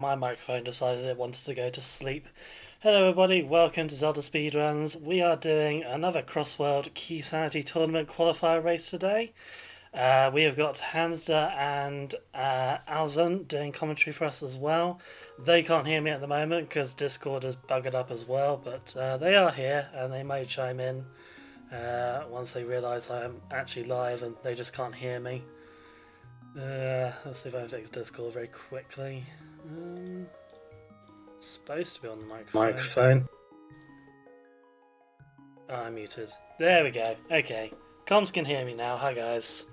my microphone decided it wanted to go to sleep. Hello everybody, welcome to Zelda Speedruns. We are doing another Crossworld Keysanity tournament qualifier race today. We have got Hamster and Alzan doing commentary for us as well. They can't hear me at the moment because Discord is buggered up as well, but they are here and they may chime in once they realise I am actually live and they just can't hear me. Let's see if I can fix Discord very quickly. Supposed to be on the microphone. Oh, I'm muted. There we go. Okay. Comms can hear me now. Hi, guys.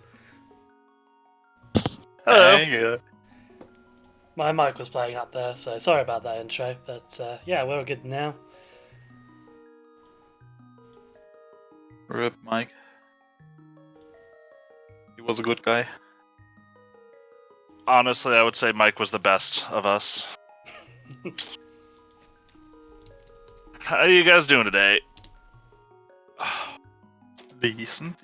Hello. Hey, My mic was playing up there, so sorry about that intro. But yeah, we're all good now. Rip Mike. He was a good guy. Honestly, I would say Mike was the best of us. How are you guys doing today? Decent.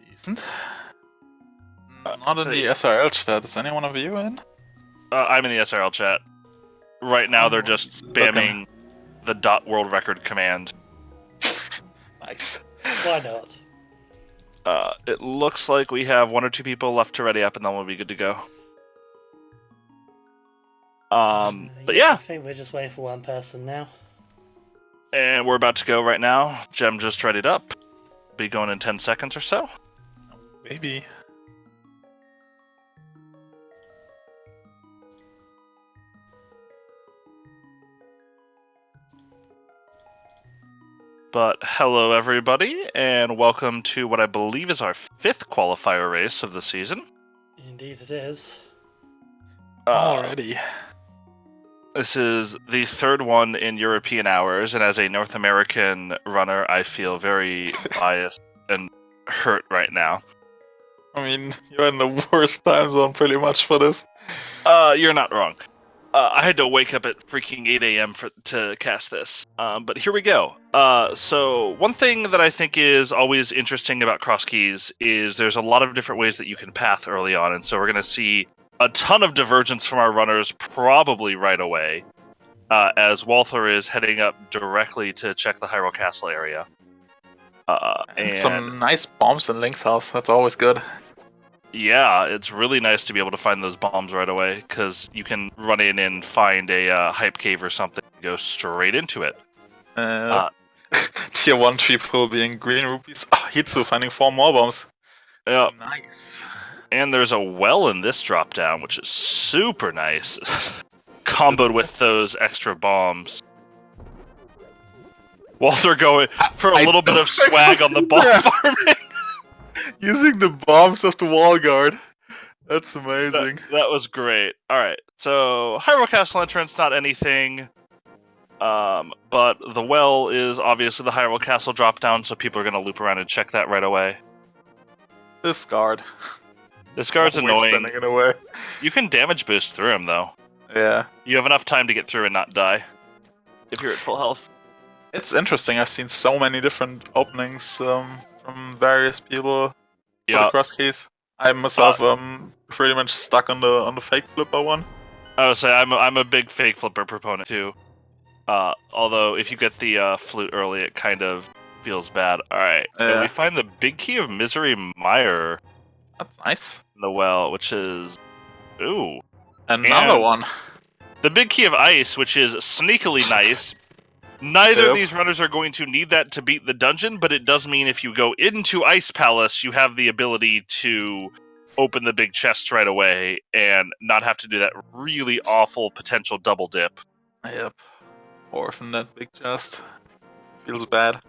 Not in the SRL chat. Is anyone of you in? I'm in the SRL chat. Right now, they're just spamming the .world record command. Nice. Why not? It looks like we have 1 or 2 people left to ready up, and then we'll be good to go. But yeah. I think we're just waiting for one person now. And we're about to go right now. Gem just readied up. Be going in 10 seconds or so. Maybe. But hello everybody, and welcome to what I believe is our 5th qualifier race of the season. Indeed it is. Already. This is the 3rd one in European hours, and as a North American runner, I feel very biased and hurt right now. I mean, you're in the worst time zone pretty much for this. You're not wrong. I had to wake up at freaking 8 a.m. to cast this. But here we go. So one thing that I think is always interesting about cross keys is there's a lot of different ways that you can path early on, and so we're going to see a ton of divergence from our runners probably right away, as Walther is heading up directly to check the Hyrule Castle area. And some nice bombs in Link's house. That's always good. Yeah, it's really nice to be able to find those bombs right away, because you can run in and find a hype cave or something and go straight into it. Tier 1 tree pool being green rupees. Hitsu finding 4 more bombs. Yeah. Nice. And there's a well in this drop down, which is super nice. Comboed with those extra bombs. Walther going for a little bit of swag on the bomb farming. Using the bombs of the wall guard. That's amazing. That was great. Alright, so Hyrule Castle entrance, not anything. But the well is obviously the Hyrule Castle drop down, so people are going to loop around and check that right away. This guard. This guard's annoying. Standing in a way. You can damage boost through him, though. Yeah. You have enough time to get through and not die, if you're at full health. It's interesting. I've seen so many different openings from various people for the cross keys. I myself pretty much stuck on the fake flipper one. I would say I'm a big fake flipper proponent too. Although if you get the flute early, it kind of feels bad. All right, and we find the big key of Misery Mire. That's nice. In the well, which is another one. The big key of Ice, which is sneakily nice. Neither of these runners are going to need that to beat the dungeon, but it does mean if you go into Ice Palace, you have the ability to open the big chest right away and not have to do that really awful potential double dip. Yep. Orphan that big chest. Feels bad.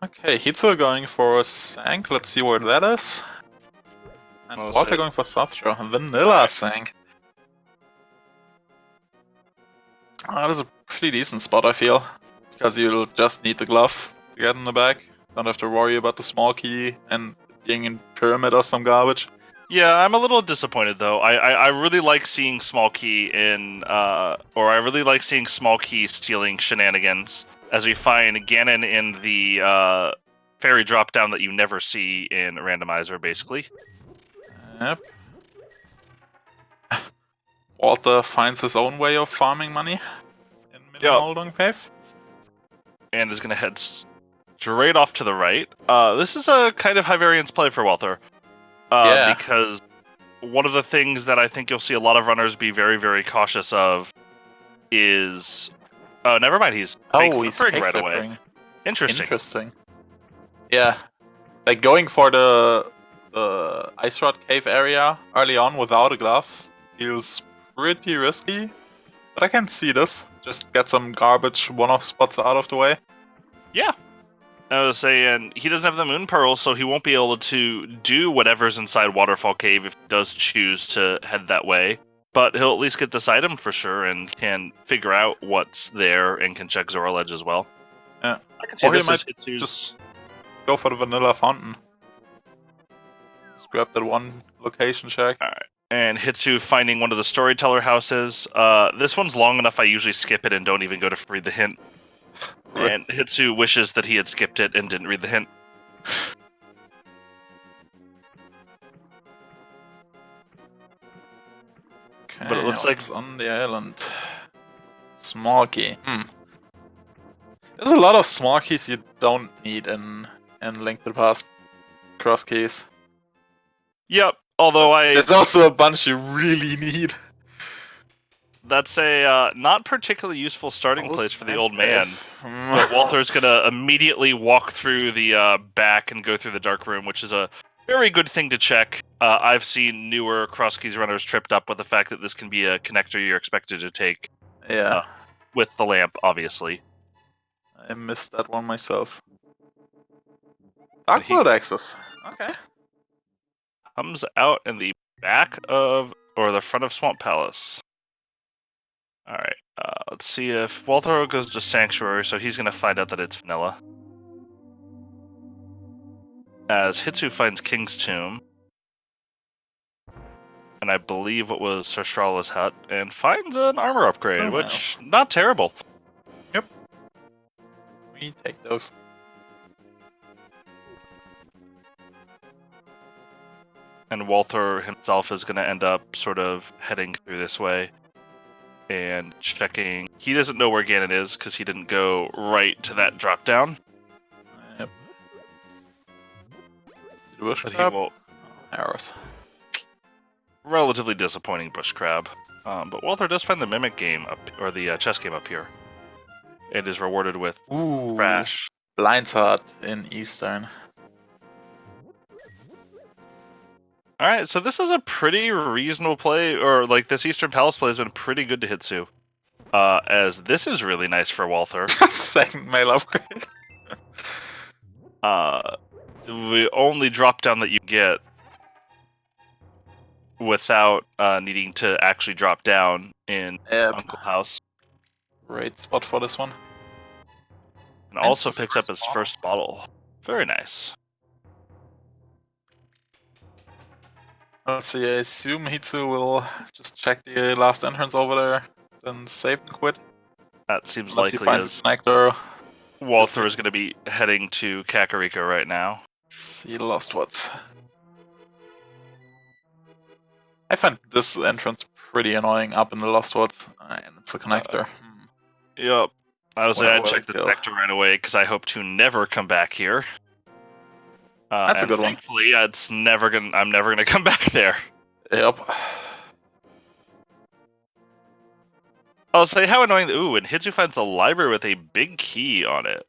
Okay, Hitsu going for Sank. Let's see where that is. And Walter going for Sothra. Vanilla Sank. That is a pretty decent spot, I feel. Because you'll just need the glove to get in the back. Don't have to worry about the small key and being in Pyramid or some garbage. Yeah, I'm a little disappointed though. I really like seeing small key in, or I really like seeing small key stealing shenanigans, as we find Ganon in the fairy drop down that you never see in Randomizer, basically. Yep. Walter finds his own way of farming money in Millennium Cave. And is going to head straight off to the right. This is a kind of high variance play for Walther. Yeah. Because one of the things that I think you'll see a lot of runners be very, very cautious of is... Oh, never mind, he's fake flippering right away. Interesting. Yeah. Like going for the Ice Rod Cave area early on without a glove feels pretty risky. But I can see this. Just get some garbage one-off spots out of the way. Yeah. I was saying, he doesn't have the Moon Pearl, so he won't be able to do whatever's inside Waterfall Cave if he does choose to head that way. But he'll at least get this item for sure and can figure out what's there and can check Zora Ledge as well. Yeah. I can see Or this he might Hitsu's... just go for the Vanilla Fountain. Just grab that one location check. Alright. And Hitsu finding one of the storyteller houses. This one's long enough I usually skip it and don't even go to read the hint. And Hitsu wishes that he had skipped it and didn't read the hint. Okay, But it looks like it's on the island. Small key. There's a lot of small keys you don't need in Link to the Past cross keys. Yep, although There's also a bunch you really need. That's a not particularly useful starting place for the old man. But Walter's gonna immediately walk through the back and go through the dark room, which is a very good thing to check. I've seen newer cross keys runners tripped up with the fact that this can be a connector you're expected to take. Yeah. With the lamp, obviously. I missed that one myself. Darkwood access. Okay. Comes out in the back of, or the front of Swamp Palace. Alright, let's see if Walther goes to Sanctuary, so he's gonna find out that it's vanilla. As Hitsu finds King's Tomb. And I believe what was Sarstrala's hut, and finds an armor upgrade, which, not terrible. Yep. We take those. And Walther himself is going to end up sort of heading through this way and checking. He doesn't know where Ganon is because he didn't go right to that drop down. Yep. Bush but crab? He will. Arrows. Relatively disappointing bush crab. But Walther does find the mimic game up, or the chess game up here. It is rewarded with Crash. Blind's Heart in Eastern. Alright, so this is a pretty reasonable play, or like this Eastern Palace play has been pretty good to Hitsu. As this is really nice for Walther. Second mail upgrade. The only drop down that you get without needing to actually drop down in Uncle House. Great spot for this one. And also picks up his first bottle. Very nice. Let's see, I assume Hitsu will just check the last entrance over there, then save and quit. That seems Unless likely, he finds a connector. Walther is going to be heading to Kakariko right now. See the lost ones. I find this entrance pretty annoying up in the lost woods, and it's a connector. Yep. I was I'd check the connector right away because I hope to never come back here. That's a good one. Thankfully, I'm never gonna come back there. Yep. I'll say how annoying. Ooh, and Hitsu finds the library with a big key on it.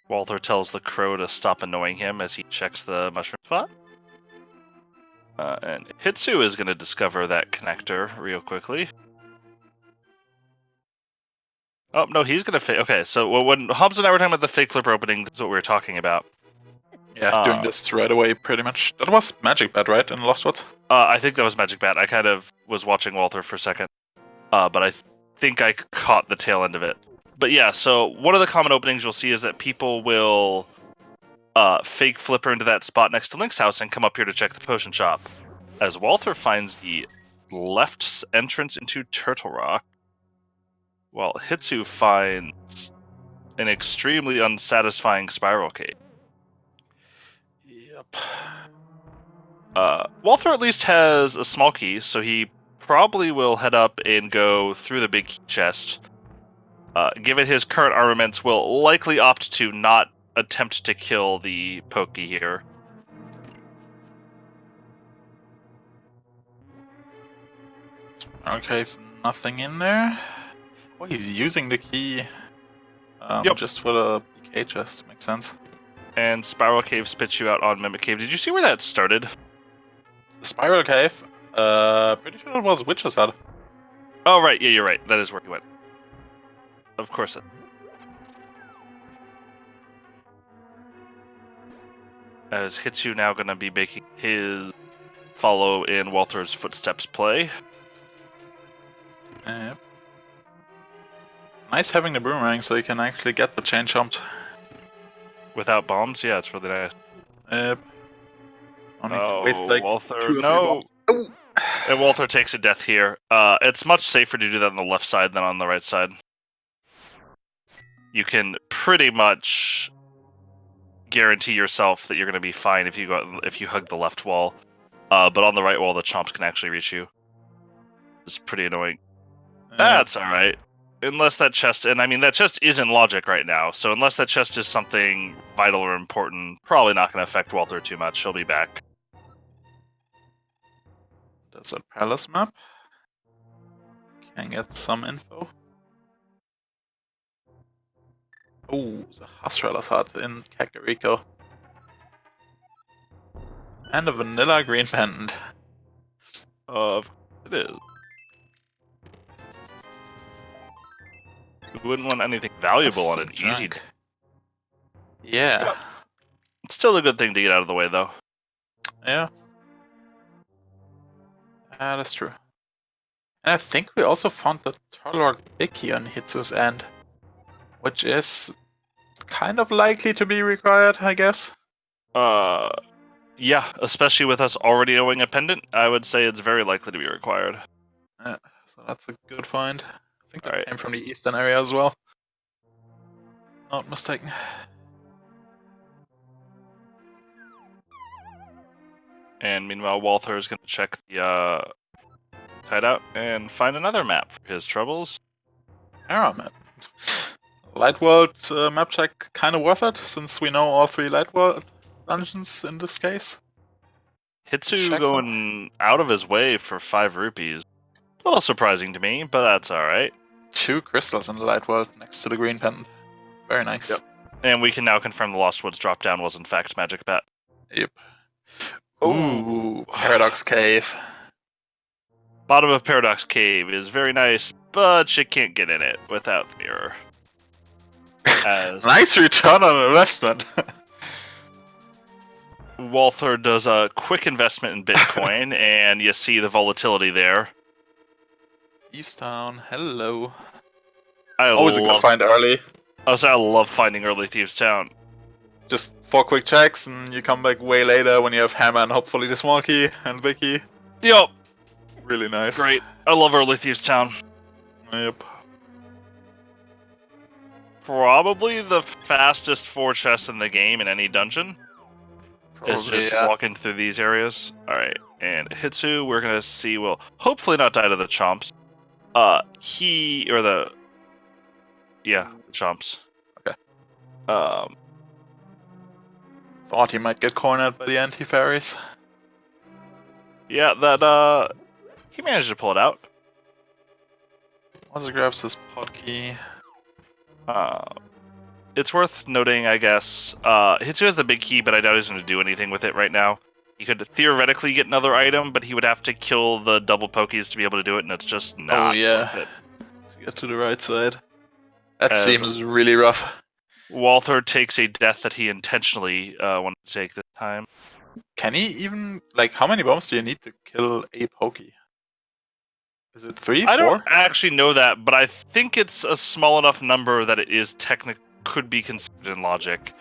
Walther tells the crow to stop annoying him as he checks the mushroom spot. And Hitsu is going to discover that connector real quickly. Oh, no, he's going to fake. Okay, so when Hobbs and I were talking about the fake flipper opening, this is what we were talking about. Yeah, doing this right away, pretty much. That was Magic Bat, right, in Lost Woods? I think that was Magic Bat. I kind of was watching Walther for a second. But I think I caught the tail end of it. But yeah, so one of the common openings you'll see is that people will fake flipper into that spot next to Link's house and come up here to check the potion shop. As Walther finds the left entrance into Turtle Rock, while Hitsu finds an extremely unsatisfying spiral cave. Yep. Walther at least has a small key, so he probably will head up and go through the big key chest. Given his current armaments, will likely opt to not attempt to kill the pokey here. Okay, nothing in there. Oh, he's using the key Yep. just for the PK chest. Makes sense. And Spiral Cave spits you out on Mimic Cave. Did you see where that started? The Spiral Cave. Pretty sure it was Witch's Hut. Oh, right. Yeah, you're right. That is where he went. Of course. As Hitsu now going to be making his follow in Walther's footsteps play. Yep. Nice having the boomerang so you can actually get the chain jumped. Without bombs? Yeah, it's really nice. Yep. Only to waste like Walther, 2 or 3 no. bombs. Oh. And Walther takes a death here. It's much safer to do that on the left side than on the right side. You can pretty much guarantee yourself that you're going to be fine if you hug the left wall. But on the right wall, the chomps can actually reach you. It's pretty annoying. That's alright. Unless that chest, and I mean, that chest is in logic right now, so unless that chest is something vital or important, probably not going to affect Walther too much. He'll be back. Desert Palace map. Can get some info. Oh, the Hasreller's hut in Kakariko. And a vanilla green pendant. It is. We wouldn't want anything valuable on an easy day. Yeah. Yep. It's still a good thing to get out of the way, though. Yeah. That's true. And I think we also found the Turlock Bicky on Hitsu's end. Which is kind of likely to be required, I guess. Yeah, especially with us already owning a pendant, I would say it's very likely to be required. Yeah, so that's a good find. I think that Alright. came from the eastern area as well. Not mistaken. And meanwhile, Walther is going to check the hideout and find another map for his troubles. Era map. Light World map check kind of worth it, since we know all 3 Light World dungeons in this case. Hitsu Check going out of his way for 5 rupees. A little surprising to me, but that's alright. 2 crystals in the Light World next to the green pendant. Very nice. Yep. And we can now confirm the Lost Woods drop down was in fact Magic Bat. Yep. Ooh, Paradox Cave. Bottom of Paradox Cave is very nice, but you can't get in it without the mirror. Nice return on investment. Walther does a quick investment in Bitcoin, and you see the volatility there. Easttown, hello. I Always a good find early. I love finding early Thieves Town. Just 4 quick checks, and you come back way later when you have Hammer and hopefully the small key and big key. Yep. Really nice. Great. I love early Thieves Town. Yep. Probably the fastest 4 chests in the game in any dungeon. Probably, is just walking through these areas. Alright, and Hitsu, we're gonna see, will hopefully not die to the chomps. The chomps. Okay. Thought he might get cornered by the anti-fairies. Yeah, that, he managed to pull it out. Once he grabs his pod key. It's worth noting, I guess, Hitsu has the big key, but I doubt he's going to do anything with it right now. He could theoretically get another item, but he would have to kill the double pokies to be able to do it, and it's just not worth it. To get to the right side. That seems really rough. Walther takes a death that he intentionally wanted to take this time. Can he even, like, how many bombs do you need to kill a pokey? Is it 3, 4? I don't actually know that, but I think it's a small enough number that it is could be considered in logic.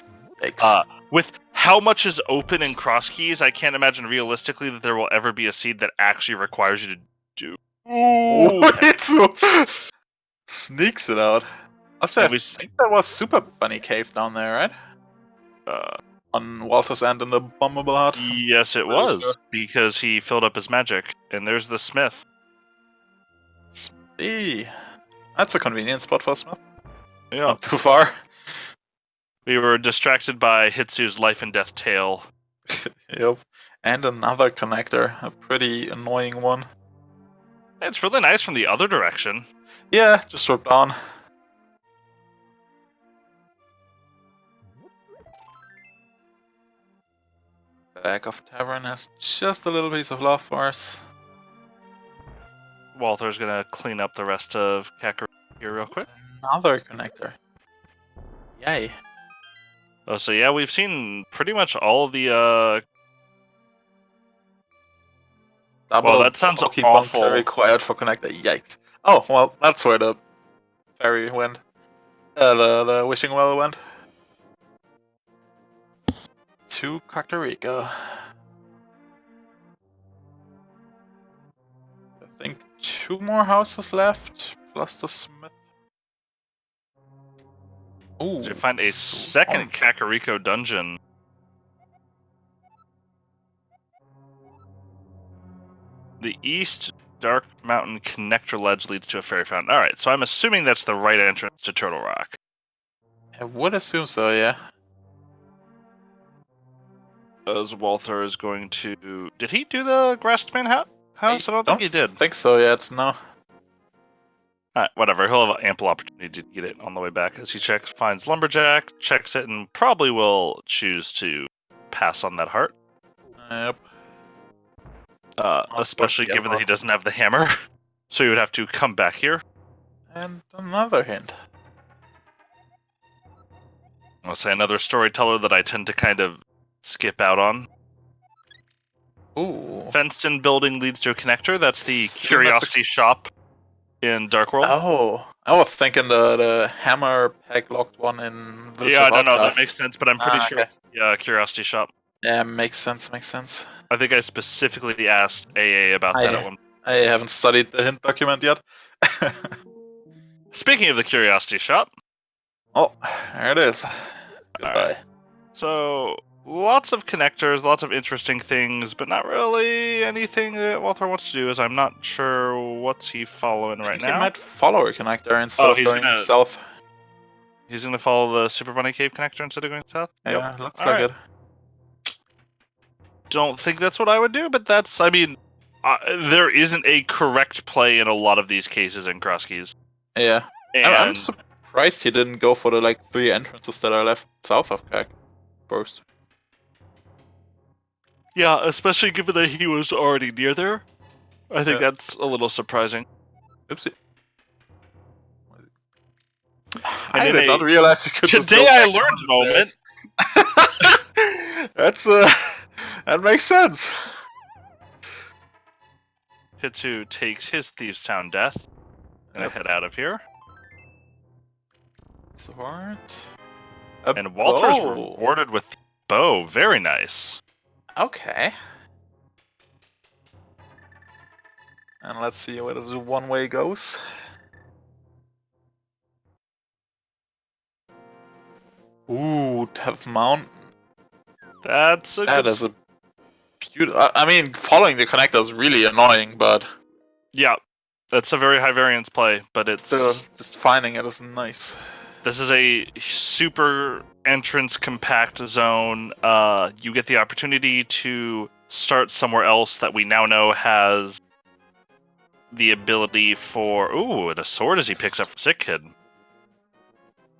Yikes. With how much is open in cross keys, I can't imagine realistically that there will ever be a seed that actually requires you to do. Ooh. Hitsu sneaks it out. Also, I And think that was Super Bunny Cave down there, right? on Walter's end in the bombable hut. Yes, it Pretty was, sure. because he filled up his magic. And there's the smith. Smithy. That's a convenient spot for Smith. Yeah. Not too far. We were distracted by Hitsu's life and death tale. Yep. And another connector. A pretty annoying one. It's really nice from the other direction. Yeah, just drop down. Back of Tavern has just a little piece of love for us. Walter's gonna clean up the rest of Kakariko here real quick. Another connector. Yay. Oh, so yeah, we've seen pretty much all of the, Double well, that sounds Pokeball awful. required for connector. Yikes. Oh, well, that's where the fairy went. The wishing well went. To Kakariko. I think 2 more houses left, plus the smith. Ooh, So you find a second Kakariko dungeon. The East Dark Mountain Connector Ledge leads to a fairy fountain. Alright, so I'm assuming that's the right entrance to Turtle Rock. I would assume so, yeah. As Walther is going to... Did he do the Grassman house? I don't think he did. Think so yet, no. Alright, whatever. He'll have ample opportunity to get it on the way back as he finds Lumberjack, checks it, and probably will choose to pass on that heart. Yep. Especially given that he doesn't have the hammer. So he would have to come back here. And another hint. I'll say another storyteller that I tend to kind of skip out on. Ooh. Fenced-in building leads to a connector. That's the So Curiosity Shop in Dark World. Oh, I was thinking the hammer peg locked one in Village Yeah, of no, that Outcasts. makes sense, but I'm pretty sure okay. it's the Curiosity Shop. Yeah, makes sense. I think I specifically asked AA about that at one. I haven't studied the hint document yet. Speaking of the Curiosity Shop. Oh, there it is. Goodbye. Right. So, lots of connectors, lots of interesting things, but not really anything that Walter wants to do, as I'm not sure what's he following right now. He might follow a connector instead of going south. He's going to follow the Super Bunny Cave connector instead of going south? Yeah, looks like it. Don't think that's what I would do, but that's, I mean, there isn't a correct play in a lot of these cases in Cross Keys. Yeah. And I'm surprised he didn't go for the 3 entrances that are left south of Kak first. Yeah, especially given that he was already near there. I think that's a little surprising. Oopsie. I did not realize you could just Today I learned moment. That's that makes sense. Hitsu takes his Thieves Town death. Gonna head out of here. Sword. And Walter's rewarded with the bow. Very nice. Okay. And let's see where this one-way goes. Ooh, Death Mountain. That is a beautiful. I mean, following the connector is really annoying, but yeah, that's a very high variance play. But it's still just finding it is nice. This is a super entrance compact zone. You get the opportunity to start somewhere else that we now know has the ability for... Ooh, and a sword as he picks up for Sick Kid.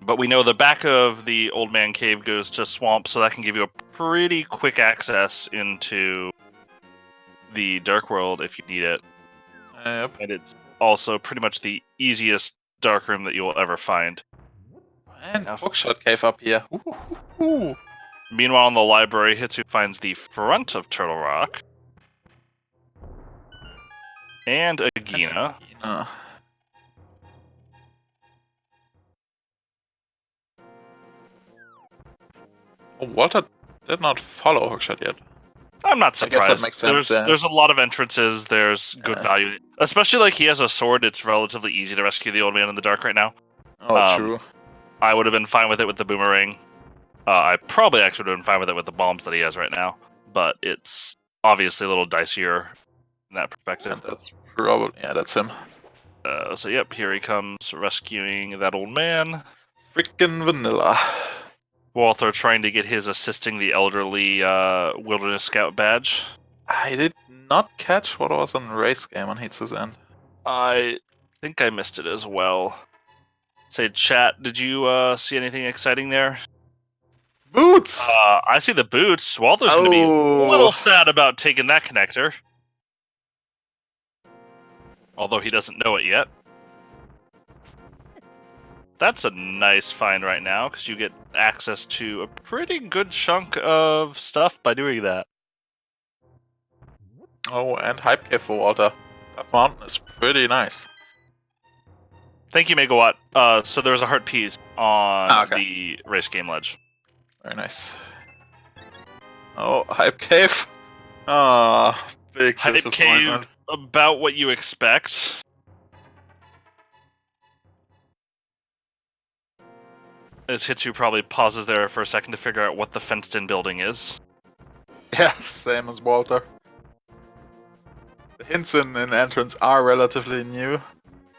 But we know the back of the Old Man Cave goes to Swamp, so that can give you a pretty quick access into the Dark World if you need it. Yep. And it's also pretty much the easiest dark room that you will ever find. And Hookshot Cave up here. Ooh. Meanwhile, in the library, Hitsu finds the front of Turtle Rock. And a Gina. Oh, Walter did not follow Hookshot yet. I'm not surprised. I guess that makes sense. There's a lot of entrances. There's good value. Especially he has a sword. It's relatively easy to rescue the Old Man in the Dark right now. Oh, true. I would have been fine with it with the boomerang. I probably actually would have been fine with it with the bombs that he has right now, but it's obviously a little dicier in that perspective. And that's probably, yeah, that's him. So yep, here he comes rescuing that old man. Freaking vanilla. Walther trying to get his assisting the elderly wilderness scout badge. I did not catch what was on race game on Hitsu's end. I think I missed it as well. Say, chat, did you see anything exciting there? Boots! I see the boots. Walter's going to be a little sad about taking that connector. Although he doesn't know it yet. That's a nice find right now, because you get access to a pretty good chunk of stuff by doing that. Oh, and hype cave for Walter. That mountain is pretty nice. Thank you, Megawatt. So there's a heart piece on okay. the race game ledge. Very nice. Oh, hype cave. Ah, big Hype disappointment. cave, about what you expect. As Hitsu probably pauses there for a second to figure out what the fenced-in building is. Yeah, same as Walter. The hints in entrance are relatively new,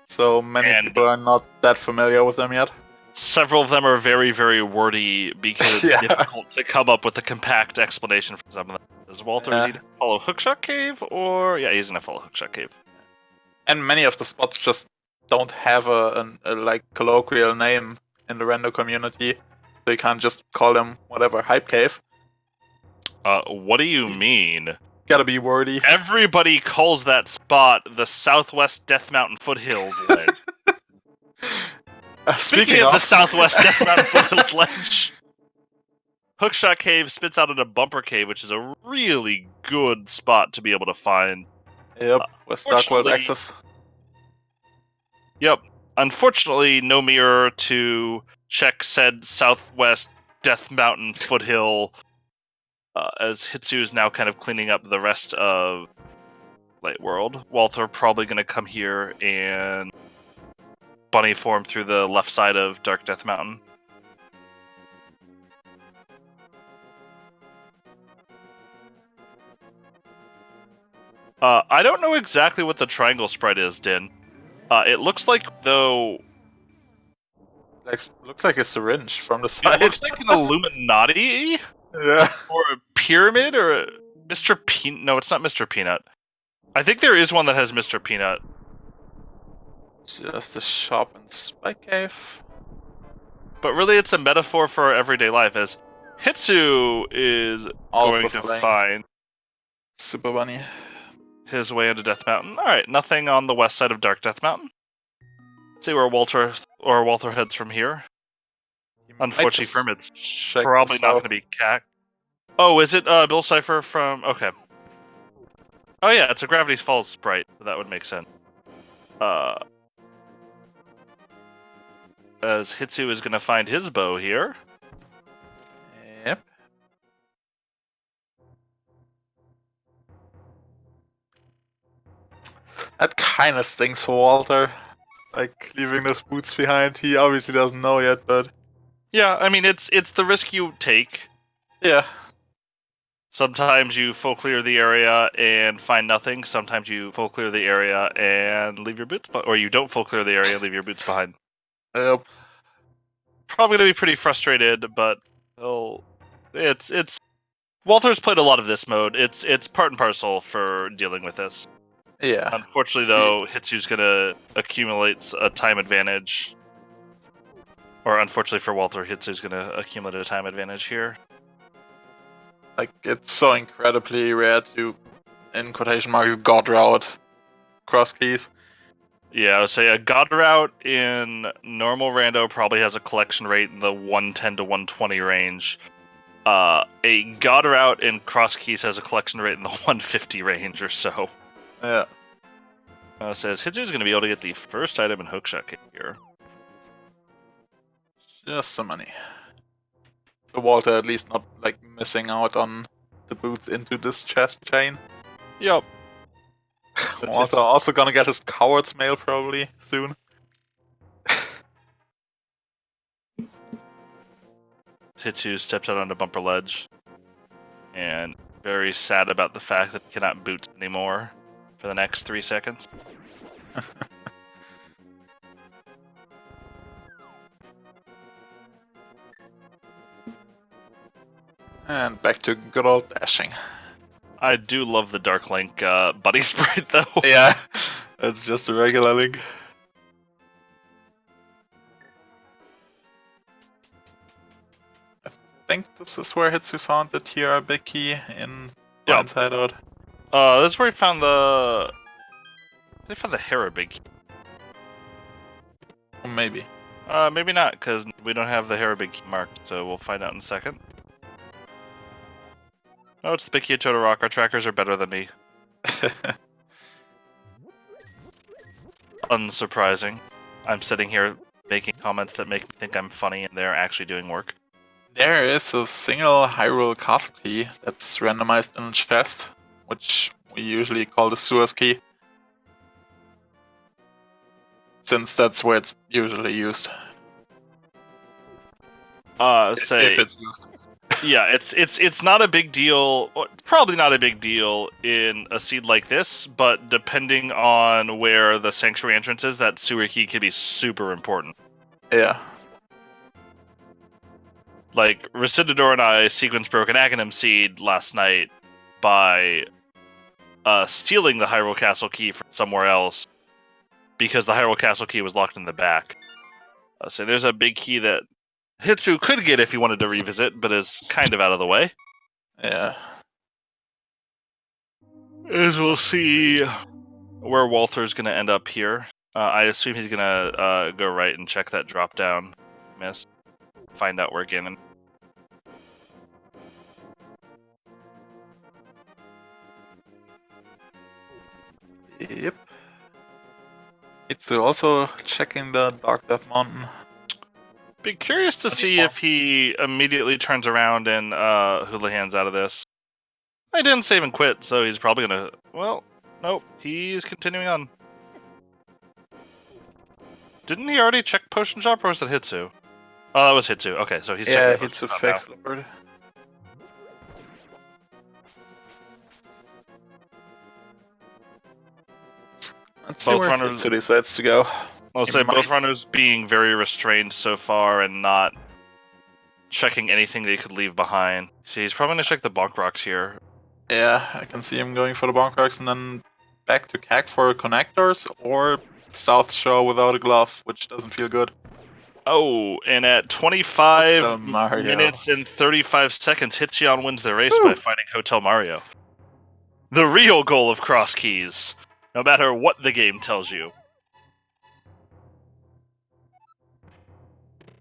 so many people are not that familiar with them yet. Several of them are very, very wordy because it's difficult to come up with a compact explanation for some of them. Is Walter is he going to follow Hookshot Cave, or yeah, he's going to follow Hookshot Cave. And many of the spots just don't have a like colloquial name in the rando community, so you can't just call them whatever hype cave. What do you mean? Gotta be wordy. Everybody calls that spot the Southwest Death Mountain Foothills ledge. Speaking of the Southwest Death Mountain Foothills ledge, Hookshot Cave spits out into Bumper Cave, which is a really good spot to be able to find. Yep, with Starkworld access. Yep. Unfortunately, no mirror to check said Southwest Death Mountain foothill, as Hitsu is now kind of cleaning up the rest of Light World. Walther probably going to come here and bunny form through the left side of Dark Death Mountain. I don't know exactly what the triangle sprite is, Din. It looks like, though... Looks like a syringe from the side. It looks like an Illuminati? Yeah. Or a pyramid, or a Mr. Peanut. No, it's not Mr. Peanut. I think there is one that has Mr. Peanut. Just a shop and spike cave. But really, it's a metaphor for our everyday life, as Hitsu is also going to find Super Bunny his way into Death Mountain. Alright, nothing on the west side of Dark Death Mountain. Let's see where Walther heads from here. Unfortunately for him, it's probably not going to be CAC. Oh, is it Bill Cipher from... Okay. Oh yeah, it's a Gravity Falls sprite, so that would make sense. As Hitsu is going to find his bow here. Yep. That kind of stings for Walter. Like, leaving those boots behind. He obviously doesn't know yet, but... Yeah, I mean, it's the risk you take. Yeah. Sometimes you full clear the area and find nothing. Sometimes you full clear the area and leave your boots behind. Or you don't full clear the area and leave your boots behind. Yep. Probably going to be pretty frustrated, but... it's... Walter's played a lot of this mode. It's part and parcel for dealing with this. Yeah. Unfortunately, though, Hitsu's going to accumulate a time advantage. Or unfortunately for Walter, Hitsu's going to accumulate a time advantage here. Like, it's so incredibly rare to, in quotation marks, god route cross keys. Yeah, I would say a god route in normal rando probably has a collection rate in the 110 to 120 range. A god route in cross keys has a collection rate in the 150 range or so. Yeah. Says Hitsu's going to be able to get the first item in Hookshot Cave here. Just some money. So Walter at least not, like, missing out on the boots into this chest chain. Yep. Walter also gonna get his coward's mail probably soon. Hitsu steps out on a bumper ledge, and very sad about the fact that he cannot boot anymore for the next 3 seconds. And back to good old dashing. I do love the Dark Link buddy sprite though. Yeah, it's just a regular Link. I think this is where Hitsu found the TR big key in Blind's Hideout. This is where he found the... They found the Harabig. Maybe. Maybe not, because we don't have the Harabig key marked, so we'll find out in a second. Oh, it's the big key of Totorock. Our trackers are better than me. Unsurprising. I'm sitting here making comments that make me think I'm funny, and they're actually doing work. There is a single Hyrule Castle key that's randomized in a chest, which we usually call the Suez key, since that's where it's usually used. Say if it's used. yeah, it's not a big deal. Probably not a big deal in a seed like this, but depending on where the sanctuary entrance is, that sewer key could be super important. Yeah. Like, Recidador and I sequence broke an Aghanim seed last night by stealing the Hyrule Castle key from somewhere else because the Hyrule Castle key was locked in the back. So there's a big key that Hitsu could get if he wanted to revisit, but is kind of out of the way. Yeah. As we'll see where Walther's going to end up here. I assume he's going to go right and check that drop down. Miss. Find out where Ganon. Yep. It's also checking the Dark Death Mountain. Be curious to see if he immediately turns around and Houlihan's out of this. I didn't save and quit, so he's probably going to... Well, nope. He's continuing on. Didn't he already check Potion Shop, or was it Hitsu? Oh, that was Hitsu. Okay, so he's yeah, checking Hitsu Potion Shop fake now. flippered. Let's see Both where runners- Hitsu decides to go. I'll He say both might- runners being very restrained so far and not checking anything they could leave behind. See, he's probably going to check the bonk rocks here. Yeah, I can see him going for the bonk rocks and then back to CAC for connectors, or South Shore without a glove, which doesn't feel good. Oh, and at 25 Hotel Mario. minutes and 35 seconds, Hitchion wins the race Woo! by fighting Hotel Mario. The real goal of Cross Keys, no matter what the game tells you.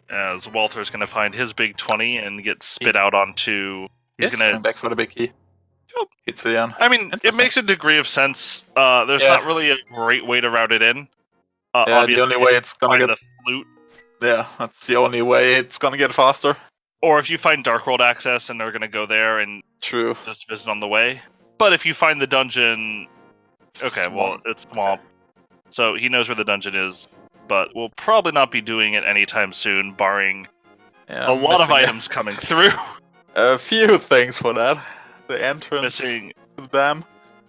As Walter's going to find his big 20 and get spit out onto... He's Yes, going going back for the big key. Yep. Hitsu again. I mean, it Interesting. makes a degree of sense. There's Yeah. not really a great way to route it in. Yeah, the Obviously, only way it's gonna find get... the flute. Yeah, that's the only way it's gonna get faster. Or if you find Dark World access and they're going to go there and True. just visit on the way. But if you find the dungeon... Okay, well, Swamp. it's Swamp. So he knows where the dungeon is. But we'll probably not be doing it anytime soon, barring Yeah, a lot of missing items coming through. A few things for that. The entrance Missing to the dam.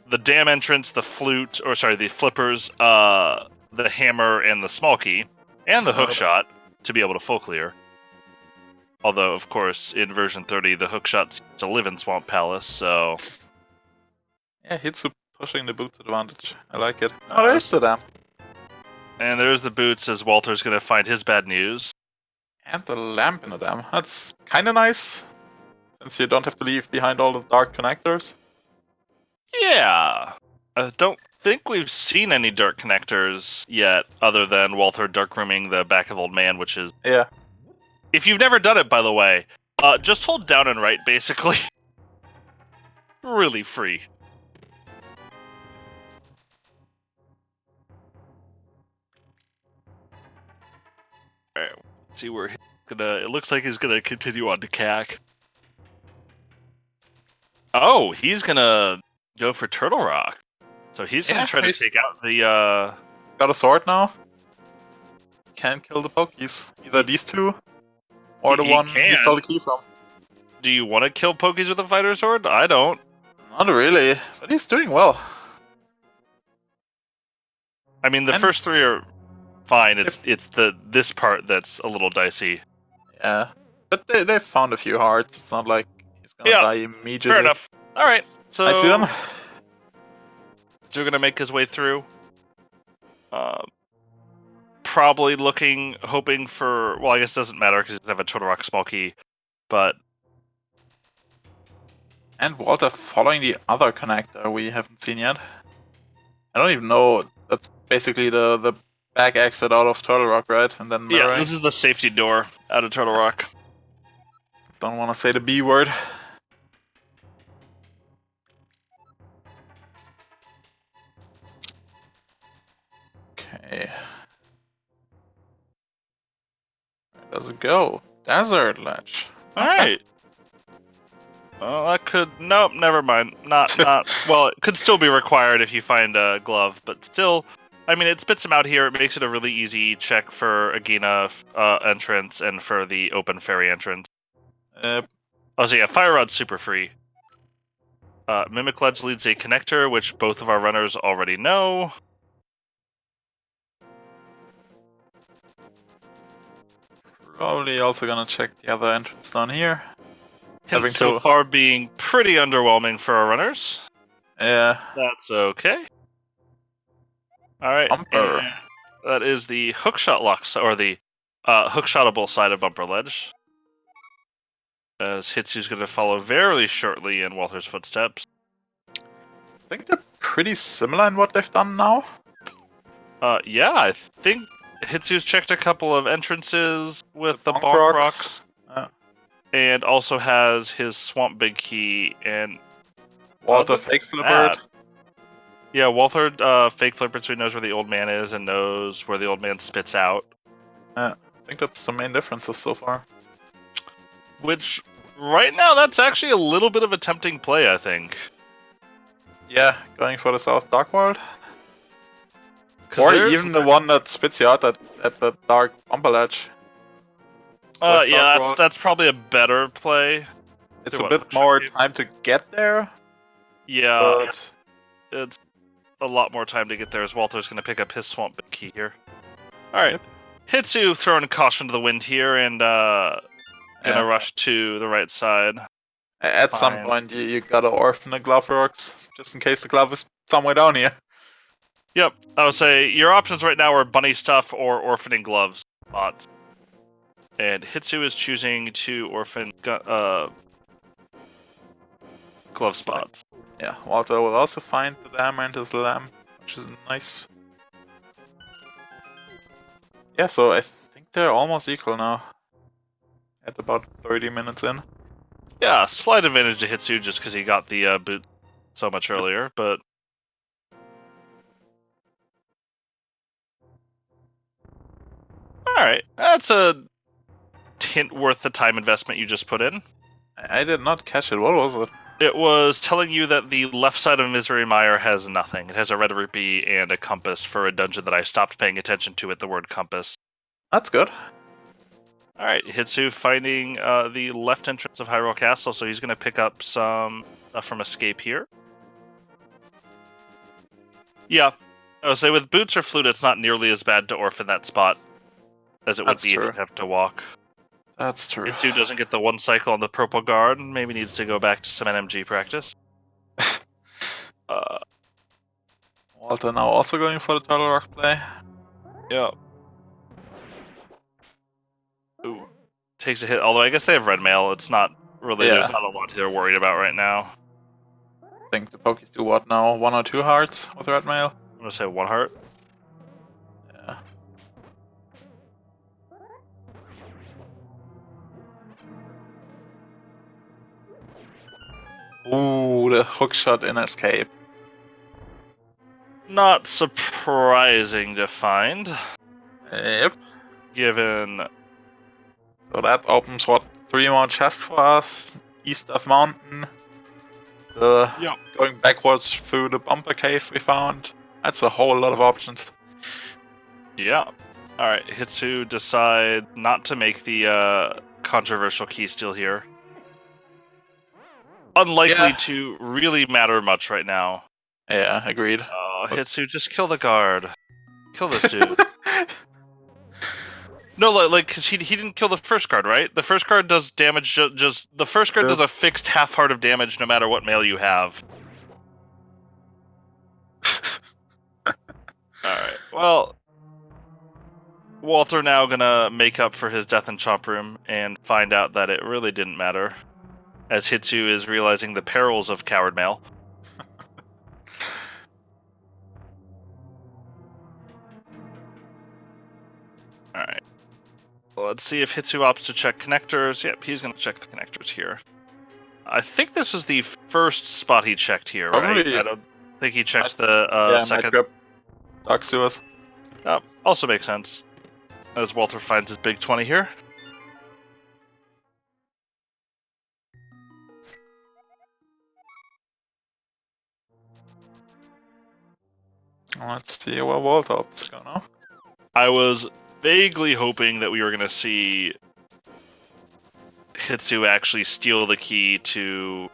the dam entrance, the flute, or sorry, the flippers, the hammer, and the small key, and the hook Oh. shot to be able to full clear. Although, of course, in version 30, the hook shot seems to live in Swamp Palace, so... Yeah, Hitsu pushing the boots advantage. I like it. Oh, there's the dam. And there's the boots as Walter's going to find his bad news. And the lamp in the dam. That's kinda nice. Since you don't have to leave behind all the dark connectors. Yeah! I don't think we've seen any dark connectors yet, other than Walter darkrooming the back of Old Man, which is... Yeah. If you've never done it, by the way, just hold down and right, basically. Really free. Alright, see where he's gonna... It looks like he's gonna continue on to CAC. Oh, he's gonna go for Turtle Rock. So he's gonna Yeah, try to he's- take out the, Got a sword now. Can't kill the Pokies. Either these two. Or the He one he stole the can. key from. Do you want to kill Pokies with a fighter sword? I don't. Not really, but he's doing well. I mean, the And- first three are fine. It's this part that's a little dicey. Yeah, but they found a few hearts. It's not like he's gonna die immediately. Fair enough. All right, so I see them. So we're gonna make his way through. Probably hoping for. Well, I guess it doesn't matter because he doesn't have a Turtle Rock small key, but And Walter following the other connector we haven't seen yet. I don't even know. That's basically the back exit out of Turtle Rock, right? And then yeah, mirroring. this is the safety door out of Turtle Rock. Don't want to say the B word. Okay. Where does it go? Desert Ledge. All right. Well, that could. Nope, never mind. Not. Well, it could still be required if you find a glove, but still. I mean, it spits him out here. It makes it a really easy check for Agina entrance and for the open ferry entrance. Oh, so yeah, Fire Rod's super free. Mimic Ledge leads a connector, which both of our runners already know. Probably also gonna check the other entrance down here. Hint so far being pretty underwhelming for our runners. Yeah. That's okay. Alright. Bumper. That is the hookshot locks, or the hookshotable side of Bumper Ledge. As Hitsu's going to follow very shortly in Walter's footsteps. I think they're pretty similar in what they've done now. Yeah, I think Hitsu's checked a couple of entrances with the Bonk Bonk Rocks. Yeah. And also has his Swamp Big Key and Walter Fake Flippered. Yeah, Walter Fake Flippered so he knows where the old man is and knows where the old man spits out. I think that's the main differences so far. Which, right now, that's actually a little bit of a tempting play, I think. Yeah, going for the South Dark World. Or even the one that spits you out at the Dark Bumper Ledge. Yeah, that's probably a better play. It's a bit more time to get there. Yeah, it's a lot more time to get there as Walter's going to pick up his Swamp Big Key here. Alright, Yep. Hitsu throwing caution to the wind here and gonna rush to the right side. At some point, you gotta orphan the glove rocks, just in case the glove is somewhere down here. Yep, I would say your options right now are bunny stuff or orphaning gloves spots. And Hitsu is choosing to orphan glove spots. Yeah, Walter will also find the Diamant's Lamb, which is nice. Yeah, so I think they're almost equal now. At about 30 minutes in. Yeah, slight advantage to Hitsu just because he got the boot so much earlier, but... Alright, that's a hint worth the time investment you just put in. I did not catch it. What was it? It was telling you that the left side of Misery Mire has nothing. It has a red rupee and a compass for a dungeon that I stopped paying attention to at the word compass. That's good. Alright, Hitsu finding the left entrance of Hyrule Castle, so he's going to pick up some from Escape here. Yeah, I would say with Boots or Flute, it's not nearly as bad to orphan that spot as it would be if you have to walk. That's true. Hitsu doesn't get the one cycle on the Purple Guard, and maybe needs to go back to some NMG practice. Walter now also going for the Turtle Rock play. Yeah. Ooh. Takes a hit, although I guess they have red mail. It's not really, there's not a lot they're worried about right now. I think the Pokies do what now? 1 or 2 hearts with red mail? I'm gonna say 1 heart. Yeah. Ooh, the hookshot in Escape. Not surprising to find. Yep. Given... So that opens, what, 3 more chests for us? East of Mountain. Going backwards through the bumper cave we found. That's a whole lot of options. Yeah. Alright, Hitsu decide not to make the controversial key steal here. Unlikely to really matter much right now. Yeah, agreed. Oh, Hitsu, just kill the guard. Kill this dude. No, like, cause he didn't kill the first guard, right? The first guard does damage. The first guard does a fixed half heart of damage no matter what mail you have. All right. Well, Walter now gonna make up for his death in Chomp Room and find out that it really didn't matter, as Hitsu is realizing the perils of coward mail. All right. Well, let's see if Hitsu opts to check connectors. Yep, he's gonna check the connectors here. I think this is the first spot he checked here, right? Probably. I don't think he checked the second. Dark Sewers. Also makes sense, as Walter finds his big 20 here. Let's see where Walter opts to go now. I was vaguely hoping that we were going to see Hitsu actually steal the key to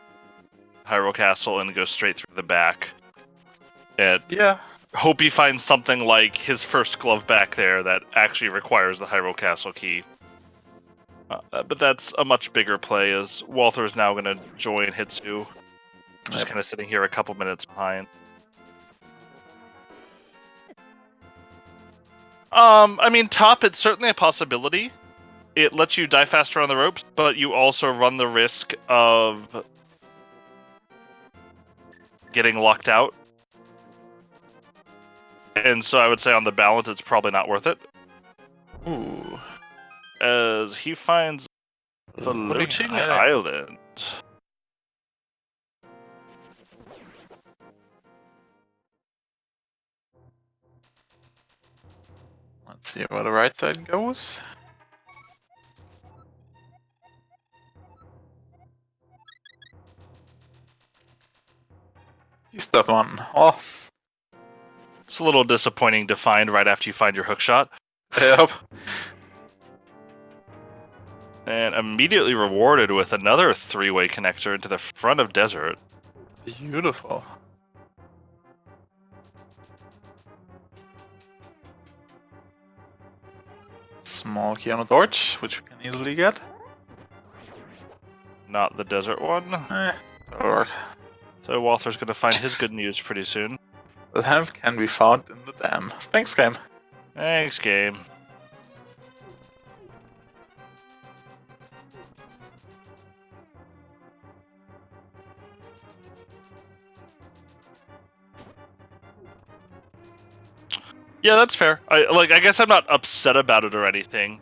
Hyrule Castle and go straight through the back. And Yeah. hope he finds something like his first glove back there that actually requires the Hyrule Castle key. But that's a much bigger play, as Walter is now going to join Hitsu. Just kind of sitting here a couple minutes behind. I mean, top, it's certainly a possibility. It lets you die faster on the ropes, but you also run the risk of getting locked out. And so I would say on the balance, it's probably not worth it. Ooh. As he finds Floating Island. Let's see where the right side goes. He's that one. Oh. It's a little disappointing to find right after you find your hookshot. Yep. And immediately rewarded with another three-way connector into the front of Desert. Beautiful. Small key on a torch, which we can easily get. Not the Desert one. That'll work. So Walter's going to find his good news pretty soon. The lamp can be found in the dam. Thanks, game. Thanks, game. Yeah, that's fair. I guess I'm not upset about it or anything.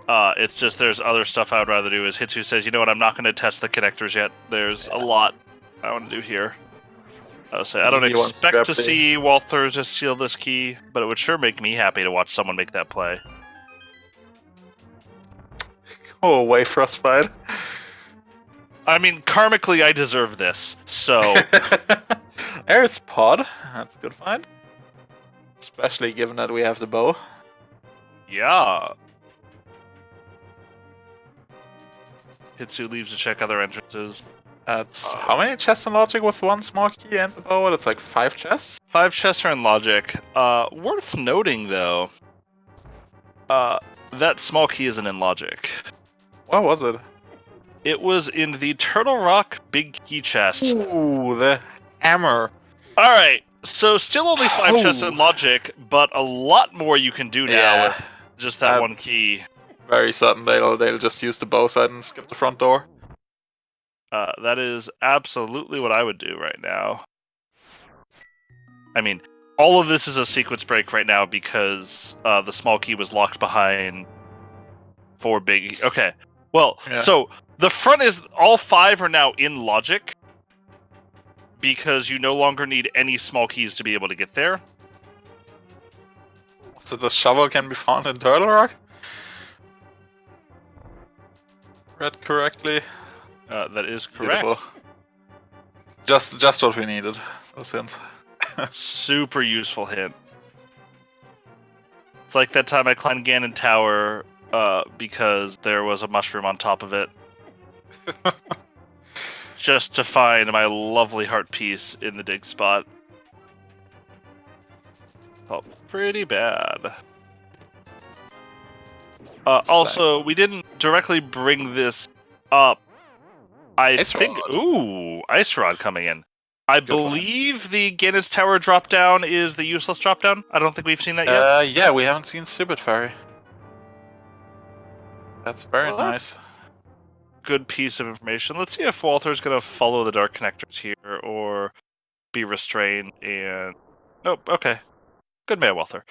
It's just there's other stuff I would rather do. As Hitsu says, you know what? I'm not going to test the connectors yet. There's a lot I want to do here. I would say I don't expect to see Walter just steal this key, but it would sure make me happy to watch someone make that play. Go away, Frostbite. I mean, karmically, I deserve this. So There's Pod. That's a good find. Especially given that we have the bow. yeah. Hitsu leaves to check other entrances. That's how many chests in logic with one small key and the bow? That's like 5 chests? 5 chests are in logic. Worth noting, though, that small key isn't in logic. Where was it? It was in the Turtle Rock big key chest. Ooh, the hammer. Alright, so still only 5 chests in logic, but a lot more you can do now with just that one key. Very certain they'll just use the bow side and skip the front door. That is absolutely what I would do right now. I mean, all of this is a sequence break right now because the small key was locked behind 4 big... Okay, well, so the front is... All 5 are now in logic because you no longer need any small keys to be able to get there. So the shovel can be found in Turtle Rock? Read correctly. That is correct. Beautiful. Just what we needed. Those hints. Super useful hint. It's like that time I climbed Ganon Tower because there was a mushroom on top of it. Just to find my lovely heart piece in the dig spot. Felt pretty bad. Also, we didn't directly bring this up. I Ice think. Rod. Ooh, Ice Rod coming in. I Good believe the Gannis Tower drop down is the useless drop down. I don't think we've seen that yet. Yeah, we haven't seen Stupid Fairy. That's very Well, nice. Good piece of information. Let's see if Walter's gonna follow the dark connectors here or be restrained and. Nope. Okay. Good man, Walter.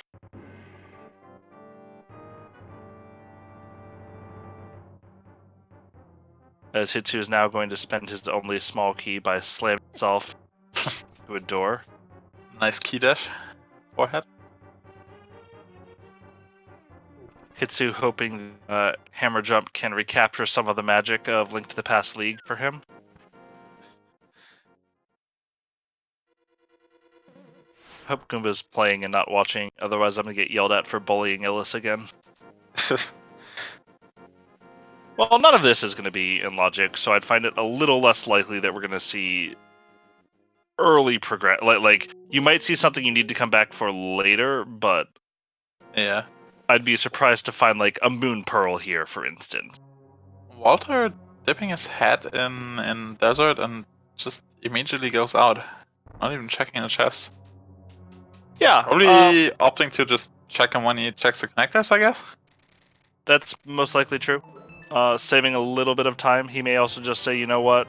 As Hitsu is now going to spend his only small key by slamming himself to a door. Nice key dash. Forehead. Hitsu hoping Hammer Jump can recapture some of the magic of Link to the Past League for him. Hope Goomba's playing and not watching, otherwise I'm going to get yelled at for bullying Illis again. Well, none of this is going to be in logic, so I'd find it a little less likely that we're going to see early progress. Like, you might see something you need to come back for later, but Yeah. I'd be surprised to find, like, a Moon Pearl here, for instance. Walter dipping his head in desert and just immediately goes out. Not even checking the chest. Yeah, Probably opting to just check him when he checks the connectors, I guess. that's most likely true. Saving a little bit of time. He may also just say, you know what?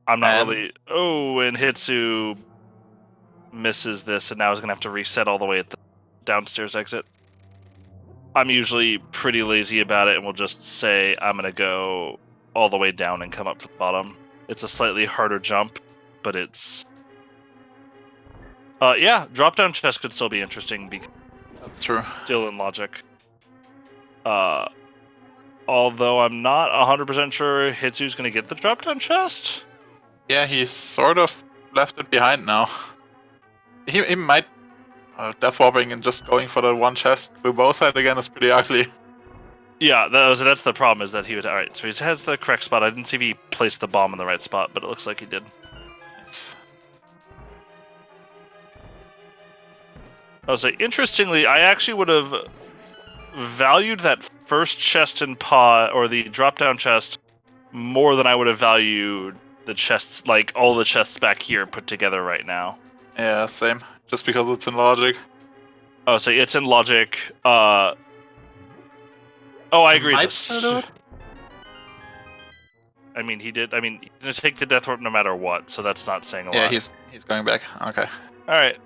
I'm not And- really... Oh, and Hitsu misses this, and now he's going to have to reset all the way at the downstairs exit. I'm usually pretty lazy about it, and will just say I'm going to go all the way down and come up to the bottom. It's a slightly harder jump, but it's... yeah, drop-down chest could still be interesting, because That's true. still in logic. Although I'm not 100% sure Hitsu's going to get the drop-down chest. Yeah, he's sort of left it behind now. He might... death warping and just going for the one chest through both sides again is pretty ugly. Yeah, that's the problem, is that he would... Alright, so he has the correct spot. I didn't see if he placed the bomb in the right spot, but it looks like he did. Nice. I was like, interestingly, I actually would have valued that first chest in pod, or the drop-down chest, more than I would have valued the chests, like all the chests back here put together right now. Yeah, same. Just because it's in logic. Oh, so it's in logic. Oh, I agree. Might still do it? I mean, he did. I mean, he's gonna take the death warp no matter what, so that's not saying a Yeah, lot. he's going back. Okay. All right.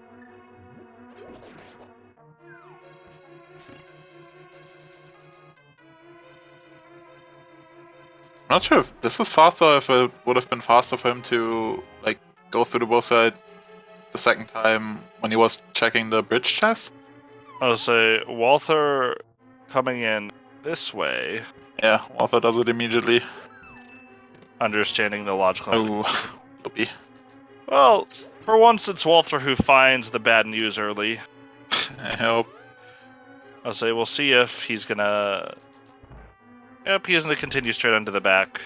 I'm not sure if this is faster, or if it would have been faster for him to like go through the both side the second time when he was checking the bridge chest. I'll say Walther coming in this way, Yeah, Walther does it immediately. understanding the logical. Oh, loopy. Well, for once, it's Walther who finds the bad news early. I hope. I'll say we'll see if he's gonna. Yep, he's gonna continue straight onto the back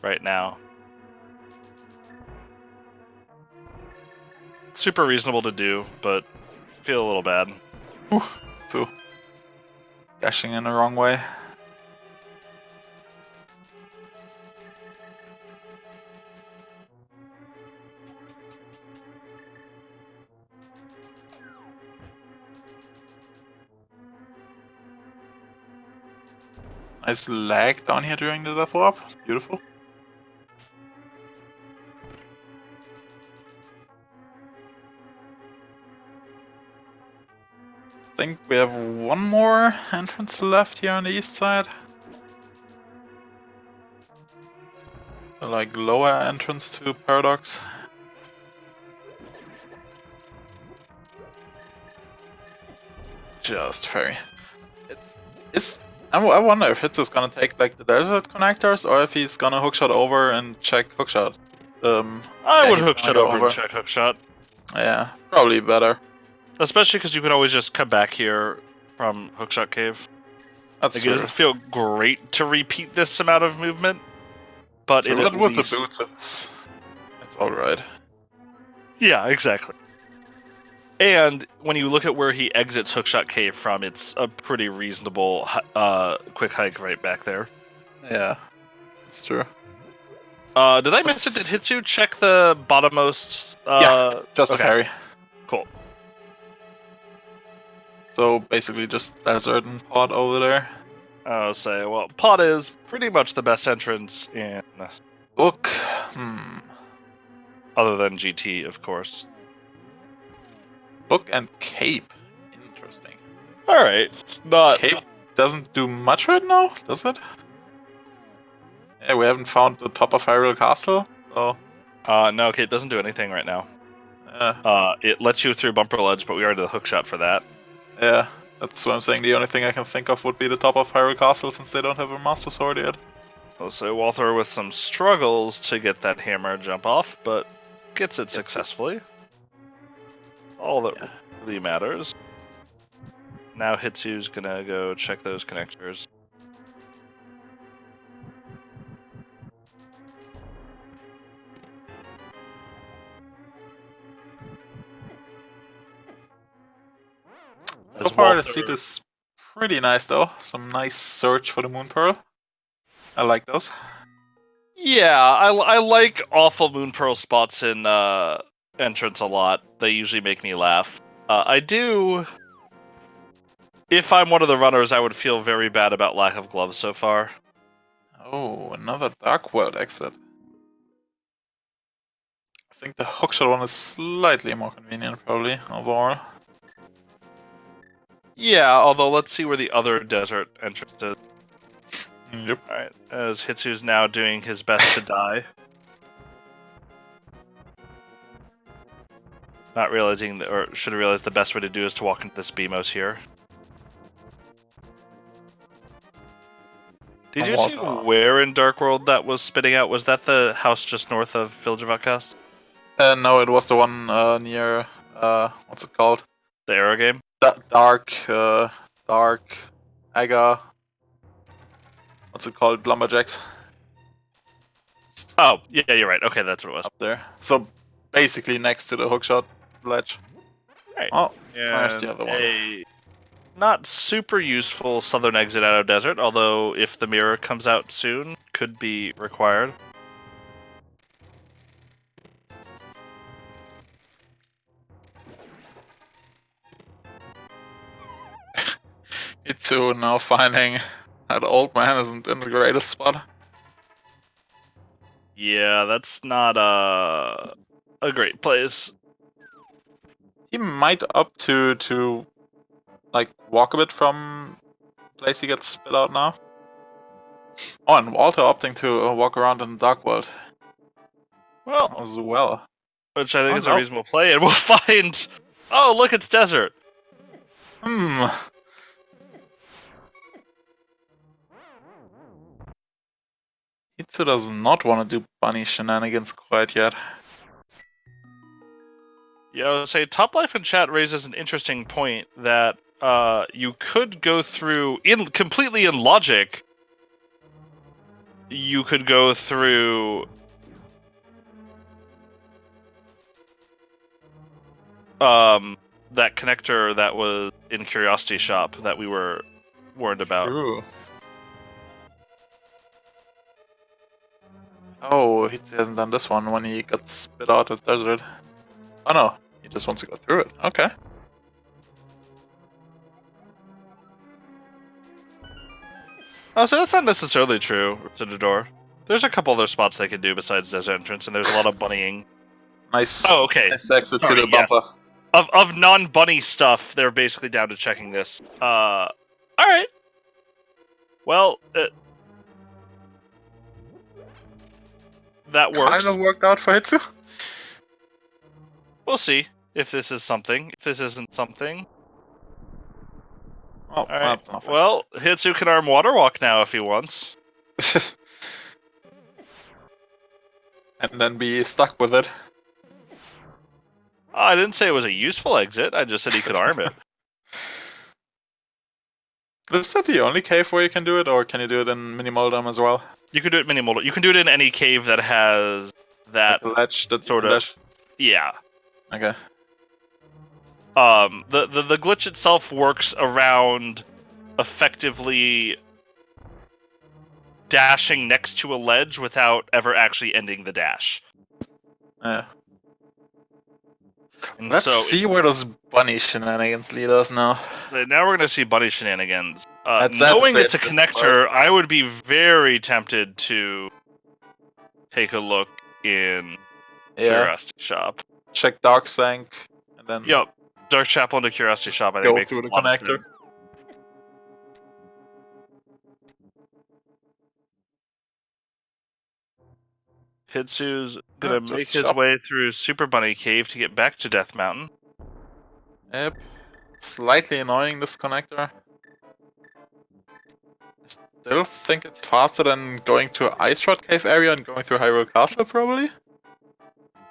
right now. Super reasonable to do, but feel a little bad. So dashing in the wrong way. Nice lag down here during the death warp. Beautiful. I think we have one more entrance left here on the east side. The like lower entrance to Paradox. Just fairy. I wonder if Hitsu is gonna take like the desert connectors, or if he's gonna hookshot over and check hookshot. I Yeah, would he's hookshot gonna go over over. and check hookshot. Yeah, probably better. Especially because you can always just come back here from Hookshot Cave. That's Like, it true. doesn't feel great to repeat this amount of movement, but True, it but at with least... the boots, it's all right. Yeah, exactly. And when you look at where he exits Hookshot Cave from, it's a pretty reasonable quick hike right back there. Yeah, it's true. Did I miss it? Did Hitsu check the bottommost? Yeah, just a okay. ferry. Cool. So basically just desert and pod over there. I'll say, well, Pod is pretty much the best entrance in... Book. Other than GT, of course. Book and Cape. Interesting. Alright, not... Cape doesn't do much right now, does it? Yeah, we haven't found the top of Hyrule Castle, so... no, okay, it doesn't do anything right now. Yeah. It lets you through Bumper Ledge, but we are to the hookshot for that. Yeah, that's what I'm saying. The only thing I can think of would be the top of Hyrule Castle, since they don't have a Master Sword yet. So Walther with some struggles to get that hammer jump off, but gets it successfully. All that really matters. Now Hitsu's gonna go check those connectors. So far, the seat is pretty nice, though. Some nice search for the Moon Pearl. I like those. Yeah, I like awful Moon Pearl spots in entrance a lot. They usually make me laugh. I do... If I'm one of the runners, I would feel very bad about lack of gloves so far. Oh, another Dark World exit. I think the hookshot one is slightly more convenient, probably, overall. Yeah, although let's see where the other desert entrance is. Yep. Alright, as Hitsu's now doing his best to die. Not realizing, or should have realized the best way to do is to walk into this BMOS here. Did you see where in Dark World that was spitting out? Was that the house just north of Village of Outcast? No, it was the one near, what's it called? The Arrow game? Dark, Aga. What's it called? Lumberjacks. Oh, yeah, you're right. Okay, that's what it was. Up there. So, basically next to the hookshot ledge. Right. Oh, there's the other one. A not super useful southern exit out of desert, although if the mirror comes out soon, could be required. Itsu now finding that old man isn't in the greatest spot. Yeah, that's not a great place. He might opt to like walk a bit from the place he gets spit out now. Oh, and Walter opting to walk around in the Dark World. Well, as well. Which I think is a reasonable play, and we'll find... Oh, look, it's desert! Itsu does not want to do bunny shenanigans quite yet. Yeah, I would say Top Life in chat raises an interesting point that you could go through, completely in logic, you could go through that connector that was in Curiosity Shop that we were warned about. True. Oh, he hasn't done this one when he got spit out of the desert. Oh no, he just wants to go through it. Okay. Oh, so that's not necessarily true to the door. There's a couple other spots they can do besides desert entrance, and there's a lot of bunnying. Nice. Oh, okay. Nice exit to the bumper. Yes. Of non-bunny stuff, they're basically down to checking this. Alright. Well, that works. Kind of worked out for Hitsu. We'll see if this is something. If this isn't something. Oh, that's nothing. Well, Hitsu can arm water walk now if he wants. And then be stuck with it. I didn't say it was a useful exit. I just said he could arm it. Is that the only cave where you can do it, or can you do it in Mini Moldam as well? You can do it mini mold. You can do it in any cave that has that Like the ledge that you sort can of. dash? Yeah. Okay. The glitch itself works around effectively dashing next to a ledge without ever actually ending the dash. Yeah. And Let's so see where those bunny shenanigans lead us now. now we're gonna see bunny shenanigans. That's Knowing the it's a interesting connector, I would be very tempted to take a look in Yeah. Curiosity Shop. Check Dark Sank, and then Yep, Dark Chapel into Curiosity just Shop. I think go makes through the a lot of connector. sense. Hitsu's gonna Just make his shop. way through Super Bunny Cave to get back to Death Mountain. Yep. Slightly annoying, this connector. Still think it's faster than going to Ice Rod Cave area and going through Hyrule Castle, probably?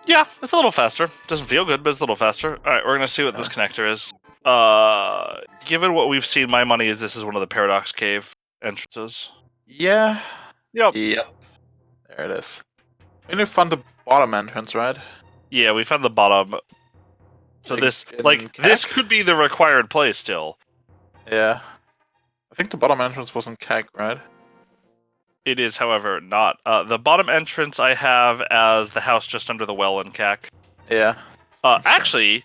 Yeah, it's a little faster. Doesn't feel good, but it's a little faster. Alright, we're gonna see what this connector is. Given what we've seen, my money is this is one of the Paradox Cave entrances. Yeah. Yep. Yep. There it is. We need to find the bottom entrance, right? Yeah, we found the bottom. So Like this, in this CAC? could be the required play still. Yeah. I think the bottom entrance was in CAC, right? It is, however, not. The bottom entrance I have as the house just under the well in CAC. Yeah. Actually,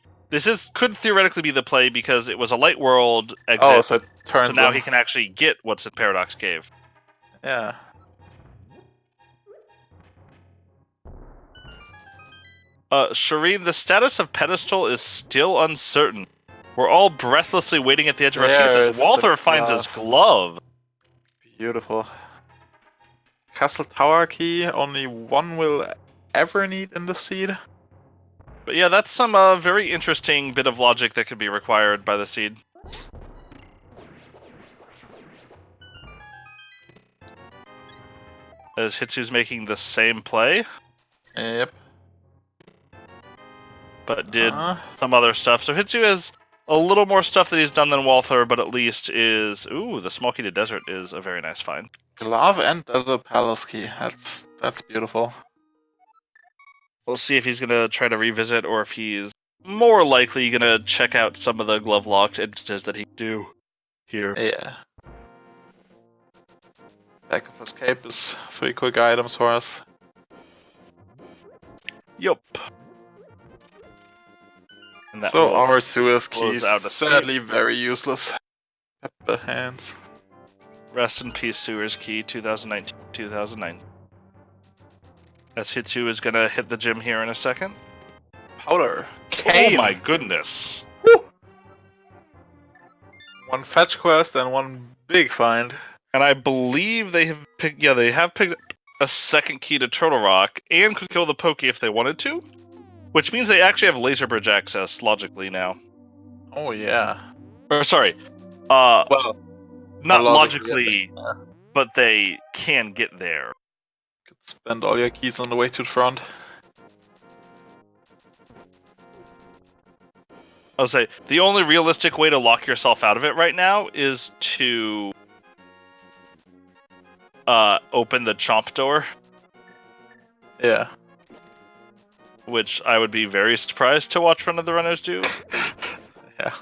could theoretically be the play because it was a light world exit. Oh, so it So turns now in. he can actually get what's in Paradox Cave. Yeah. Shireen, the status of Pedestal is still uncertain. We're all breathlessly waiting at the edge of our seats There as is the Walther finds his glove. Beautiful. Castle Tower key, only one will ever need in the seed. But yeah, that's some very interesting bit of logic that could be required by the seed. As Hitsu's making the same play, Yep. but did some other stuff. So Hitsu has a little more stuff that he's done than Walther, but at least is... Ooh, the Small Key to Desert is a very nice find. Glove and Desert Palace key. That's beautiful. We'll see if he's going to try to revisit or if he's more likely going to check out some of the glove-locked instances that he can do here. Yeah. Back of escape is 3 quick items for us. Yup. So our Suez key close is out the sadly very useless. Pepper hands. Rest in peace, Sewers Key, 2019-2009. As Hitsu is gonna hit the gym here in a second. Powder. Cane. Oh my goodness. Woo! One fetch quest and one big find. And I believe they have picked up a second key to Turtle Rock and could kill the Pokey if they wanted to. Which means they actually have laser bridge access logically now. Oh yeah. Or sorry. Well, not logically, but they can get there. Could spend all your keys on the way to the front. I'll say the only realistic way to lock yourself out of it right now is to open the chomp door. Yeah. Which I would be very surprised to watch one of the runners do. Yeah.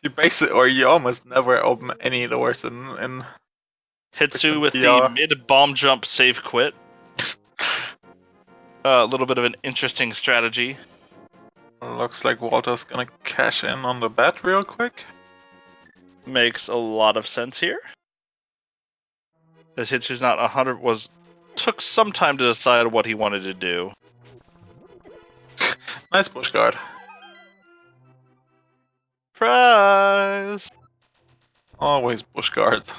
You almost never open any doors in Hitsu with the mid-bomb jump save quit. A little bit of an interesting strategy. Looks like Walter's gonna cash in on the bet real quick. Makes a lot of sense here. As Hitsu's not 100 took some time to decide what he wanted to do. Nice push guard. Prize! Always bush guards.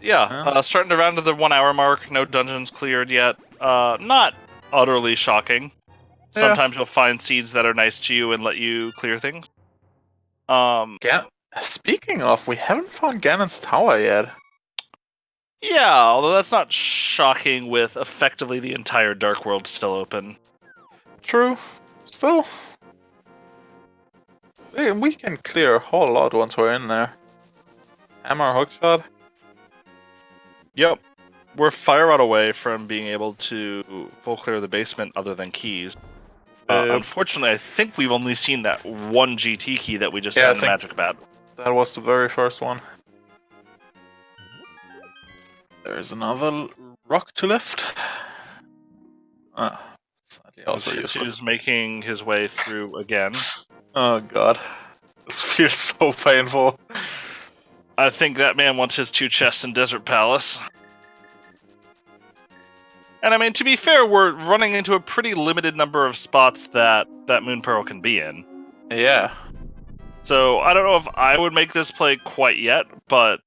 Yeah, starting to round to the 1 hour mark. No dungeons cleared yet. Not utterly shocking. Sometimes you'll find seeds that are nice to you and let you clear things. Speaking of, we haven't found Ganon's tower yet. Yeah, although that's not shocking with effectively the entire Dark World still open. True. Still. We can clear a whole lot once we're in there. Hammer, hookshot. Yep. We're fire out away from being able to full clear the basement other than keys. Unfortunately, I think we've only seen that one GT key that we just Yeah, found I in the think- magic bat. That was the very first one. There's another rock to lift. Sadly also useless. Hitsu's making his way through again. Oh god. This feels so painful. I think that man wants his 2 chests in Desert Palace. And I mean, to be fair, we're running into a pretty limited number of spots that Moon Pearl can be in. Yeah. So I don't know if I would make this play quite yet, but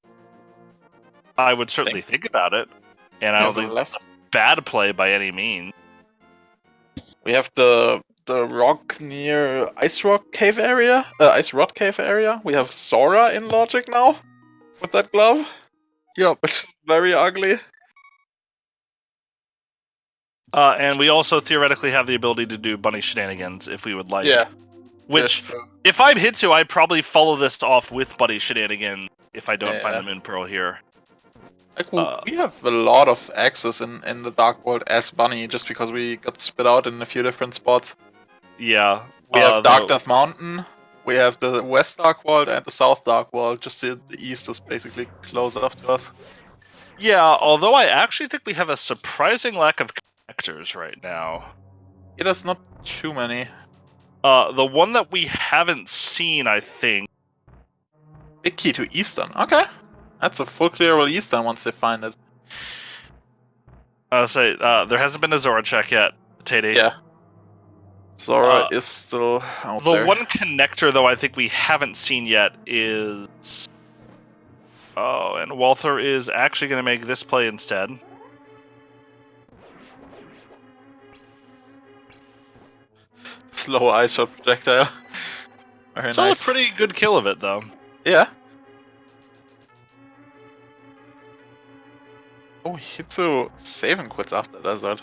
I would certainly think about it. And I don't think it's a bad play by any means. We have the rock near Ice Rock Cave area. Ice Rod Cave area. We have Sora in Logic now with that glove. Yep. Which is very ugly. And we also theoretically have the ability to do bunny shenanigans if we would like. Yeah. Which, if I'm Hitsu, I'd probably follow this off with bunny shenanigans if I don't find the Moon Pearl here. Like, we have a lot of access in the Dark World as Bunny, just because we got spit out in a few different spots. Yeah. We have Dark Death Mountain, we have the West Dark World and the South Dark World, just the East is basically closed off to us. Yeah, although I actually think we have a surprising lack of connectors right now. Yeah, there's not too many. The one that we haven't seen, I think... Big key to Eastern, okay. That's a full clearable Eastern once they find it. I'll say, there hasn't been a Zora check yet, Teddy. Yeah. Zora is still out there. The one connector, though, I think we haven't seen yet is... Oh, and Walther is actually going to make this play instead. Slow ice shot projectile. Very Still nice. a pretty good kill of it, though. Yeah. Oh, Hitsu save and quits after Desert.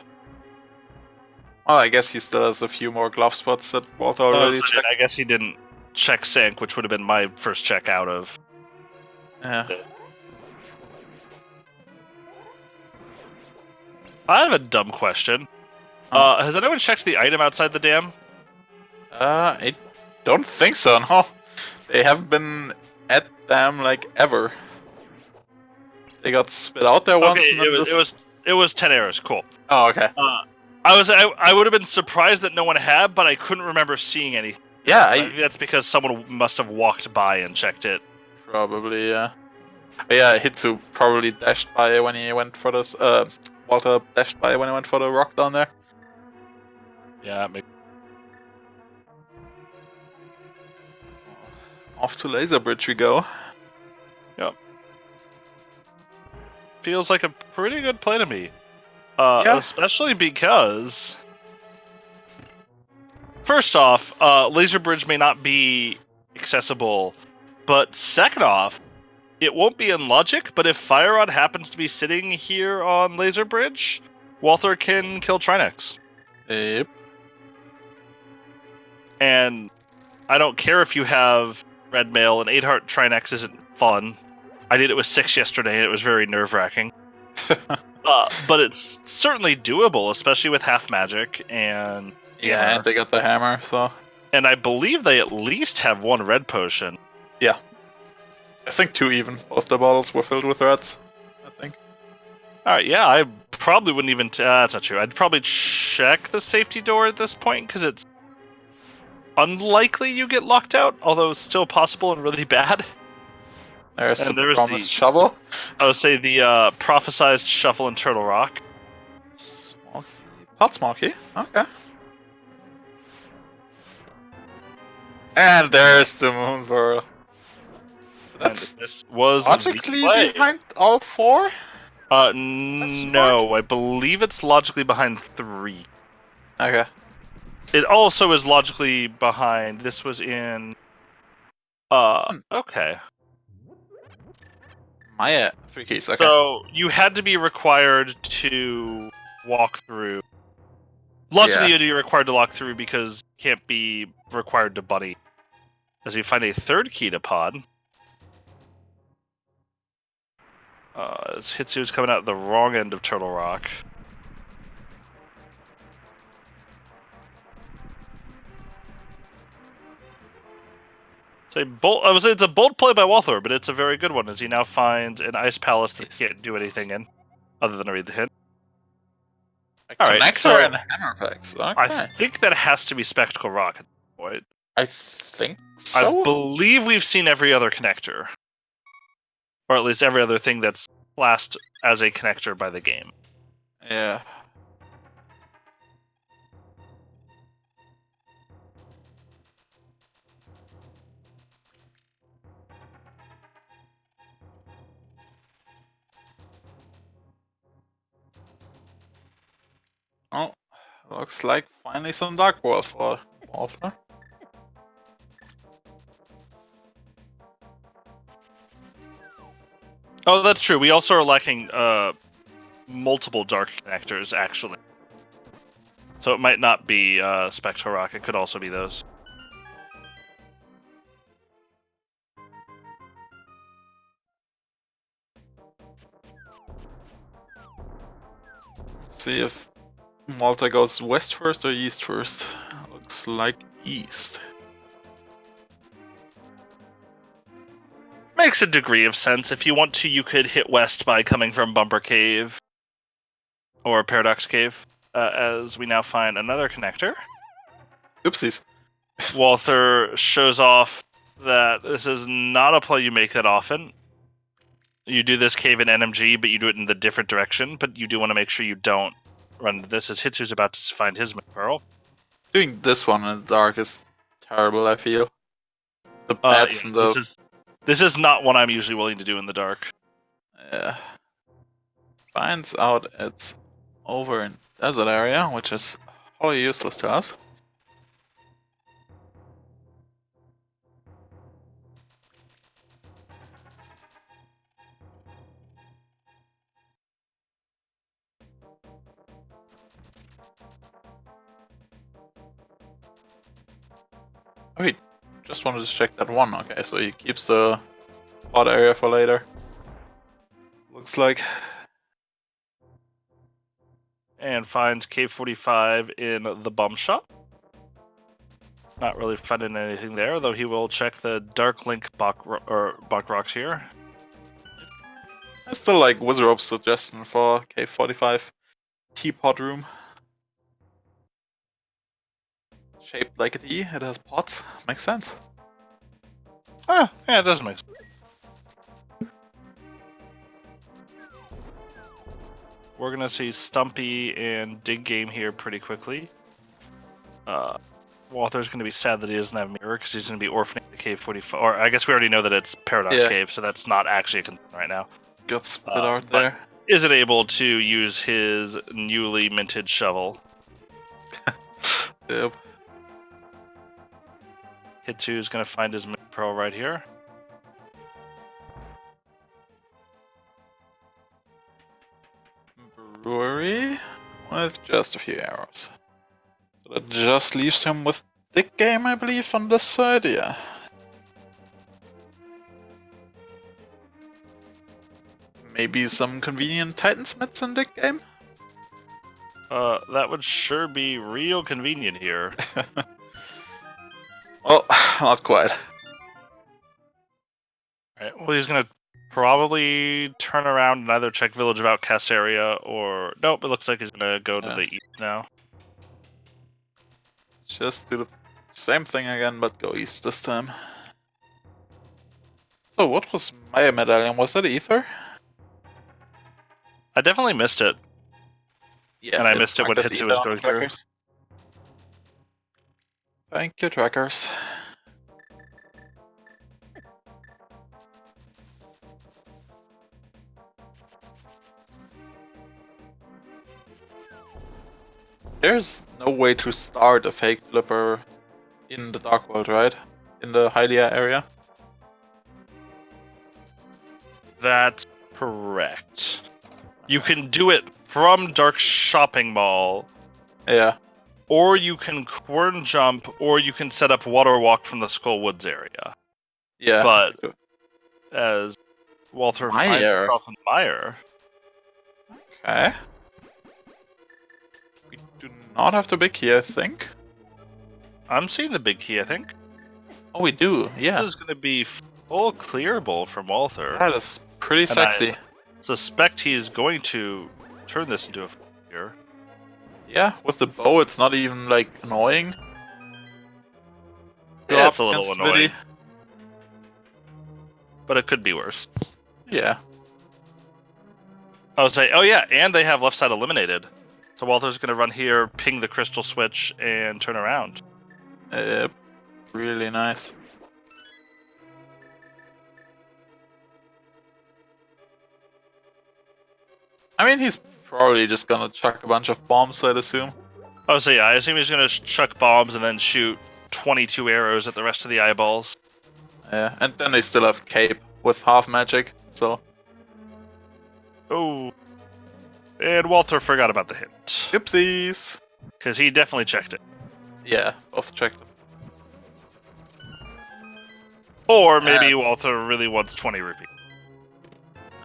Well, I guess he still has a few more glove spots that Walter already checked. I guess he didn't check Sank, which would have been my first check out of. Yeah. I have a dumb question. Has anyone checked the item outside the dam? I don't think so, no. They haven't been at them, like, ever. They got spit out there once and then it was 10 arrows, cool. Oh, okay. I would have been surprised that no one had, but I couldn't remember seeing anything. Yeah, I think that's because someone must have walked by and checked it. Probably, yeah. But yeah, Hitsu probably dashed by when he went for this, Walter dashed by when he went for the rock down there. Yeah, maybe. Off to Laser Bridge we go. Yep. Feels like a pretty good play to me. Especially because... First off, Laser Bridge may not be accessible, but second off, it won't be in logic, but if Fire Rod happens to be sitting here on Laser Bridge, Walther can kill Trinex. Yep. And I don't care if you have Red Mail, and 8-Heart Trinex isn't fun. I did it with 6 yesterday, and it was very nerve-wracking. But it's certainly doable, especially with half magic, and... Yeah, and they got the hammer, so... And I believe they at least have 1 red potion. Yeah. I think 2 even. Both the bottles were filled with reds, I think. Alright, yeah, I probably wouldn't even... that's not true. I'd probably check the safety door at this point, because it's unlikely you get locked out, although it's still possible and really bad. There's the promised shovel. I would say the prophesized shuffle and Turtle Rock. Smoky. Pot Smoky, okay. And there's the Moon Pearl. That's this was logically behind all 4? No, I believe it's logically behind 3. Okay. It also is logically behind. This was in. Okay. Maya, 3 keys. Okay. So you had to be required to walk through. Logically, you'd be required to walk through because you can't be required to bunny. as you find a third key to pod. As Hitsu's coming out the wrong end of Turtle Rock. I would say it's a bold play by Walther, but it's a very good one, as he now finds an ice palace that he can't do anything in, other than read the hint. A All right, connector so and hammer packs. Okay. I think that has to be Spectacle Rock at this point. I think so. I believe we've seen every other connector. Or at least every other thing that's classed as a connector by the game. Yeah. Oh, looks like finally some Dark World for Walther. Oh, that's true. We also are lacking multiple dark connectors, actually. So it might not be Spectral Rock. It could also be those. Let's see if Walther goes west first or east first. Looks like east. Makes a degree of sense. If you want to, you could hit west by coming from Bumper Cave or Paradox Cave, as we now find another connector. Oopsies. Walther shows off that this is not a play you make that often. You do this cave in NMG, but you do it in the different direction, but you do want to make sure you don't run into this, as Hitsu's about to find his Pearl. Doing this one in the dark is terrible, I feel. The pads and the... This is not one I'm usually willing to do in the dark. Yeah. Finds out it's over in desert area, which is wholly useless to us. Oh, he just wanted to check that one. Okay, so he keeps the plot area for later. Looks like. And finds Cave 45 in the bum shop. Not really finding anything there, though he will check the Dark Link Bach rocks here. I still like Wizard's suggestion for Cave 45 teapot room. Shaped like a T, it has pots. Makes sense. Ah, yeah, it does make sense. We're gonna see Stumpy and Dig Game here pretty quickly. Walther's gonna be sad that he doesn't have Mirror, because he's gonna be orphaning the Cave 45. Or I guess we already know that it's Paradox Cave, so that's not actually a concern right now. Got split out there. Isn't able to use his newly minted shovel. Yep. Hitsu's gonna find his Pearl right here. Brewery with just a few arrows. So that just leaves him with Dig Game, I believe, on this side, yeah. Maybe some convenient Titansmiths in Dig Game? That would sure be real convenient here. Well, not quite. Right, well, he's gonna probably turn around and either check Village of Outcasts area or... Nope, it looks like he's gonna go to the east now. Just do the same thing again, but go east this time. So what was my medallion? Was that Ether? I definitely missed it. Yeah, and I missed it when Hitsu was going through. Thank you, trackers. There's no way to start a fake flipper in the Dark World, right? In the Hylia area? That's correct. You can do it from Dark Shopping Mall. Yeah. or you can corn jump, or you can set up water walk from the Skull Woods area. Yeah. But as Walter finds Mire. himself in the mire. Okay. We do not have the big key, I think. I'm seeing the big key, I think. Oh, we do. Yeah. This is going to be full clearable from Walther. That is pretty sexy. I suspect he's going to turn this into a clear. Yeah, with the bow, it's not even like annoying. Yeah, it's a little against annoying. Viddy. But it could be worse. Yeah. I would say, oh yeah, and they have left side eliminated. So Walter's going to run here, ping the crystal switch, and turn around. Yep. Really nice. I mean, he's probably just gonna chuck a bunch of bombs, I'd assume. Oh, so yeah, I assume he's going to chuck bombs and then shoot 22 arrows at the rest of the eyeballs. Yeah, and then they still have Cape with half magic, so... Oh. And Walter forgot about the hint. Oopsies! Because he definitely checked it. Yeah, both checked them. Or maybe Walter really wants 20 rupees.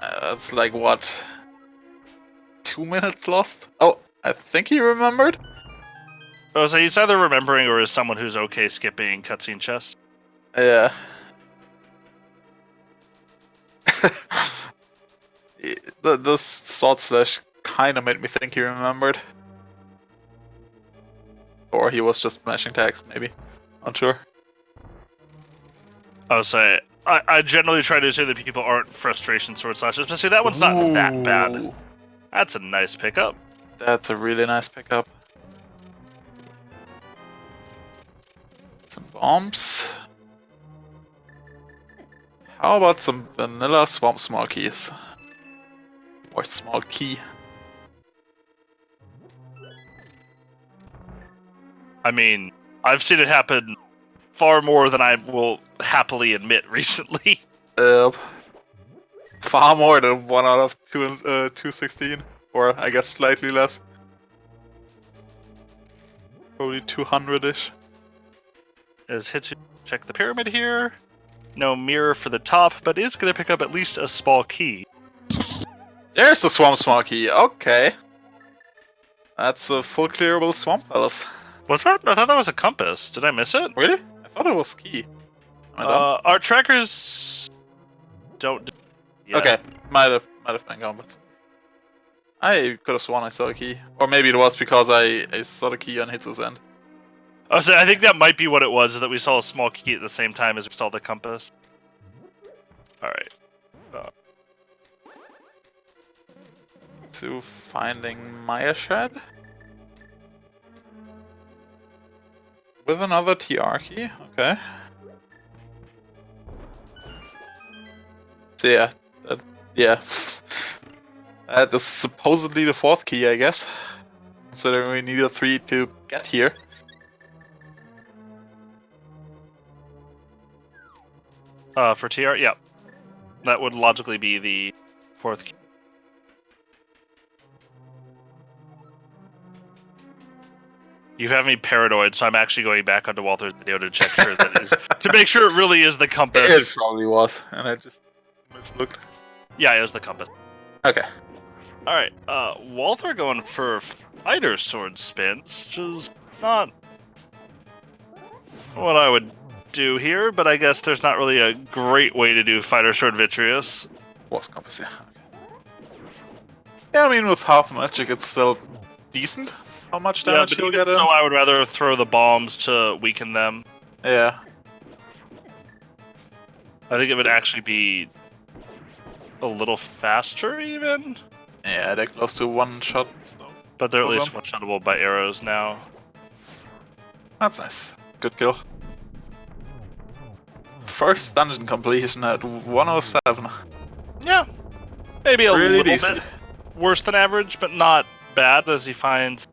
That's like, what? 2 minutes lost? Oh, I think he remembered? Oh, so he's either remembering or is someone who's okay skipping cutscene chests. Yeah. The sword slash kind of made me think he remembered. Or he was just smashing tags, maybe. Not sure. I would say, I generally try to say that people aren't frustration sword slashers, but see, that one's not that bad. Ooh, That's a nice pickup. that's a really nice pickup. Some bombs. How about some vanilla swamp small keys? Or small key. I mean, I've seen it happen far more than I will happily admit recently. Far more than 1 out of 216. Or I guess slightly less. Probably 200-ish. As Hitsu check the pyramid here. No mirror for the top, but is going to pick up at least a small key. There's the swamp small key, okay. That's a full clearable swamp palace. What's that? I thought that was a compass. Did I miss it? Really? I thought it was key. Am I dumb? Our trackers don't do yet. Okay, might have been compass. I could have sworn I saw a key. Or maybe it was because I saw the key on Hitsu's end. So I think that might be what it was, that we saw a small key at the same time as we saw the compass. Alright. To finding Maya Shed. With another TR key, okay. So yeah, that is supposedly the 4th key, I guess. Considering we needed 3 to get here. For TR, yeah. That would logically be the 4th key. You have me paranoid, so I'm actually going back onto Walter's video to check sure that is to make sure it really is the compass. It probably was, and I just mislooked. Yeah, it was the compass. Okay. Alright, Walter going for fighter sword spins, which is not what I would do here, but I guess there's not really a great way to do fighter sword vitreous. Was compass, yeah. Okay. Yeah, I mean, with half magic, it's still decent. How much damage but you'll even get in? so, I would rather throw the bombs to weaken them. Yeah. I think it would actually be a little faster, even. Yeah, they're close to one shot. But they're at least one-shottable by arrows now. That's nice. Good kill. First dungeon completion at 107. Yeah. Maybe a Really little decent. bit worse than average, but not bad as he finds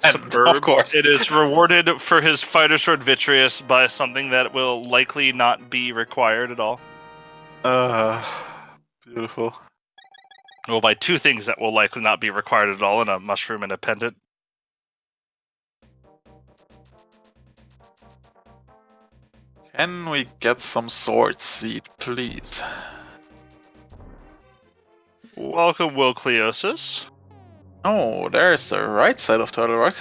Superb. Of course. It is rewarded for his fighter sword vitreous by something that will likely not be required at all. Beautiful. Well, by 2 things that will likely not be required at all, and a mushroom and a pendant. Can we get some sword seed, please? Welcome, Will Cleosis. Oh, there's the right side of Turtle Rock.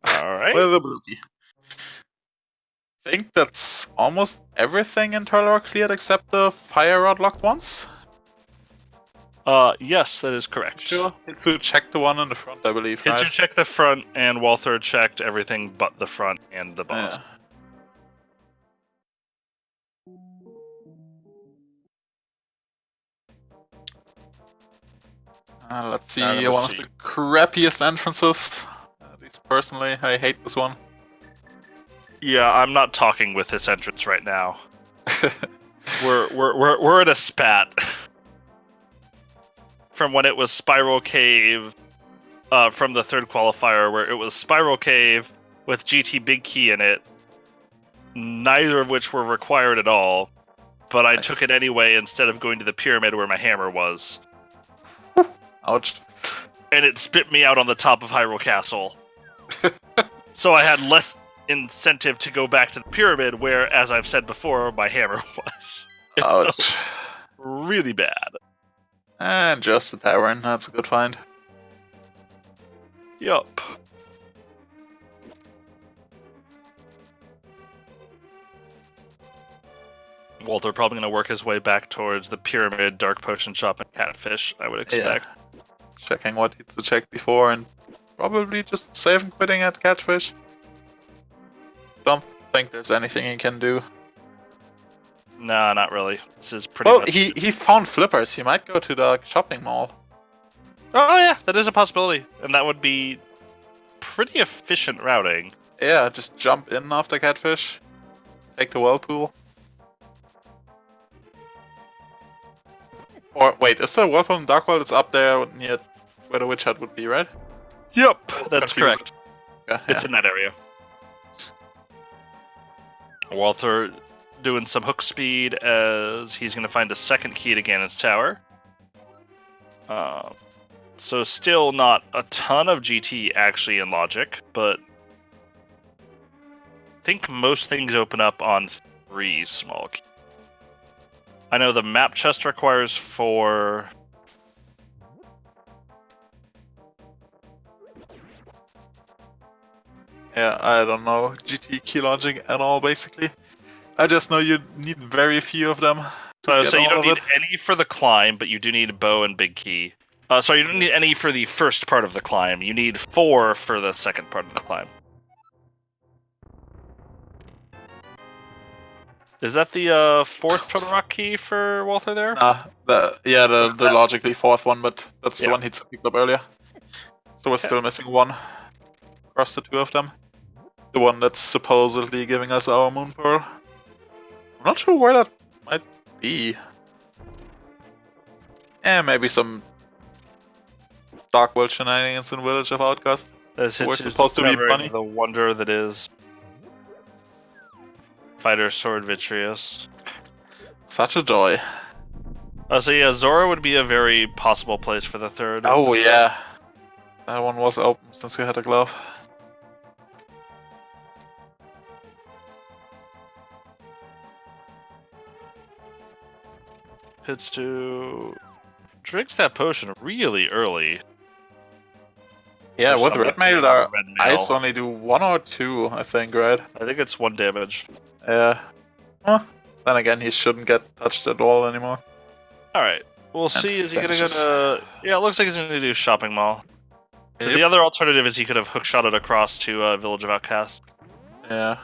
Alright. Where's the blue key? I think that's almost everything in Turtle Rock cleared except the fire rod locked ones. Yes, that is correct. Sure. Hitsu checked the one in the front, I believe, Hitsu right? checked the front, and Walther checked everything but the front and the boss. Yeah. Let's see, Now one let's of see. the crappiest entrances. At least personally, I hate this one. Yeah, I'm not talking with this entrance right now. We're at a spat. From when it was Spiral Cave, from the third qualifier, where it was Spiral Cave with GT Big Key in it, neither of which were required at all, but I Nice. took it anyway instead of going to the pyramid where my hammer was. Ouch. And it spit me out on the top of Hyrule Castle. So I had less incentive to go back to the pyramid where, as I've said before, my hammer was. It felt Ouch. really bad. And just the tavern, that's a good find. Yup. Walter probably going to work his way back towards the pyramid, dark potion shop, and catfish, I would expect. Yeah. Checking what Hitsu checked before and probably just save and quitting at catfish. Don't think there's anything he can do. Nah, not really. This is pretty Well, much... he found flippers. He might go to the shopping mall. Oh yeah, that is a possibility. And that would be pretty efficient routing. Yeah, just jump in after catfish. Take the whirlpool. Or wait, is there a whirlpool in Dark World? It's up there near where the witch hut would be, right? Yep, That's that's confusing. correct. Yeah, It's in that area. Walther doing some hook speed as he's going to find a second key to Ganon's Tower. So still not a ton of GT actually in logic, but I think most things open up on 3 small keys. I know the map chest requires 4. Yeah, I don't know GT key logic at all, basically. I just know you need very few of them to get So you all don't of need it. any for the climb, but you do need a bow and big key. Sorry, you don't need any for the first part of the climb. You need 4 for the second part of the climb. Is that the 4th Turtle Rock key for Walther there? The logically fourth one, but that's the Yeah. one he picked up earlier. So we're still missing one across the 2 of them. The one that's supposedly giving us our moon pearl. I'm not sure where that might be. Maybe some Dark World shenanigans in Village of Outcast. We're supposed to be bunny. The wonder that is Fighter Sword Vitreous. Such a joy. So yeah, Zora would be a very possible place for the 3rd. Oh yeah. That one was open since we had a glove. Hits to... Drinks that potion really early. Yeah, There's with somebody red mail, putting on our the red mail. ice only do 1 or 2, I think, right? I think it's 1 damage. Yeah. Huh. Then again, he shouldn't get touched at all anymore. Alright, we'll see. Is he gonna go finishes. to... Yeah, it looks like he's gonna do shopping mall. So Yep. the other alternative is he could have hookshot it across to Village of Outcast. Yeah.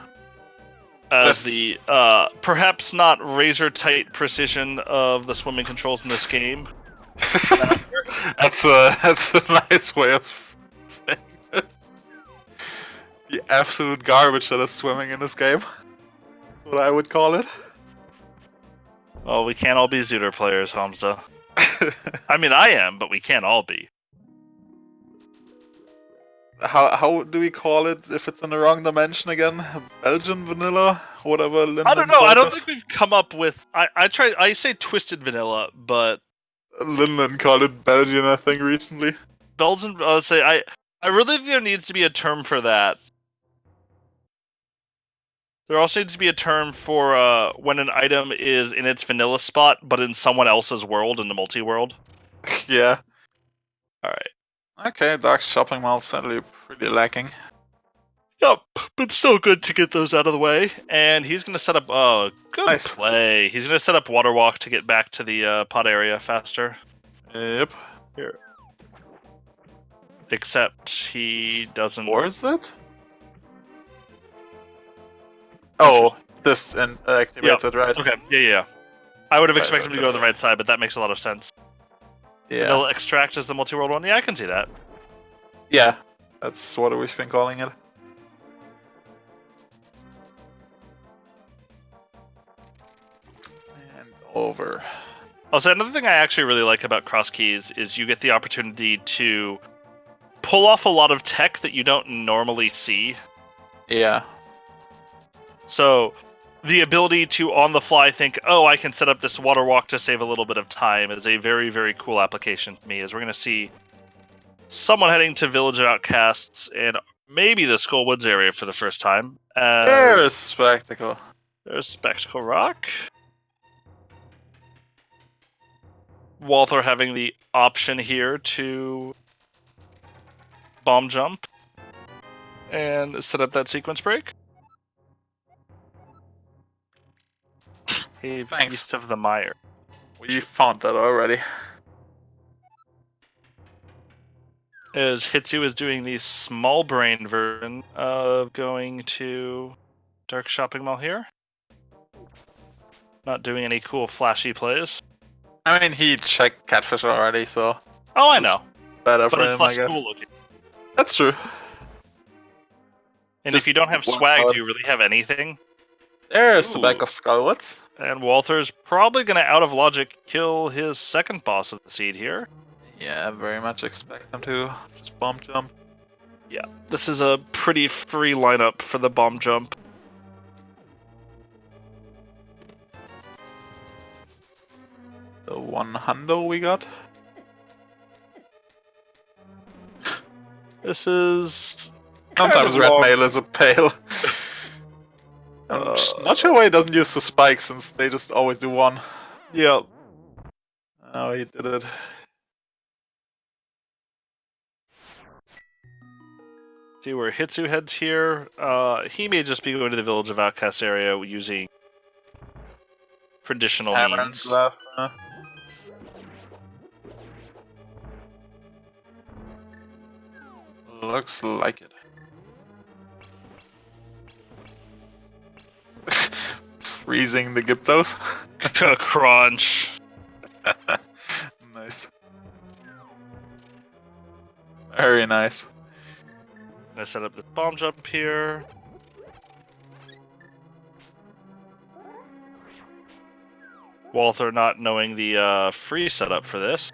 As Yes. the perhaps not razor tight precision of the swimming controls in this game. that's a nice way of saying it. The absolute garbage that is swimming in this game. That's what I would call it. Well, we can't all be Zooter players, Homsta. I mean, I am, but we can't all be. How do we call it if it's in the wrong dimension again? Belgian vanilla? Whatever Linden I don't know. I called don't this? think we've come up with. I say twisted vanilla, but Linden called it Belgian, I think, recently. Belgian. I really think there needs to be a term for that. There also needs to be a term for when an item is in its vanilla spot, but in someone else's world, in the multi-world. Yeah. Alright. Okay, Dark Shopping Mall sadly pretty lacking. Yep, but still good to get those out of the way. And he's going to set up... good Nice. play. He's going to set up Water Walk to get back to the pot area faster. Yep. Here. Except he doesn't... Or is it? Oh, this activates it, right? Okay, yeah. I would have Right, expected him to go to the right side, but that makes a lot of sense. Yeah. Vanilla Extract is the multi-world one? Yeah, I can see that. Yeah. That's what we've been calling it. And over. Also, another thing I actually really like about cross keys is you get the opportunity to pull off a lot of tech that you don't normally see. Yeah. So, the ability to on the fly think, oh, I can set up this water walk to save a little bit of time is a very, very cool application to me, as we're going to see someone heading to Village of Outcasts and maybe the Skullwoods area for the first time. There's Spectacle. There's Spectacle Rock. Walther having the option here to bomb jump and set up that sequence break. Cave Thanks. east of the mire. We found that already. As Hitsu is doing the small brain version of going to Dark Shopping Mall here. Not doing any cool flashy plays. I mean, he checked Catfish already, so Oh, I Just know. better But for it's him, I less guess. cool looking. That's true. And Just if you don't have one swag, card. do you really have anything? There's the Ooh. back of Skullwoods. And Walther's probably going to, out of logic, kill his second boss of the seed here. Yeah, very much expect him to. Just bomb jump. Yeah, this is a pretty free lineup for the bomb jump. The one hundo we got. This is kind Sometimes of red long. mail is a pale. I'm not sure why he doesn't use the spikes, since they just always do one. Yep. Oh, he did it. See where Hitsu heads here. He may just be going to the Village of Outcasts area using traditional Hammer and means. glove. Looks like it. Freezing the Gyptos. Crunch. Nice. Very nice. I set up this bomb jump here. Walther not knowing the free setup for this.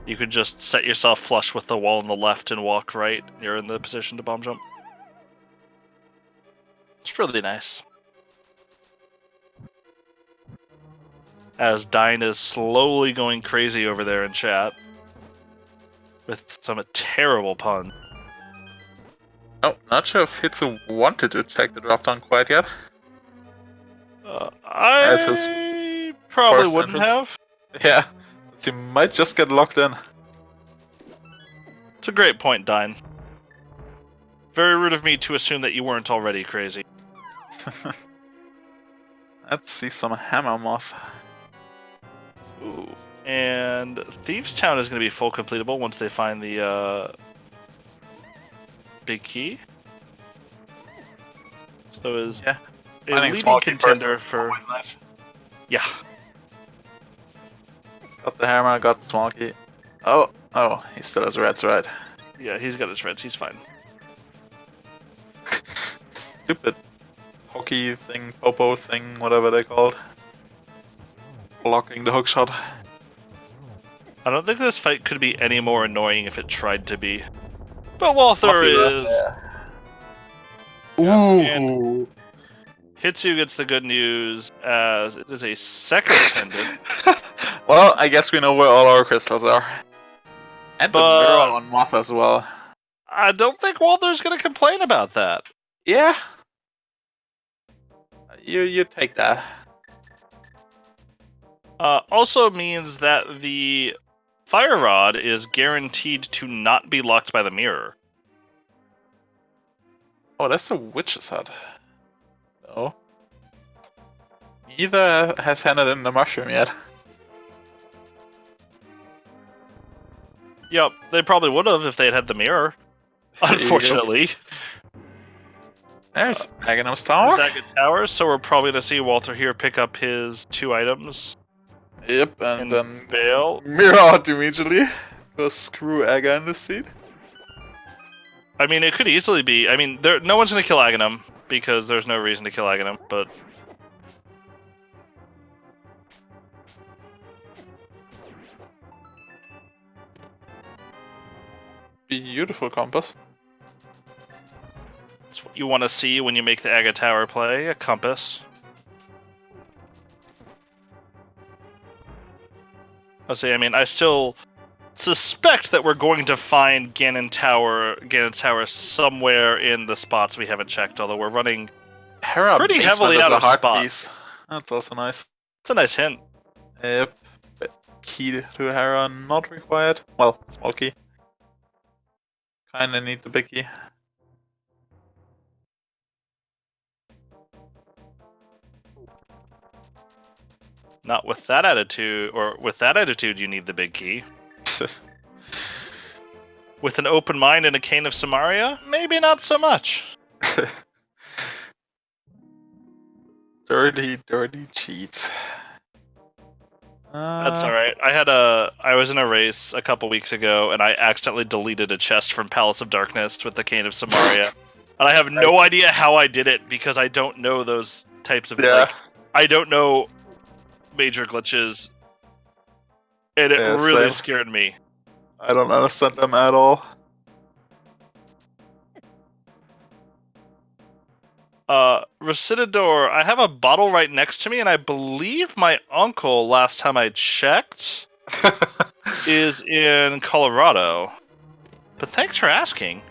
You could just set yourself flush with the wall on the left and walk right. You're in the position to bomb jump. It's really nice. As Dine is slowly going crazy over there in chat. With some terrible puns. Oh, not sure if Hitsu wanted to check the drop down quite yet. As his I probably first wouldn't entrance. have. Yeah, since he might just get locked in. It's a great point, Dine. Very rude of me to assume that you weren't already crazy. Let's see some hammer moth. Ooh. And Thieves Town is going to be full completable once they find the big key. So is Yeah, a finding leading small key first contender is for always nice. yeah. Got the hammer, got the small key. Oh, he still has reds, right? Yeah, he's got his reds. He's fine. Stupid hockey thing, popo thing, whatever they called. Blocking the hook shot. I don't think this fight could be any more annoying if it tried to be. But Walther is. Ooh. Hitsu gets the good news as it is a second pendant. Well, I guess we know where all our crystals are. And the But- mirror on Moth as well. I don't think Walter's going to complain about that. Yeah. You take that. Also means that the fire rod is guaranteed to not be locked by the mirror. Oh, that's the witch's hut. No. Neither has handed in the mushroom yet. Yep, they probably would have if they'd had the mirror. There you go. Unfortunately. There's Aghanim's tower. Daggett Towers, so we're probably going to see Walter here pick up his 2 items. Yep, and then bail. mirror out immediately. Go screw Aga in the seat. I mean, it could easily be. I mean, no one's going to kill Aghanim because there's no reason to kill Aghanim, but... Beautiful compass. That's what you want to see when you make the Aga Tower play, a compass. I mean, I still suspect that we're going to find Ganon Tower somewhere in the spots we haven't checked, although we're running Hera pretty basement heavily is out a of hard spot. piece. That's also nice. It's a nice hint. Yep. Key to Hera not required. Well, small key. Kinda need the big key. Not with that attitude, or with that attitude you need the big key. With an open mind and a cane of Samaria, maybe not so much. Dirty cheats. That's alright. I was in a race a couple weeks ago, and I accidentally deleted a chest from Palace of Darkness with the cane of Samaria. And I have no idea how I did it, because I don't know those types of... Yeah. Like, I don't know major glitches, and it really scared me. I don't understand them at all. Recidador, I have a bottle right next to me, and I believe my uncle, last time I checked, is in Colorado. But thanks for asking.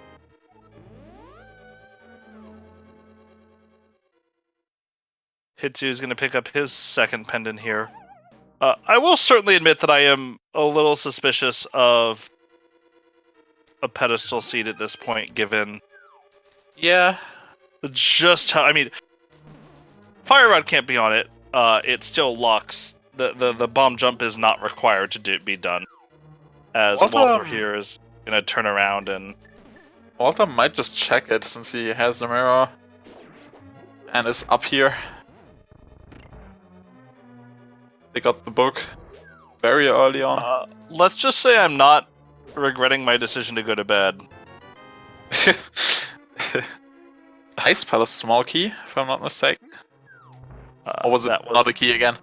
Hitsu's going to pick up his second pendant here. I will certainly admit that I am a little suspicious of a pedestal seat at this point, given... Yeah. Just how... I mean, Fire Rod can't be on it. It still locks. The bomb jump is not required to be done. As Walter here is going to turn around and... Walter might just check it since he has the mirror. And is up here. They got the book very early on. Let's just say I'm not regretting my decision to go to bed. Ice Palace small key, if I'm not mistaken. Or was it not a key again?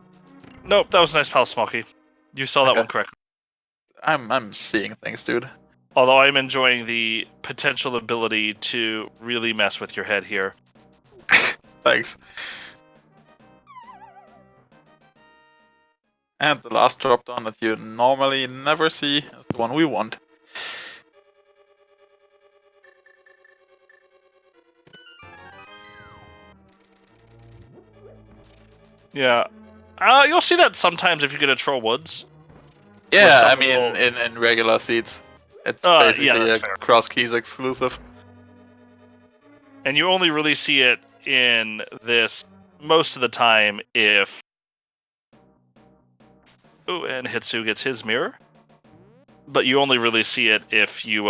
Nope, that was a nice Palace small key. You saw that one correctly. I'm seeing things, dude. Although I'm enjoying the potential ability to really mess with your head here. Thanks. And the last drop down that you normally never see is the one we want. Yeah. You'll see that sometimes if you get a Troll Woods. Yeah, I mean, in regular seeds. It's basically a Cross Keys exclusive. And you only really see it in this most of the time if... Ooh, and Hitsu gets his mirror. But you only really see it if you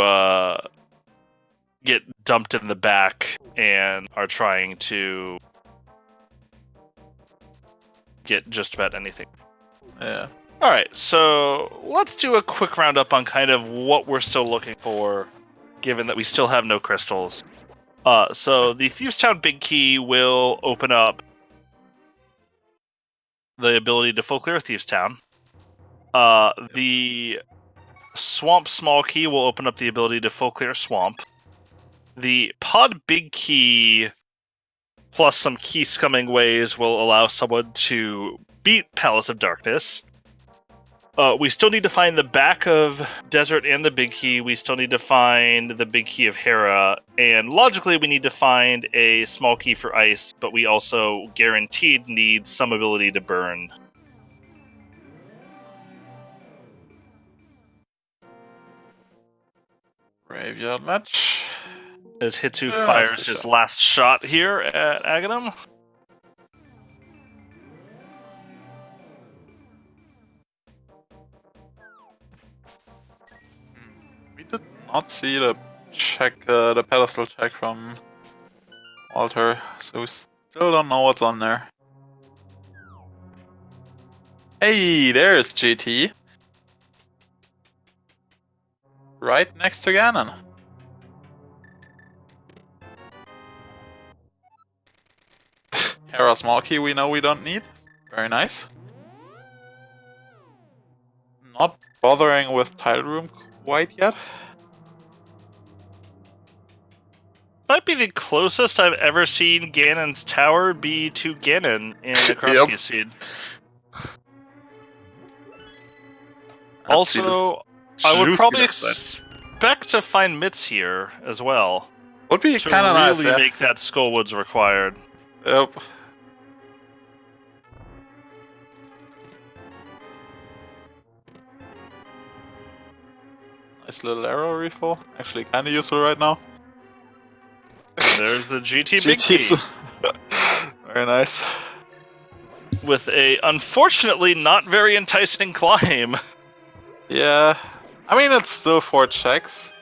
get dumped in the back and are trying to get just about anything. Yeah. Alright, so let's do a quick roundup on kind of what we're still looking for, given that we still have no crystals. So the Thieves Town Big Key will open up the ability to full clear Thieves Town. The Swamp Small Key will open up the ability to full clear Swamp. The Pod Big Key plus some key scumming ways will allow someone to beat Palace of Darkness. We still need to find the back of Desert and the Big Key. We still need to find the Big Key of Hera. And logically, we need to find a small key for ice, but we also guaranteed need some ability to burn. Graveyard match. As Hitsu Yeah, fires that's the his shot. last shot here at Aghanim. We did not see the check, the pedestal check from Walter, so we still don't know what's on there. Hey, there's GT. Right next to Ganon. Hera small key we know we don't need. Very nice. Not bothering with tile room quite yet. Might be the closest I've ever seen Ganon's tower be to Ganon in a cross Yep. key seed. Let's see this Also, I would juicy probably left side. expect to find Mitts here as well. Would be To kind of really nice, yeah. make that Skullwoods required. Yep. Nice little arrow refill. Actually, kind of useful right now. And there's the GT Big GT's Key. Very nice. With a, unfortunately, not very enticing climb. Yeah. I mean, it's still 4 checks.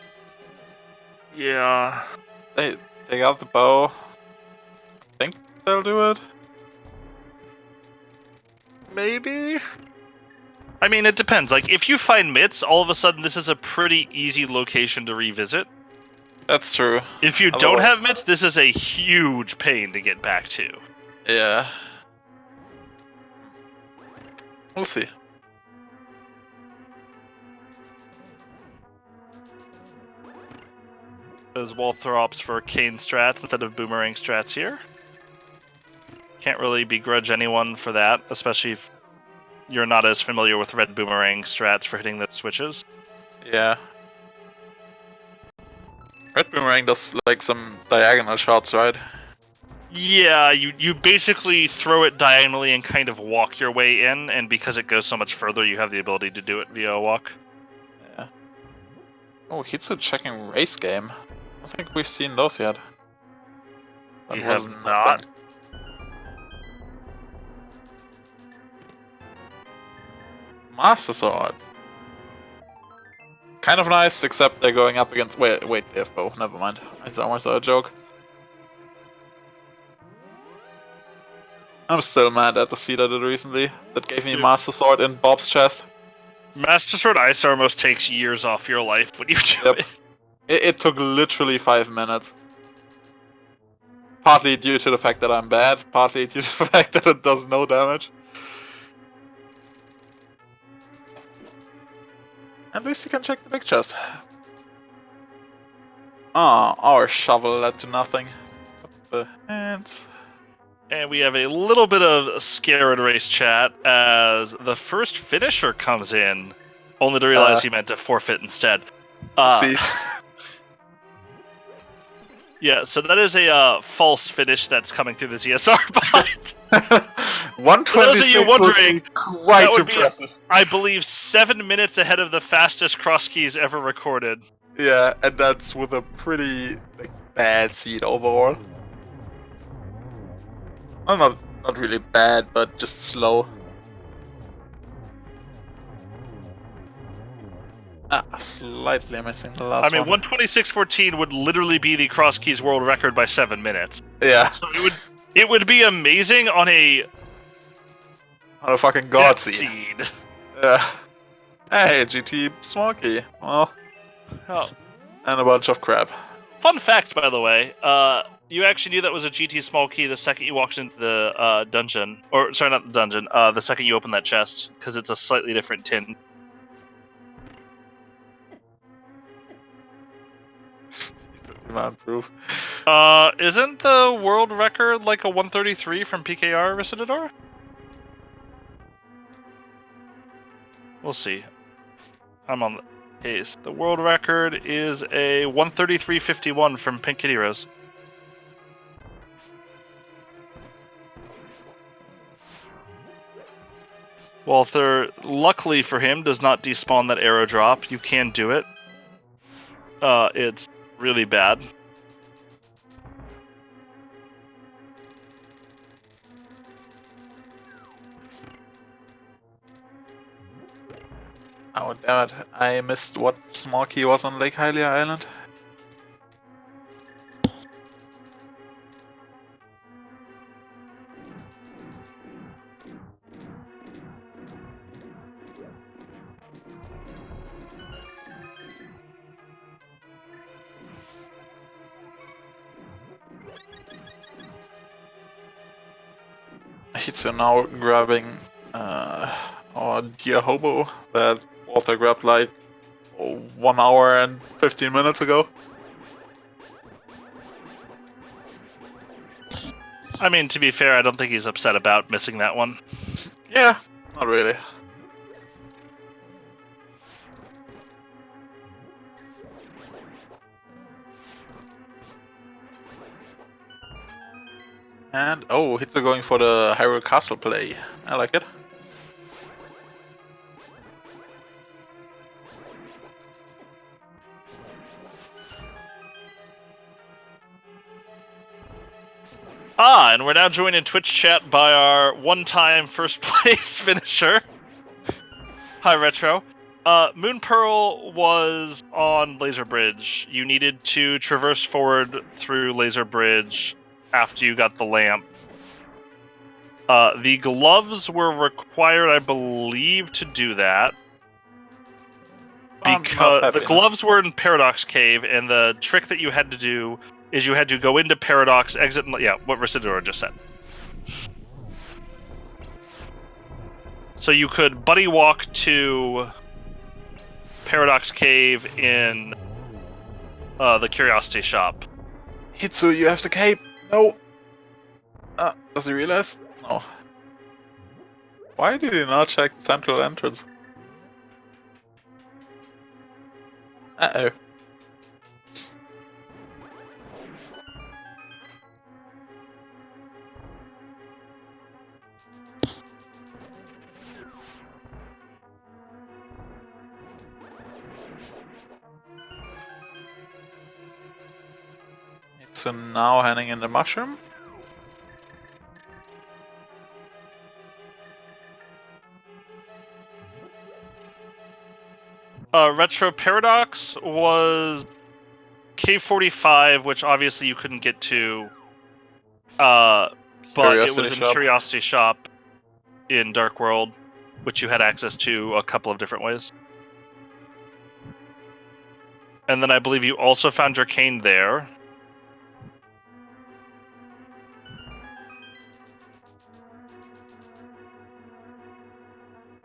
Yeah. They got the bow. Think they'll do it? Maybe? I mean, it depends. Like, if you find Mitts, all of a sudden this is a pretty easy location to revisit. That's true. If you don't Otherwise- have Mitts, this is a huge pain to get back to. Yeah. We'll see. As Walther opts for Kane strats instead of Boomerang strats here. Can't really begrudge anyone for that, especially if you're not as familiar with red Boomerang strats for hitting the switches. Yeah. Red Boomerang does like some diagonal shots, right? Yeah, you basically throw it diagonally and kind of walk your way in, and because it goes so much further, you have the ability to do it via a walk. Yeah. Oh, Hitsu checking race game. I don't think we've seen those yet. We That have wasn't a not. thing. Master Sword. Kind of nice, except they're going up against. Wait, they have bow. Never mind. It's almost a joke. I'm still mad at the seed I did recently. That gave me Yeah. Master Sword in Bob's chest. Master Sword Ice almost takes years off your life when you do Yep. it. It took literally 5 minutes. Partly due to the fact that I'm bad, partly due to the fact that it does no damage. At least you can check the big chest. Ah, our shovel led to nothing. Up the hands. And we have a little bit of Scared Race chat as the first finisher comes in, only to realize he meant to forfeit instead. Oopsies. Yeah, so that is a false finish that's coming through the ZSR bot. 126 For those of you wondering, would be quite that would be- impressive. I believe 7 minutes ahead of the fastest cross keys ever recorded. Yeah, and that's with a pretty bad seed overall. Well, not really bad, but just slow. Slightly missing the last I mean, one. 126.14 would literally be the cross keys world record by 7 minutes. Yeah, So it would be amazing on a on a fucking god death seed. seed. Yeah. Hey, GT small key. Well, Oh. and a bunch of crap. Fun fact, by the way, you actually knew that was a GT small key the second you walked into the dungeon. Or, sorry, not the dungeon, the second you opened that chest, because it's a slightly different tin. Demand proof. Isn't the world record like a 133 from PKR Recidador? We'll see. I'm on the case. The world record is a 133.51 from Pink Kitty Rose. Walther, luckily for him, does not despawn that arrow drop. You can do it. It's really bad. Oh, damn it. I missed what small key was on Lake Hylia Island. He's now grabbing our dear hobo that Walter grabbed like 1 hour and 15 minutes ago. I mean, to be fair, I don't think he's upset about missing that one. Yeah, not really. And oh, Hitler going for the Hyrule Castle play. I like it. And we're now joined in Twitch chat by our one-time first place finisher. Hi, Retro. Moon Pearl was on Laser Bridge. You needed to traverse forward through Laser Bridge after you got the lamp. The gloves were required, I believe, to do that. Because the gloves were in Paradox Cave, and the trick that you had to do is you had to go into Paradox, exit, yeah, what Recidor just said. So you could buddy walk to Paradox Cave in the Curiosity Shop. Hitsu, you have the cape! No! Does he realize? No. Why did he not check the central entrance? Uh-oh. So now handing in the mushroom. Retro Paradox was K45, which obviously you couldn't get to, but it was in Curiosity Shop in Dark World, which you had access to a couple of different ways. And then I believe you also found your cane there.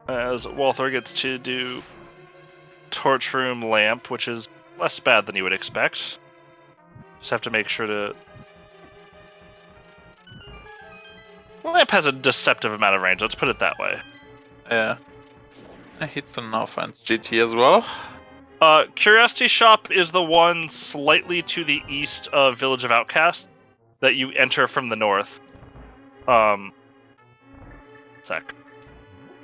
As Walther gets to do Torch Room Lamp, which is less bad than you would expect. Just have to make sure to... Lamp has a deceptive amount of range, let's put it that way. Yeah. Hitsu now finds GT as well. Curiosity Shop is the one slightly to the east of Village of Outcasts that you enter from the north. Sec.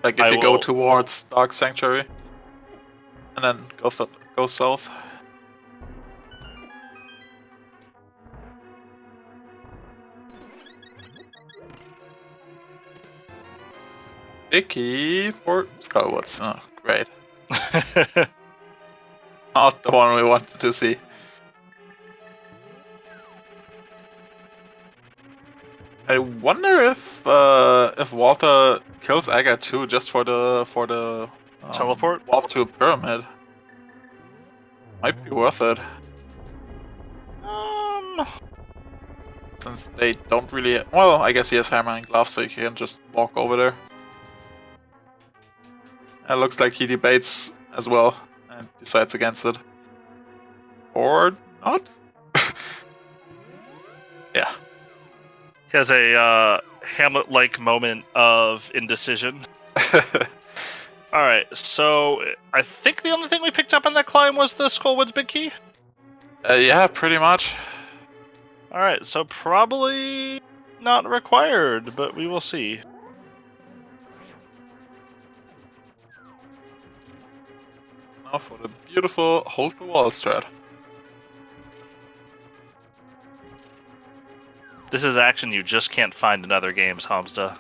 Like if you go towards Dark Sanctuary, and then go south. Vicky for Skywoods. Oh, great. Not the one we wanted to see. I wonder if Walter kills Aga too, just for the teleport walk to a pyramid. Might be worth it. Since they don't really... Well, I guess he has hammer and glove, so you can just walk over there. It looks like he debates as well, and decides against it. Or not? Yeah. He has a Hamlet-like moment of indecision. Alright, so I think the only thing we picked up on that climb was the Skullwoods Big Key? Yeah, pretty much. Alright, so probably not required, but we will see. Now for the beautiful hold the wall strat. This is action you just can't find in other games, Hamsta.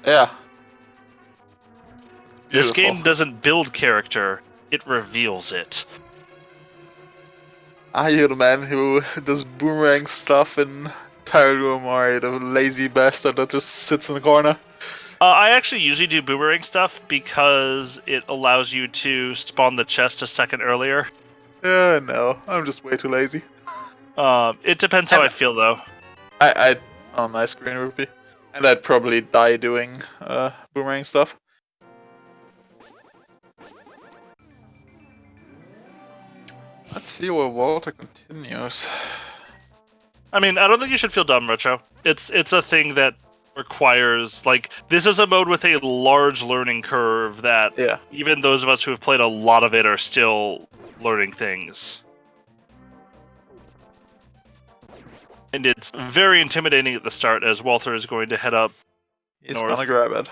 Yeah. This Beautiful. game doesn't build character, it reveals it. Are you the man who does boomerang stuff in Tile Room, or the lazy bastard that just sits in the corner? I actually usually do boomerang stuff because it allows you to spawn the chest a second earlier. Yeah, no, I'm just way too lazy. It depends how I feel, though. Oh, nice green rupee. And I'd probably die doing boomerang stuff. Let's see where Walter continues. I mean, I don't think you should feel dumb, Retro. It's a thing that requires, like, this is a mode with a large learning curve that Yeah. even those of us who have played a lot of it are still learning things. And it's very intimidating at the start, as Walter is going to head up He's north. gonna grab it.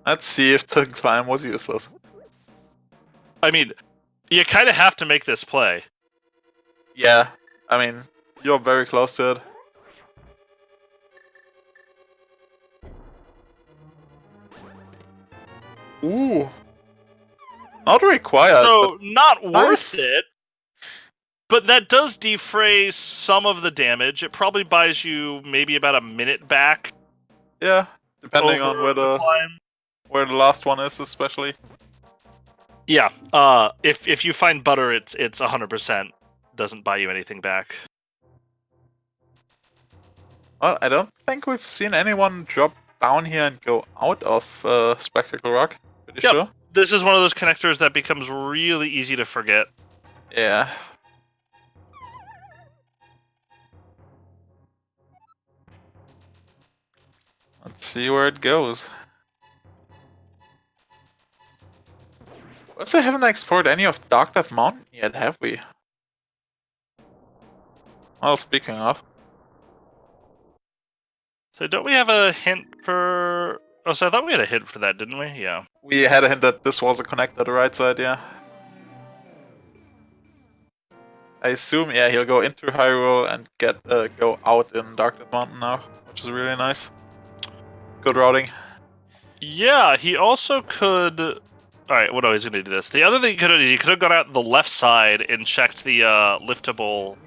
Let's see if the climb was useless. I mean, you kind of have to make this play. Yeah, I mean, you're very close to it. Ooh. Not required, So, not nice. worth it, but that does defray some of the damage. It probably buys you maybe about a minute back. but yeah, depending on over the climb. where the last one is, especially. Yeah, if you find butter, it's 100% doesn't buy you anything back. Well, I don't think we've seen anyone drop down here and go out of Spectacle Rock. Pretty Yep. sure. This is one of those connectors that becomes really easy to forget. Yeah. Let's see where it goes. Also, haven't explored any of Dark Death Mountain yet, have we? Well, speaking of. So don't we have a hint for... Oh, so I thought we had a hint for that, didn't we? Yeah. We had a hint that this was a connector to the right side, yeah. I assume, yeah, he'll go into Hyrule and go out in Dark Death Mountain now, which is really nice. Good routing. Yeah, he also could... Alright, well, no, he's going to do this. The other thing he could have done is he could have gone out the left side and checked the liftable...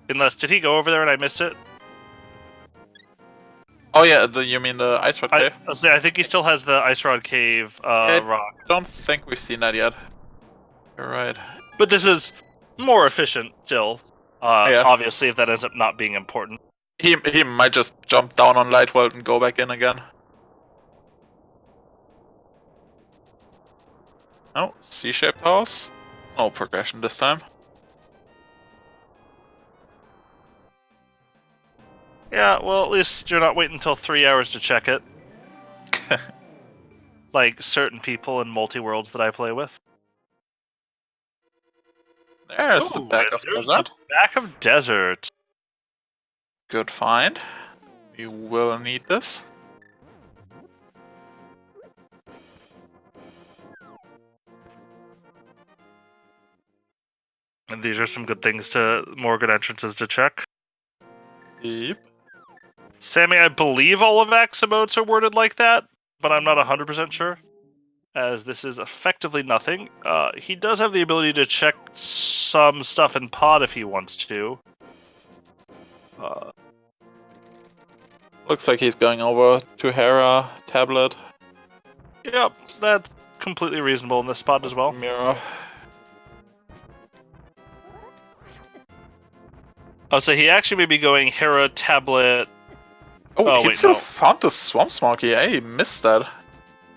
Unless, did he go over there and I missed it? Oh yeah, you mean the Ice Rod Cave? I think he still has the Ice Rod Cave rock. I don't think we've seen that yet. You're right. But this is more efficient still. Yeah. Obviously, if that ends up not being important. He might just jump down on Light World and go back in again. No, C-shaped house. No progression this time. Yeah, well, at least you're not waiting until 3 hours to check it. Like certain people in multi-worlds that I play with. There's the back of there's desert. the back of desert. Good find. We will need this. And these are some good things more good entrances to check. Yep. Sammy, I believe all of Axe emotes are worded like that, but I'm not 100% sure. As this is effectively nothing. He does have the ability to check some stuff in pod if he wants to. Looks like he's going over to Hera tablet. Yep, that's completely reasonable in this spot as well. Mirror. Oh, so he actually may be going Hera tablet. Oh, he wait, still no. found the Swamp Smoky. I missed that.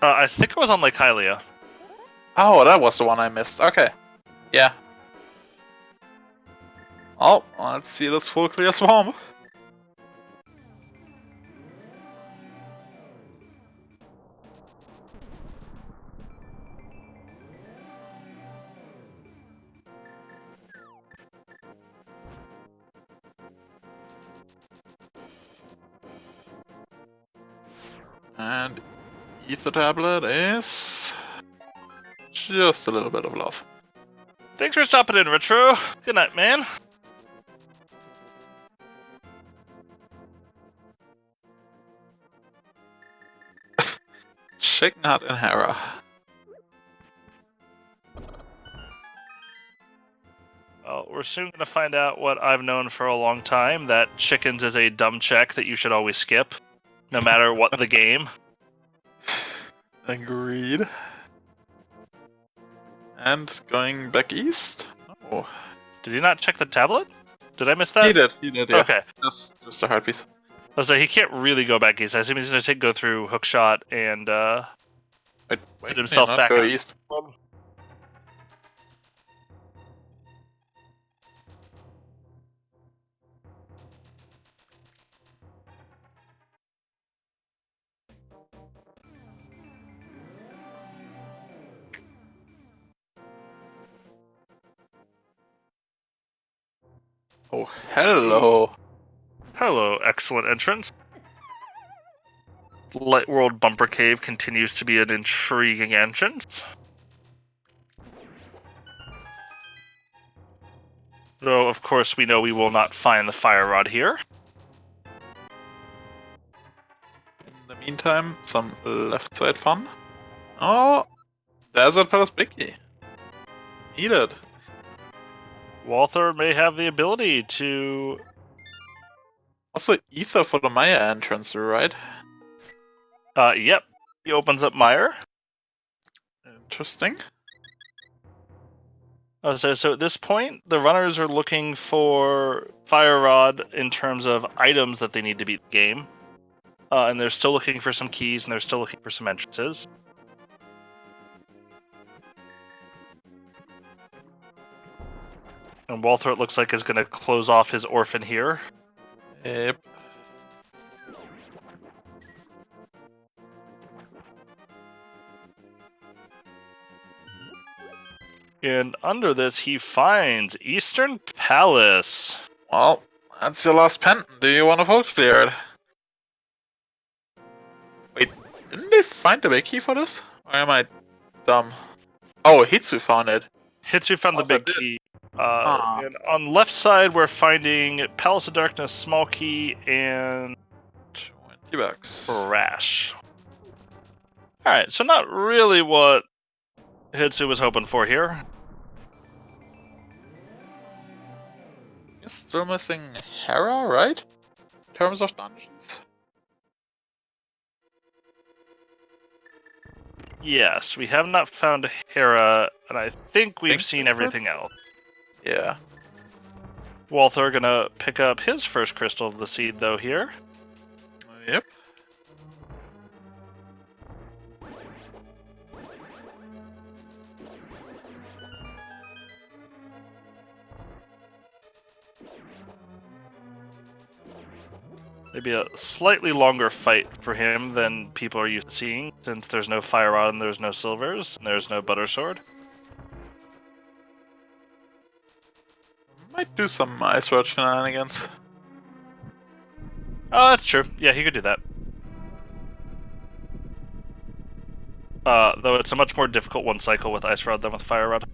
I think it was on Lake Hylia. Oh, that was the one I missed. Okay. Yeah. Oh, let's see this full clear swamp. And Ether Tablet is just a little bit of love. Thanks for stopping in, Retro. Good night, man. Chicken Hut and Hera. Well, we're soon going to find out what I've known for a long time, that chickens is a dumb check that you should always skip, no matter what the game. Agreed. And going back east? Oh. Did he not check the tablet? Did I miss that? He did, yeah. Okay. Just a hard piece. I was like, he can't really go back east. I assume he's going to go through Hookshot and Wait, put himself not back go on. east. Oh, hello. Hello, excellent entrance. Light World Bumper Cave continues to be an intriguing entrance. Though, of course, we know we will not find the fire rod here. In the meantime, some left side fun. Oh, Desert Palace Bicky. Needed. Walther may have the ability to... Also, Ether for the Maya entrance, right? Yep. He opens up Meyer. Interesting. So at this point, the runners are looking for Fire Rod in terms of items that they need to beat the game. And they're still looking for some keys, and they're still looking for some entrances. And Walther, it looks like, is going to close off his orphan here. Yep. And under this, he finds Eastern Palace. Well, that's your last pen. Do you want to vote clear it? Wait, didn't they find the big key for this? Or am I dumb? Oh, Hitsu found it. Hitsu found the Oh, they big did. key. Ah. And on left side, we're finding Palace of Darkness, small key, and 20 bucks. Crash. Alright, so not really what Hitsu was hoping for here. You're still missing Hera, right? In terms of dungeons? Yes, we have not found Hera, and I think we've seen that's it? everything else. Yeah. Walther gonna pick up his first crystal of the seed, though, here. Yep. Maybe a slightly longer fight for him than people are used to seeing, since there's no Fire Rod and there's no Silvers, and there's no Butter Sword. Might do some Ice Rod shenanigans. Oh, that's true. Yeah, he could do that. Though it's a much more difficult one cycle with Ice Rod than with Fire Rod.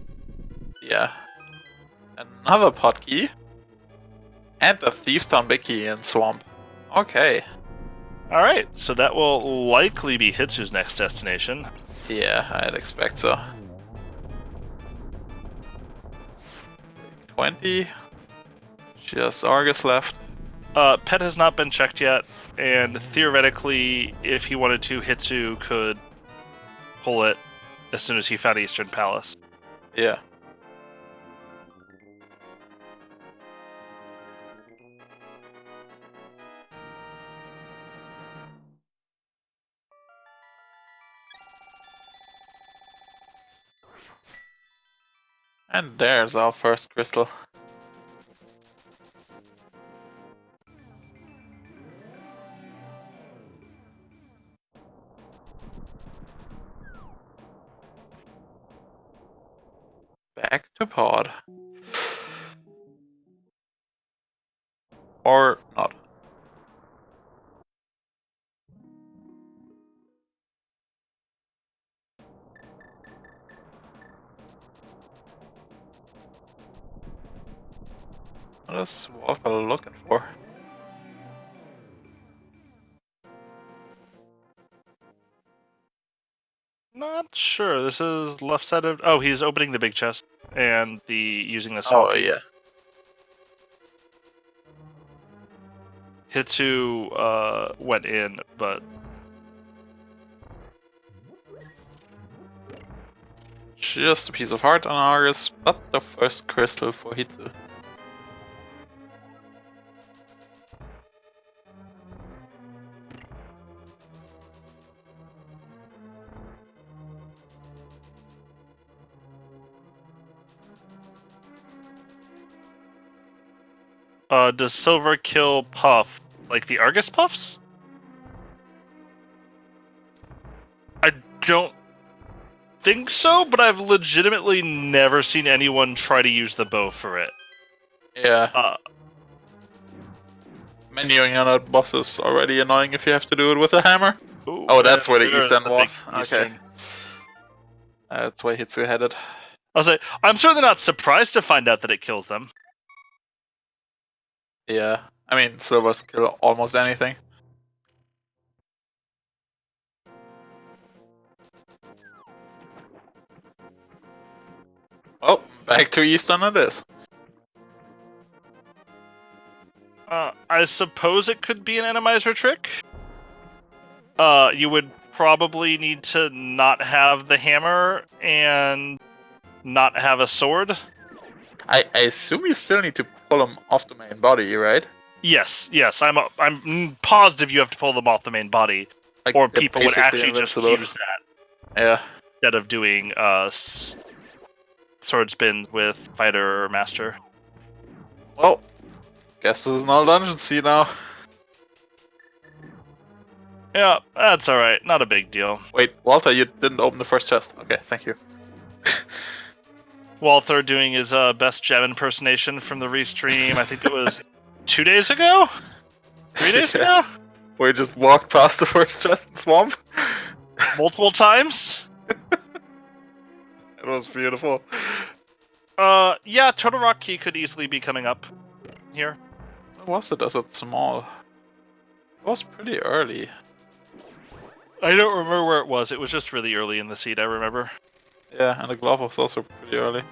Yeah. Another pot key. And a Thief's Town big key in Swamp. Okay. Alright, so that will likely be Hitsu's next destination. Yeah, I'd expect so. 20. Just Argus left. Pet has not been checked yet, and theoretically, if he wanted to, Hitsu could pull it as soon as he found Eastern Palace. Yeah. And there's our first crystal. Back to pod. Or not. What is Walter looking for? Not sure. This is left side of. Oh, he's opening the big chest and using the small key. Yeah. Hitsu went in, but Just a piece of heart on Argus, but the first crystal for Hitsu. does silver kill Puff like the Argus Puffs? I don't think so, but I've legitimately never seen anyone try to use the bow for it. Yeah. Menuing on a boss is already annoying if you have to do it with a hammer. Ooh, Oh, that's where the there's East End the was. big Okay. Eastern. That's where Hitsu headed. I'll say, I'm certainly not surprised to find out that it kills them. Yeah. I mean, silvers kill almost anything. Oh, back to Eastern it is. I suppose it could be an enemizer trick. You would probably need to not have the hammer and not have a sword. I assume you still need to pull him off the main body, right? Yes. I'm positive you have to pull them off the main body, Like, or they're people would basically actually just invincible. use that Yeah. instead of doing sword spins with fighter or master. Well, guess this is an all dungeon seed now. Yeah, that's all right. Not a big deal. Wait, Walter, you didn't open the first chest. Okay, thank you. Walther doing his best Gem impersonation from the restream. I think it was 2 days ago, 3 days Yeah. ago, We just walked past the first chest and swamp. multiple times. It was beautiful. Yeah, Turtle Rock Key could easily be coming up here. Where was it? Is it small? It was pretty early. I don't remember where it was. It was just really early in the seed, I remember. Yeah, and the glove was also pretty early.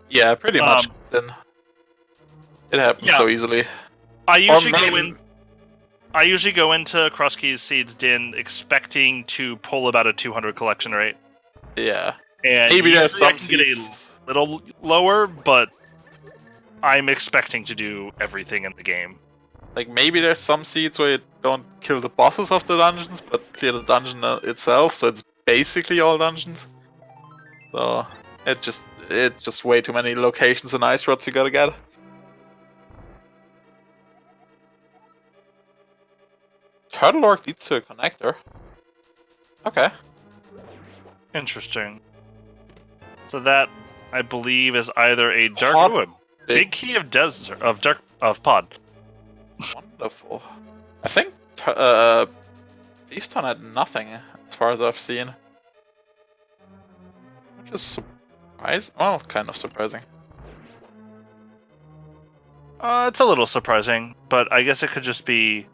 Yeah, pretty much. Then it happens yeah. so easily. I usually go into Cross Keys Seeds Din expecting to pull about a 200 collection rate. Yeah. And Maybe there's usually I some can get seeds. a little lower, but I'm expecting to do everything in the game. Like, maybe there's some seeds where you don't kill the bosses of the dungeons, but clear the dungeon itself, so it's basically all dungeons. So, it's just way too many locations and ice rods you gotta get. Turtle Lord leads to a connector. Okay. Interesting. So that, I believe, is either a dark Pod. ooh, a big key of desert of pod. Wonderful. I think Thieves Town had nothing, as far as I've seen. Which is surprising. Well, kind of surprising. It's a little surprising, but I guess it could just be.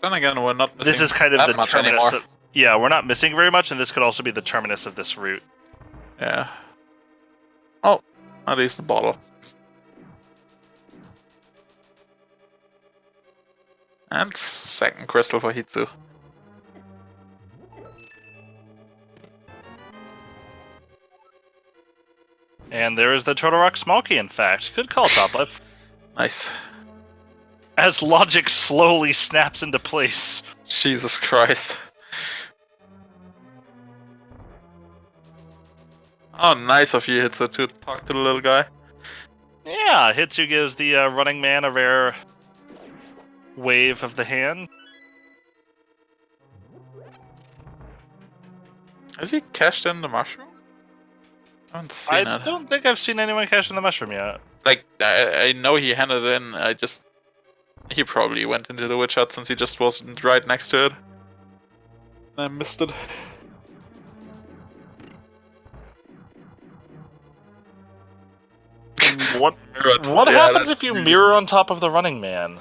Then again, we're not missing This is kind of that the much terminus. anymore. Yeah, we're not missing very much, and this could also be the terminus of this route. Yeah. Oh, at least the bottle. And second crystal for Hitsu. And there is the Turtle Rock Small Key, in fact. Good call, Top Left. Nice. As logic slowly snaps into place. Jesus Christ. Oh, nice of you, Hitsu, to talk to the little guy. Yeah, Hitsu gives the running man a rare wave of the hand. Has he cashed in the mushroom? I haven't seen I it. don't think I've seen anyone cash in the mushroom yet. Like, I know he handed it in, he probably went into the witch hut since he just wasn't right next to it. I missed it. What happens if you mirror on top of the running man?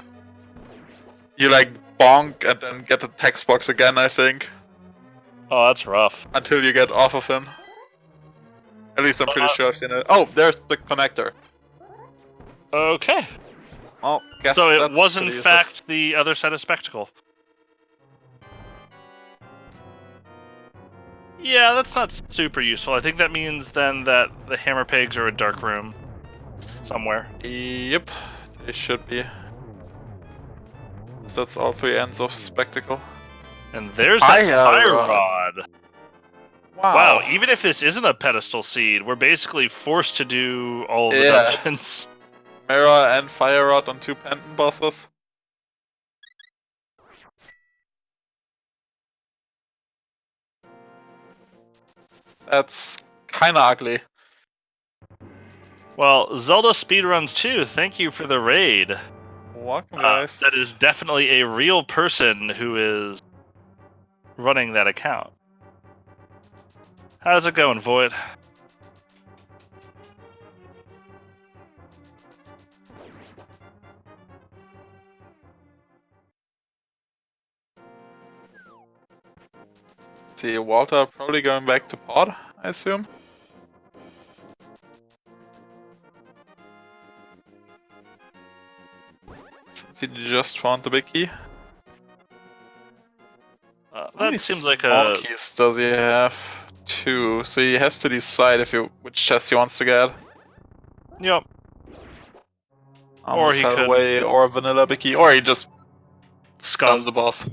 You like bonk and then get the text box again, I think. Oh, that's rough. Until you get off of him. At least I'm pretty sure I've seen it. Oh, there's the connector. Okay. Well, guess So it that's was in pretty useless. fact the other side of Spectacle. Yeah, that's not super useful. I think that means then that the hammer pegs are a dark room somewhere. Yep, they should be. So that's all 3 ends of Spectacle. And there's that fire rod. Wow. Wow, even if this isn't a pedestal seed, we're basically forced to do all of the dungeons. Mirror and fire rod on 2 Penton bosses. That's kinda ugly. Well, Zelda Speedruns 2, thank you for the raid. Welcome, guys. That is definitely a real person who is running that account. How's it going, Void? See, Walter probably going back to pod, I assume. Since he just found the big key. That seems like small keys does he have? 2, so he has to decide which chest he wants to get. Yep. Or he could away, or a vanilla big key, or he just does the boss.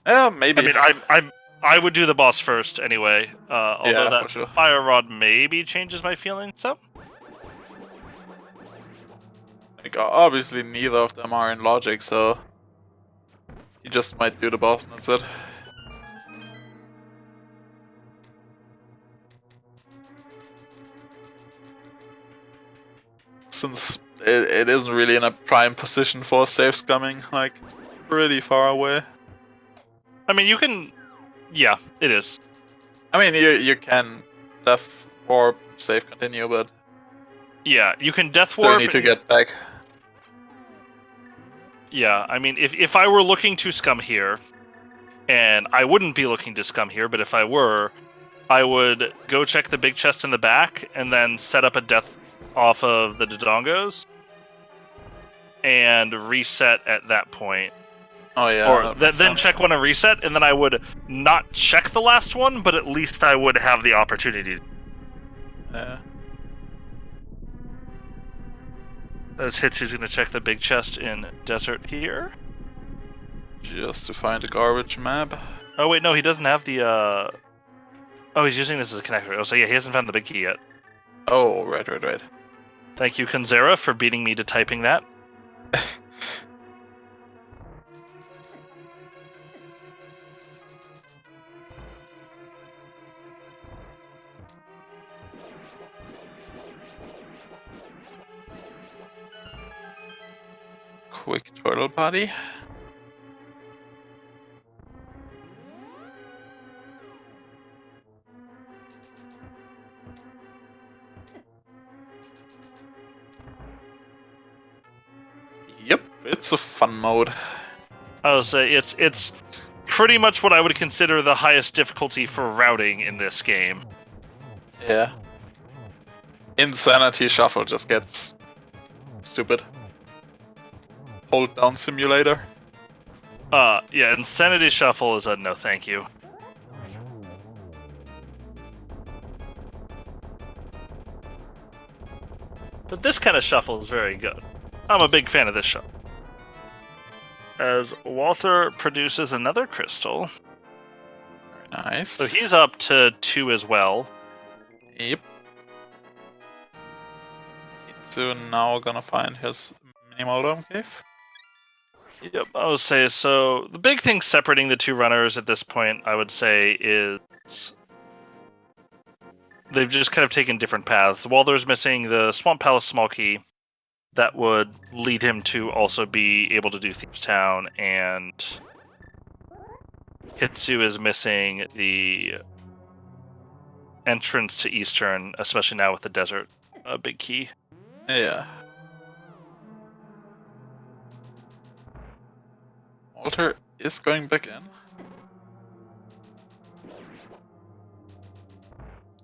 Yeah, maybe. I mean, I would do the boss first anyway. Although that for sure. fire rod maybe changes my feelings some. Like, obviously neither of them are in logic, so he just might do the boss and that's it. Since it isn't really in a prime position for saves coming, like, it's pretty far away. I mean, you can... Yeah, it is. I mean, you can death or save continue, but... Yeah, you can death still warp... need to get back. Yeah, I mean, if I were looking to scum here, and I wouldn't be looking to scum here, but if I were, I would go check the big chest in the back, and then set up a death off of the Dodongos, and reset at that point. Oh yeah. Or then check one and reset, and then I would not check the last one, but at least I would have the opportunity. Yeah. As Hitchy's gonna check the big chest in desert here. Just to find the garbage map. Oh wait, no, he doesn't have the Oh, he's using this as a connector. Oh, so yeah, he hasn't found the big key yet. Oh, right. Thank you, Kanzera, for beating me to typing that. Quick turtle party. Yep, it's a fun mode. I would say it's pretty much what I would consider the highest difficulty for routing in this game. Yeah. Insanity Shuffle just gets stupid. Hold down simulator. Yeah, Insanity Shuffle is a no thank you. But this kind of shuffle is very good. I'm a big fan of this shuffle. As Walther produces another crystal. Very nice. So he's up to 2 as well. Yep. So now gonna find his minimal dome cave. Yep, I would say so. The big thing separating the 2 runners at this point, I would say, is they've just kind of taken different paths. Walther's missing the Swamp Palace small key that would lead him to also be able to do Thieves Town, and Hitsu is missing the entrance to Eastern, especially now with the desert big key. Yeah. Walter is going back in.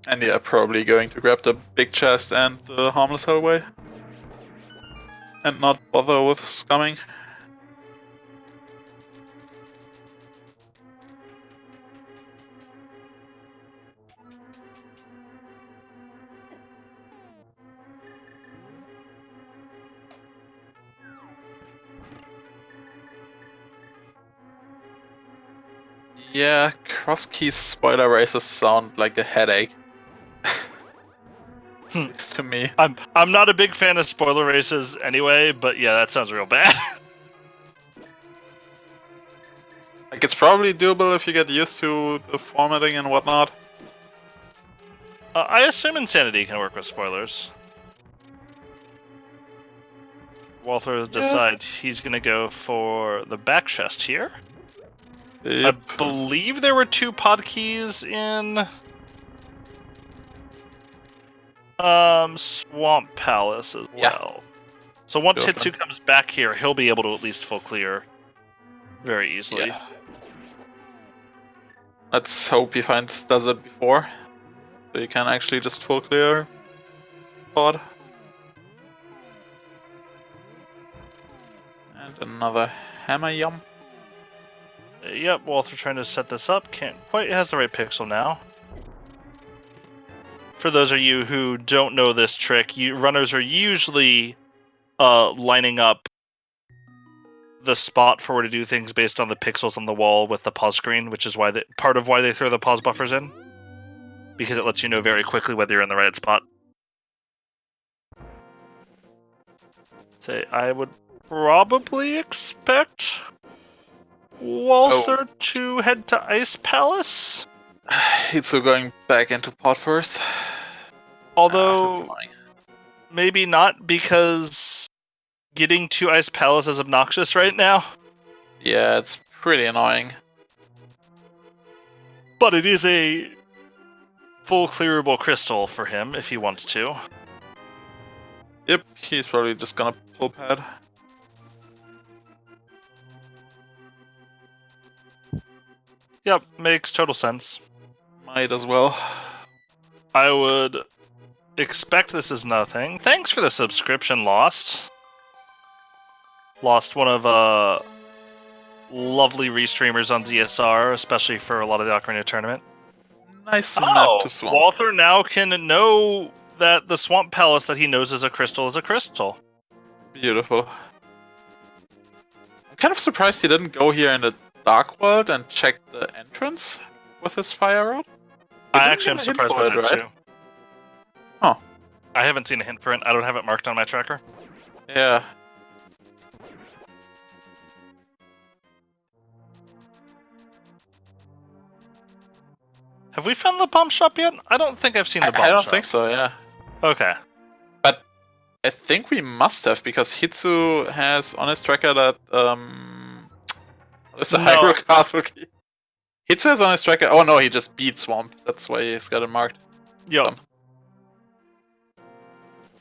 And yeah, probably going to grab the big chest and the harmless hellway. And not bother with scumming. Yeah, cross keys spoiler races sound like a headache. At least to me. I'm not a big fan of spoiler races anyway, but yeah, that sounds real bad. Like, it's probably doable if you get used to the formatting and whatnot. I assume Insanity can work with spoilers. Walther decides he's gonna go for the back chest here. Yep. I believe there were 2 pod keys in Swamp Palace as well. So once Hitsu comes back here, he'll be able to at least full clear very easily. Yeah. Let's hope he does it before. So you can actually just full clear pod. And another hammer yum. Yep, Walther trying to set this up. Can't quite has the right pixel now. For those of you who don't know this trick, runners are usually lining up the spot for where to do things based on the pixels on the wall with the pause screen, which is why part of why they throw the pause buffers in, because it lets you know very quickly whether you're in the right spot. I would probably expect Walther to head to Ice Palace. Hitsu going back into pod first. Although, maybe not, because getting to Ice Palace is obnoxious right now. Yeah, it's pretty annoying. But it is a full clearable crystal for him if he wants to. Yep, he's probably just gonna pull pad. Yep, makes total sense. Might as well. I would expect this is nothing. Thanks for the subscription, Lost. Lost, one of lovely restreamers on ZSR, especially for a lot of the Ocarina Tournament. Nice map to swamp. Walther now can know that the Swamp Palace that he knows is a crystal. Beautiful. I'm kind of surprised he didn't go here in the Dark World and check the entrance with his fire rod. I actually am surprised by that too. Huh. I haven't seen a hint for it. I don't have it marked on my tracker. Yeah. Have we found the bomb shop yet? I don't think I've seen the bomb shop. I don't think so, yeah. Okay. But I think we must have, because Hitsu has on his tracker that, what is the Hyrule Castle key? Hitsu has on his tracker, oh no, he just beat Swamp. That's why he's got it marked. Yup.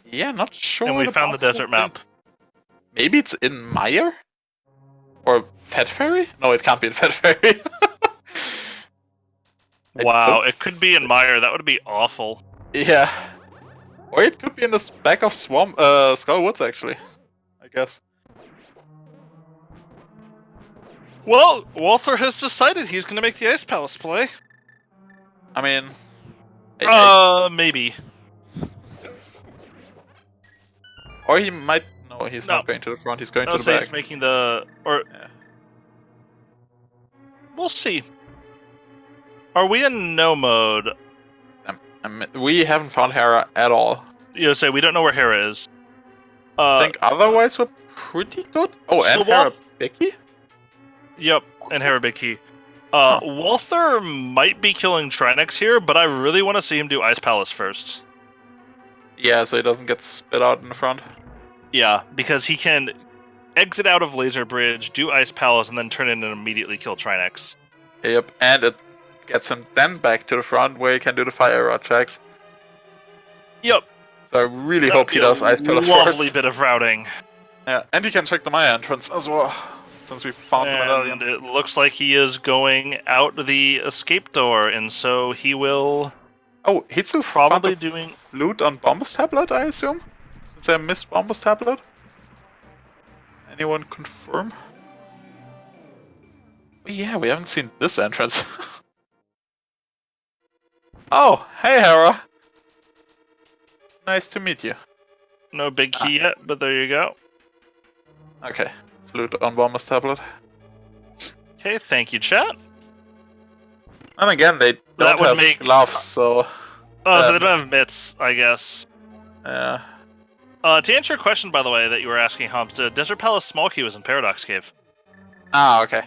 Yeah, not sure. And we found the desert map. Maybe it's in Mire? Or Fat Fairy? No, it can't be in Fat Fairy. Wow, it could be in Mire. That would be awful. Yeah. Or it could be in the back of Skull Woods, actually. I guess. Well, Walther has decided he's going to make the Ice Palace play. I mean... maybe. Yes. Or he might... No, he's not going to the front, he's going to the back. He's making the... Or... Yeah. We'll see. Are we in no mode? We haven't found Hera at all. You say we don't know where Hera is. I think otherwise we're pretty good. Oh, and Hera Bicky? Yep, and Hera Bicky. Walther might be killing Trinex here, but I really want to see him do Ice Palace first. Yeah, so he doesn't get spit out in the front. Yeah, because he can exit out of Laser Bridge, do Ice Palace, and then turn in and immediately kill Trinex. Yep, and it gets him then back to the front where he can do the fire rod checks. Yep. So I really That hope would he be a does Ice Palace lovely first. bit of routing. Yeah, and he can check the Maya entrance as well, since we found the medallion. And it looks like he is going out the escape door, and so he will... Oh, Hitsu Probably found a doing- flute on Bombus Tablet, I assume? Since I missed Bombus Tablet? Anyone confirm? Oh, yeah, we haven't seen this entrance. Oh, hey Hera! Nice to meet you. No big key yet, but there you go. Okay, flute on Bombus Tablet. Okay, thank you, chat. And again, they don't would have make- gloves, so... Oh, so they don't have mitts, I guess. Yeah. To answer your question, by the way, that you were asking, Humps, Desert Palace Small Key was in Paradox Cave. Ah, okay.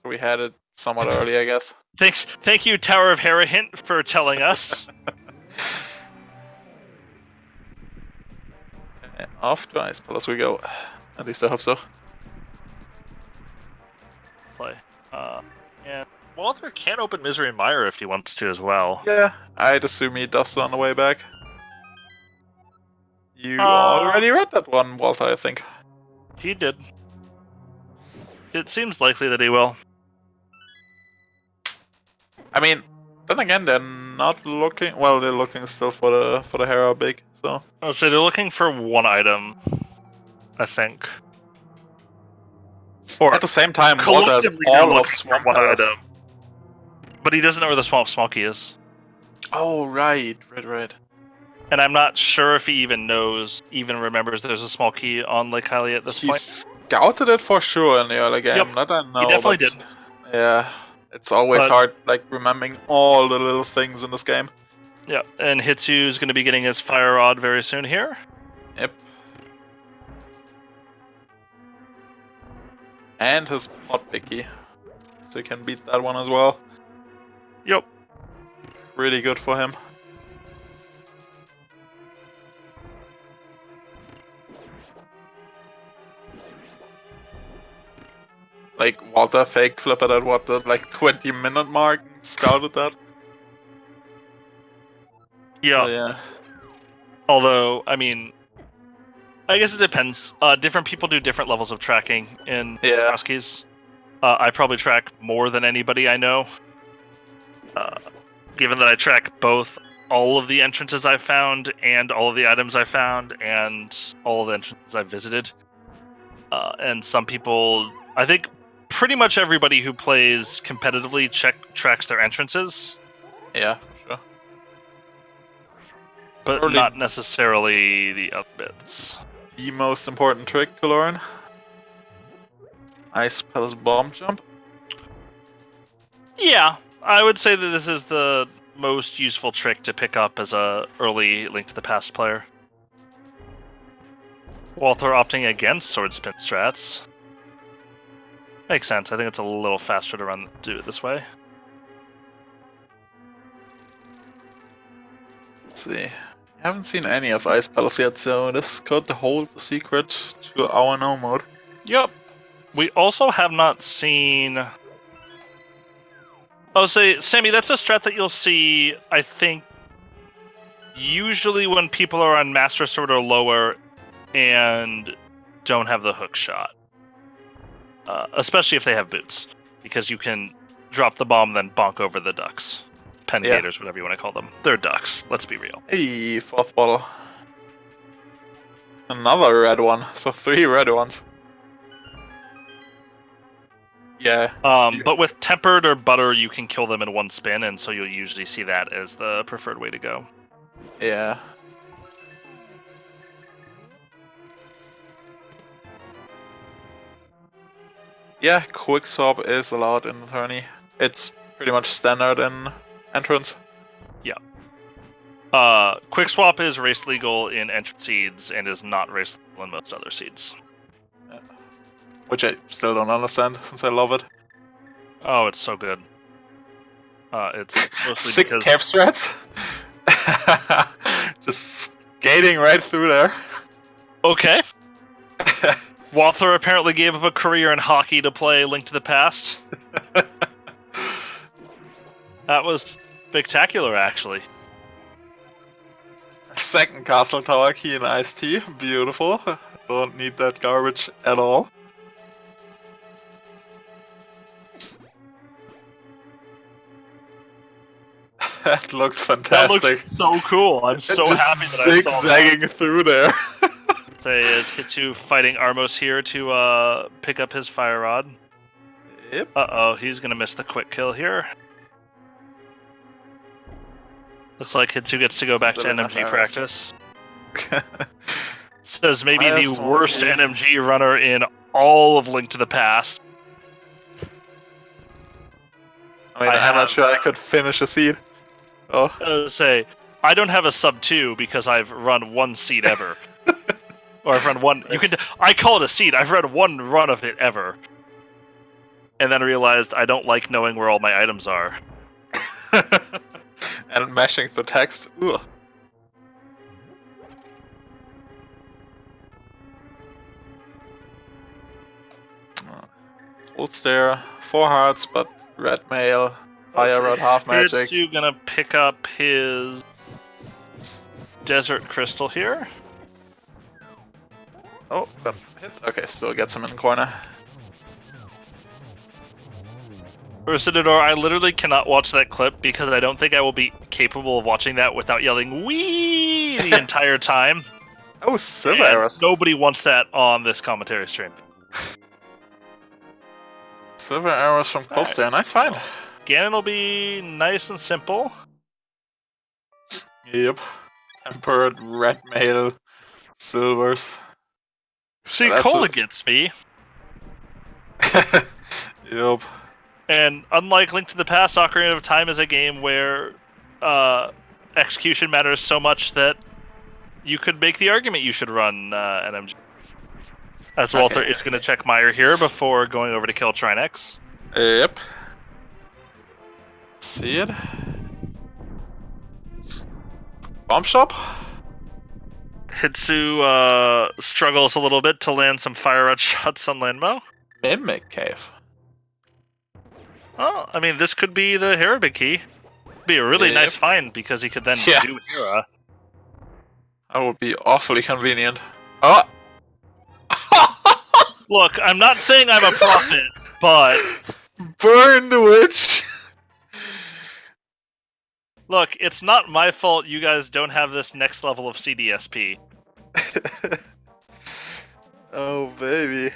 So we had it somewhat early, I guess. Thank you, Tower of Hera Hint, for telling us. Okay, off to Ice Palace we go. At least I hope so. Play. And Walter can open Misery Mire if he wants to as well. Yeah, I'd assume he does on the way back. You already read that one, Walter, I think. He did. It seems likely that he will. I mean, then again, they're not looking. Well, they're looking still for the Hera big. So I'll say they're looking for one item, I think. Or at the same time, Walter has collectively they're all of looking for Swamp one Palace. item. But he doesn't know where the Small Key is. Oh right. And I'm not sure if he even remembers there's a Small Key on Lake Hylia at this He point. scouted it for sure in the early game. Yep, That I know. he definitely but did. Yeah, it's always hard, like remembering all the little things in this game. Yeah, and Hitsu's going to be getting his Fire Rod very soon here. Yep. And his pot picky, so he can beat that one as well. Yep. Really good for him. Like Walter fake flipped it at what, the like 20-minute mark and scouted that. Yeah. So, yeah. Although, I mean, I guess it depends. Different people do different levels of tracking in Huskies. I probably track more than anybody I know. Given that I track both all of the entrances I found and all of the items I found and all of the entrances I visited. And some people, I think pretty much everybody who plays competitively tracks their entrances. Yeah, for sure. But not necessarily the other bits. The most important trick to learn. Ice Palace bomb jump. Yeah, I would say that this is the most useful trick to pick up as a early Link to the Past player. Walther opting against sword spin strats. Makes sense. I think it's a little faster to do it this way. Let's see. I haven't seen any of Ice Palace yet, so this could hold the secret to our no mode. Yep. We also have not seen... Oh, say, Sammy, that's a strat that you'll see, I think, usually when people are on Master Sword or lower and don't have the hook shot. Especially if they have boots, because you can drop the bomb then bonk over the ducks. Pen gators, whatever you want to call them. They're ducks, let's be real. Hey, fourth bottle. Another red one, so 3 red ones. Yeah. But with tempered or butter, you can kill them in one spin, and so you'll usually see that as the preferred way to go. Yeah. Yeah, quick swap is allowed in the tourney. It's pretty much standard in entrance. Yeah. Quick swap is race legal in entrance seeds and is not race legal in most other seeds. Yeah. Which I still don't understand, since I love it. Oh, it's so good. It's mostly sick because... cap strats. Just skating right through there. Okay. Walther apparently gave up a career in hockey to play Link to the Past. That was spectacular, actually. Second castle tower key in iced tea. Beautiful. Don't need that garbage at all. That looked fantastic. That looks so cool. I'm so just happy that I saw that. zigzagging through there. Say is Hitsu fighting Armos here to pick up his fire rod. Yep. Uh-oh, he's gonna miss the quick kill here. Looks like Hitsu gets to go back to Still enough NMG arrows. practice. Says maybe Last the one, worst yeah. NMG runner in all of Link to the Past. I mean, I'm not sure I could finish a seed. Oh. Say, I don't have a sub 2 because I've run one seed ever. Or I've run one. You can. I call it a seed. I've run one run of it ever. And then realized I don't like knowing where all my items are. And mashing the text. Ugh. Holds there. 4 hearts, but red mail. Fire rod, half magic. Hitsu gonna pick up his desert crystal here. Oh, that hit. Okay, still gets him in the corner. Ursidador, I literally cannot watch that clip because I don't think I will be capable of watching that without yelling "wee" the entire time. Oh, silver And arrows. nobody wants that on this commentary stream. Silver arrows from close there. Nice find. Ganon will be nice and simple. Yep. Tempered red mail. Silvers. See, That's Cola a- gets me. Yep. And unlike Link to the Past, Ocarina of Time is a game where execution matters so much that you could make the argument you should run NMG. As Walter is going to check Meyer here before going over to kill Trinex. Yep. See it. Bomb shop. Hitsu struggles a little bit to land some fire rod shots on Lanmo. Mimic cave. Oh, I mean, this could be the Herabe key. Be a really nice find because he could then Yeah. do Hera. That would be awfully convenient. Oh! Look, I'm not saying I'm a prophet, but Burn the witch! look, it's not my fault you guys don't have this next level of CDSP. Oh, baby.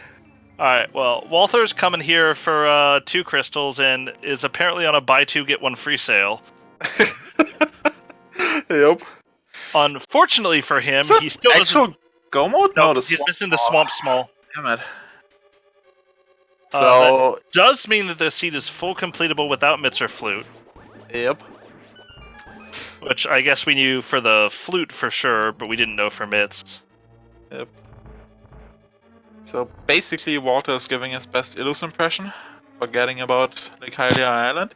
Alright, well, Walther's coming here for 2 crystals and is apparently on a buy 2 get 1 free sale. Yep. Unfortunately for him, Is that he still actual go mode? No, the he's swamp missing the small. swamp small. Damn it. Uh, So, Does mean that the seed is full completable without mitts or flute, yep. which I guess we knew for the flute for sure, but we didn't know for mitts. Yep. So basically, Walter is giving his best Illus impression, forgetting about Lake Hylia Island.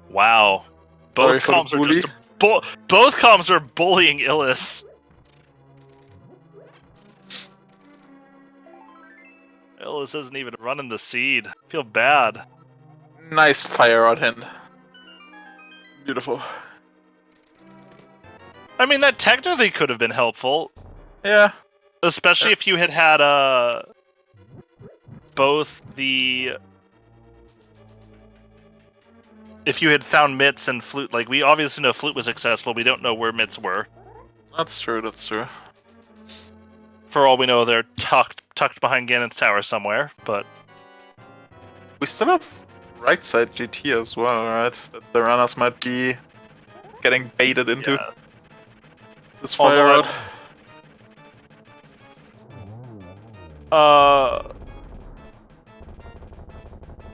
Wow. Sorry Both for the comms are bully. just both comms are bullying Illis. Illis isn't even running the seed. I feel bad. Nice fire rod hand. Beautiful. I mean, that technically could have been helpful, Yeah. especially if you had both the. If you had found mitts and flute, like we obviously know flute was accessible, we don't know where mitts were. That's true, that's true. For all we know, they're tucked behind Ganon's tower somewhere, but We still have right side GT as well, right? That the runners might be getting baited into yeah. this fire Although rod.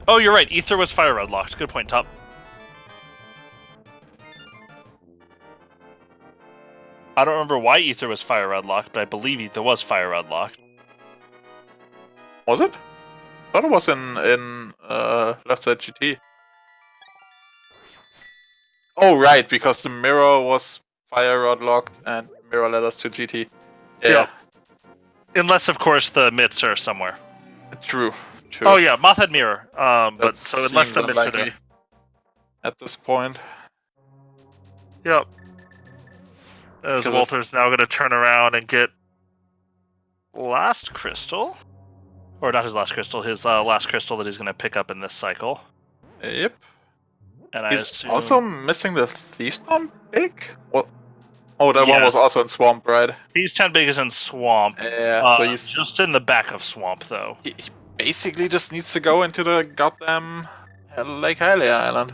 Oh, you're right. Ether was fire rod locked. Good point, Top. I don't remember why Ether was fire rod locked, but I believe Ether was fire rod locked. Was it? I thought it was in left side GT. Oh right, because the mirror was fire rod locked and mirror led us to GT. Yeah. Unless, of course, the mitts are somewhere. True. True. Oh yeah, Moth had mirror. But That so unless seems the mitts are unlikely there. at this point. Yep. As Because Walter's now going to turn around and get last crystal. Or not his last crystal, his last crystal that he's going to pick up in this cycle. Yep. And I He's assume... also missing the Thief Stomp Big? Well, oh, that one was Yes. also in Swamp, right? Thieves' Town Big is in Swamp. Yeah, so he's just in the back of Swamp, though. he basically just needs to go into the goddamn Lake Hylia Island.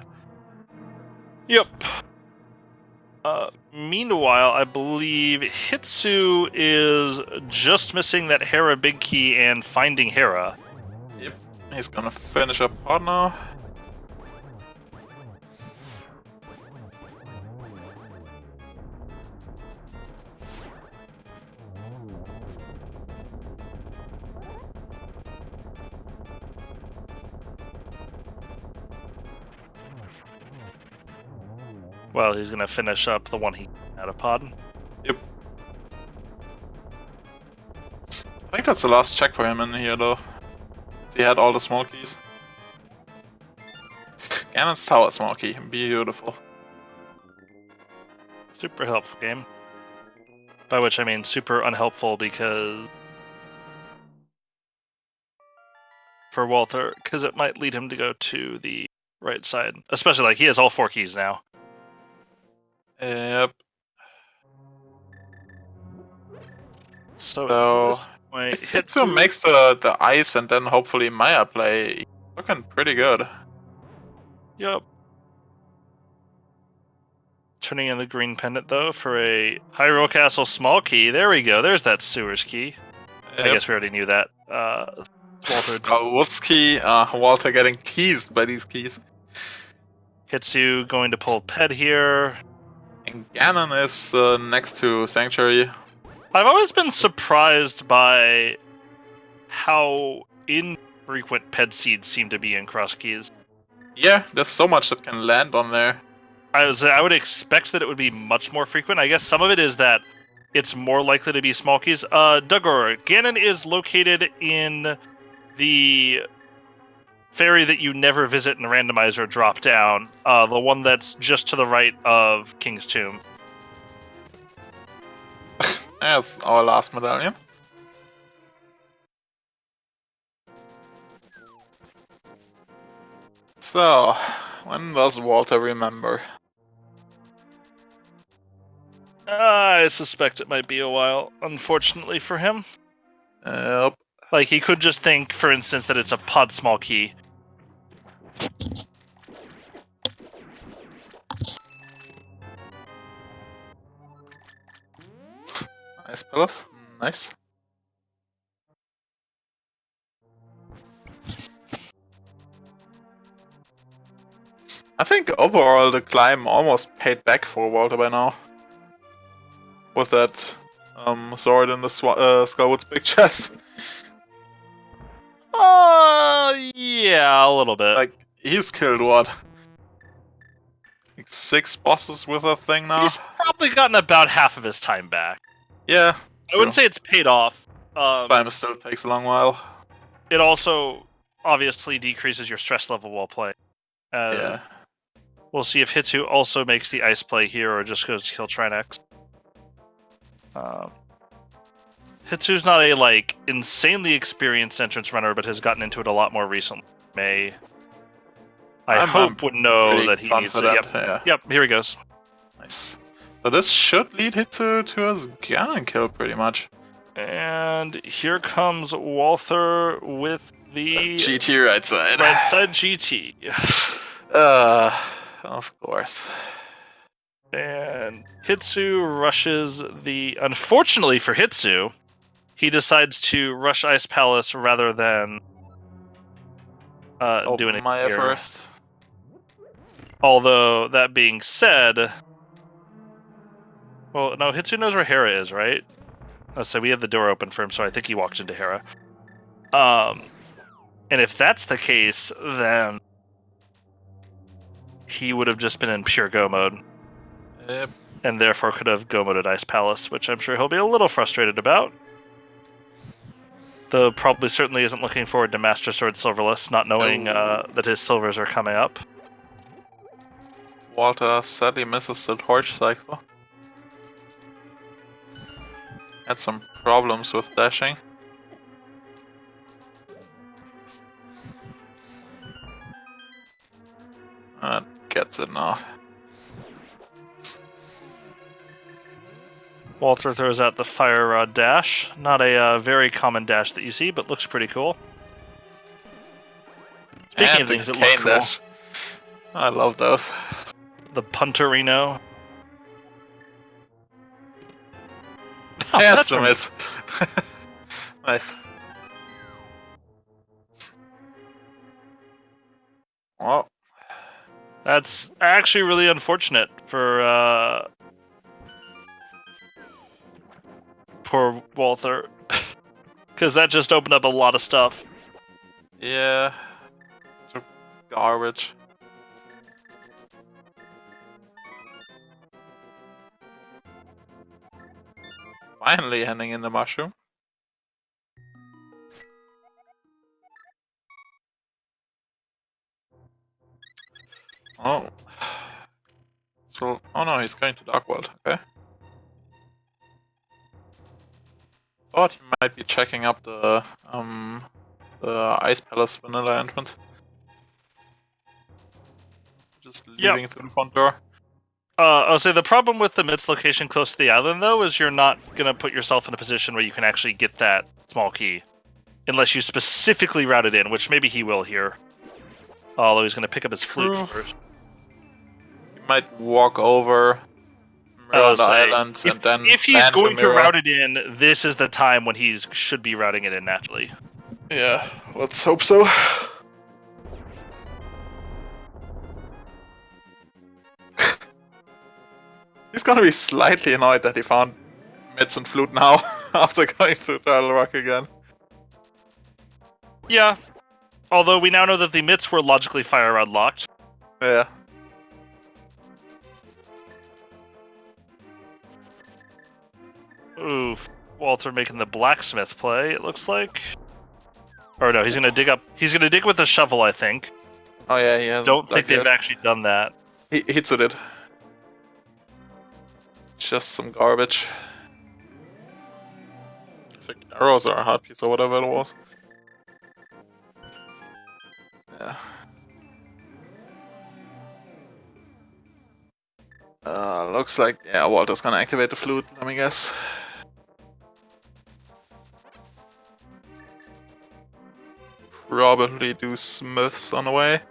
Yep. Meanwhile, I believe Hitsu is just missing that Hera big key and finding Hera. Yep. He's gonna finish up pod now. Well, he's gonna finish up the one he out of pod. Yep. I think that's the last check for him in here, though. He had all the small keys. Ganon's Tower small key. Beautiful. Super helpful game. By which I mean super unhelpful because... for Walter, because it might lead him to go to the right side. Especially, like, he has all 4 keys now. Yep. So if Hitsu makes the ice and then hopefully Maya play, looking pretty good. Yep. Turning in the green pendant, though, for a Hyrule Castle small key. There we go. There's that sewers key. Yep. I guess we already knew that. Walter getting teased by these keys. Hitsu going to pull Ped here. And Ganon is next to Sanctuary. I've always been surprised by how infrequent Ped seeds seem to be in cross keys. Yeah, there's so much that can land on there. I would expect that it would be much more frequent. I guess some of it is that it's more likely to be small keys. Duggar, Ganon is located in the fairy that you never visit in randomizer drop down. The one that's just to the right of King's Tomb. There's our last medallion. So, when does Walter remember? I suspect it might be a while, unfortunately for him. Yep. Like, he could just think, for instance, that it's a pod small key. Nice pillars. Nice. I think overall the climb almost paid back for Walter by now. With that sword in the Skullwood's big chest. Yeah, a little bit. Like, he's killed what? Like 6 bosses with that thing now? He's probably gotten about half of his time back. Yeah. I wouldn't say it's paid off. Climb still takes a long while. It also obviously decreases your stress level while playing. Yeah. We'll see if Hitsu also makes the ice play here or just goes to kill Trinex. Hitsu's not a, like, insanely experienced entrance runner, but has gotten into it a lot more recently. I hope would know that he needs to. Yep. Yeah. Yep, here he goes. Nice. So this should lead Hitsu to his Ganon kill, pretty much. And here comes Walther with the GT right side. right side GT. Of course. And Hitsu rushes the... Unfortunately for Hitsu, he decides to rush Ice Palace rather than doing it Maya here. first. Although, that being said... Well, no, Hitsu knows where Hera is, right? Oh, so we have the door open for him, so I think he walks into Hera. And if that's the case, then he would have just been in pure go mode. Yep. And therefore could have go moded Ice Palace, which I'm sure he'll be a little frustrated about. Though probably certainly isn't looking forward to Master Sword Silverless, not knowing that his silvers are coming up. Walter sadly misses the torch cycle. Had some problems with dashing. Gets it now. Walter throws out the fire rod dash. Not a very common dash that you see, but looks pretty cool. Speaking And of things the that look cane cool, dash. I love those. the Punterino. Oh, Yes, that's the from mids. Nice. Well, That's actually really unfortunate for poor Walther, because that just opened up a lot of stuff. yeah. Garbage. Finally handing in the mushroom. Oh. So, oh no, he's going to Dark World. Okay. Thought he might be checking up the Ice Palace vanilla entrance. Just leaving through the front door. I'll say the problem with the mids location close to the island, though, is you're not gonna put yourself in a position where you can actually get that small key, unless you specifically route it in, which maybe he will here. Although he's gonna pick up his flute True. first. He might walk over around the Say, island and then if he's land going to mirror. route it in, this is the time when he should be routing it in naturally. Yeah, let's hope so. He's gonna be slightly annoyed that he found mids and flute now after going through Turtle Rock again. Yeah. Although we now know that the mitts were logically fire rod locked. Yeah. Oof. Walter making the blacksmith play, it looks like. Or no, he's gonna dig up. He's gonna dig with a shovel, I think. Oh yeah, he hasn't Don't dug think they've yet. actually done that. He hits it. Just some garbage. I think arrows are a hard piece or whatever it was. Yeah. Looks like, yeah, Walter's gonna activate the flute, let me guess. Probably do smiths on the way.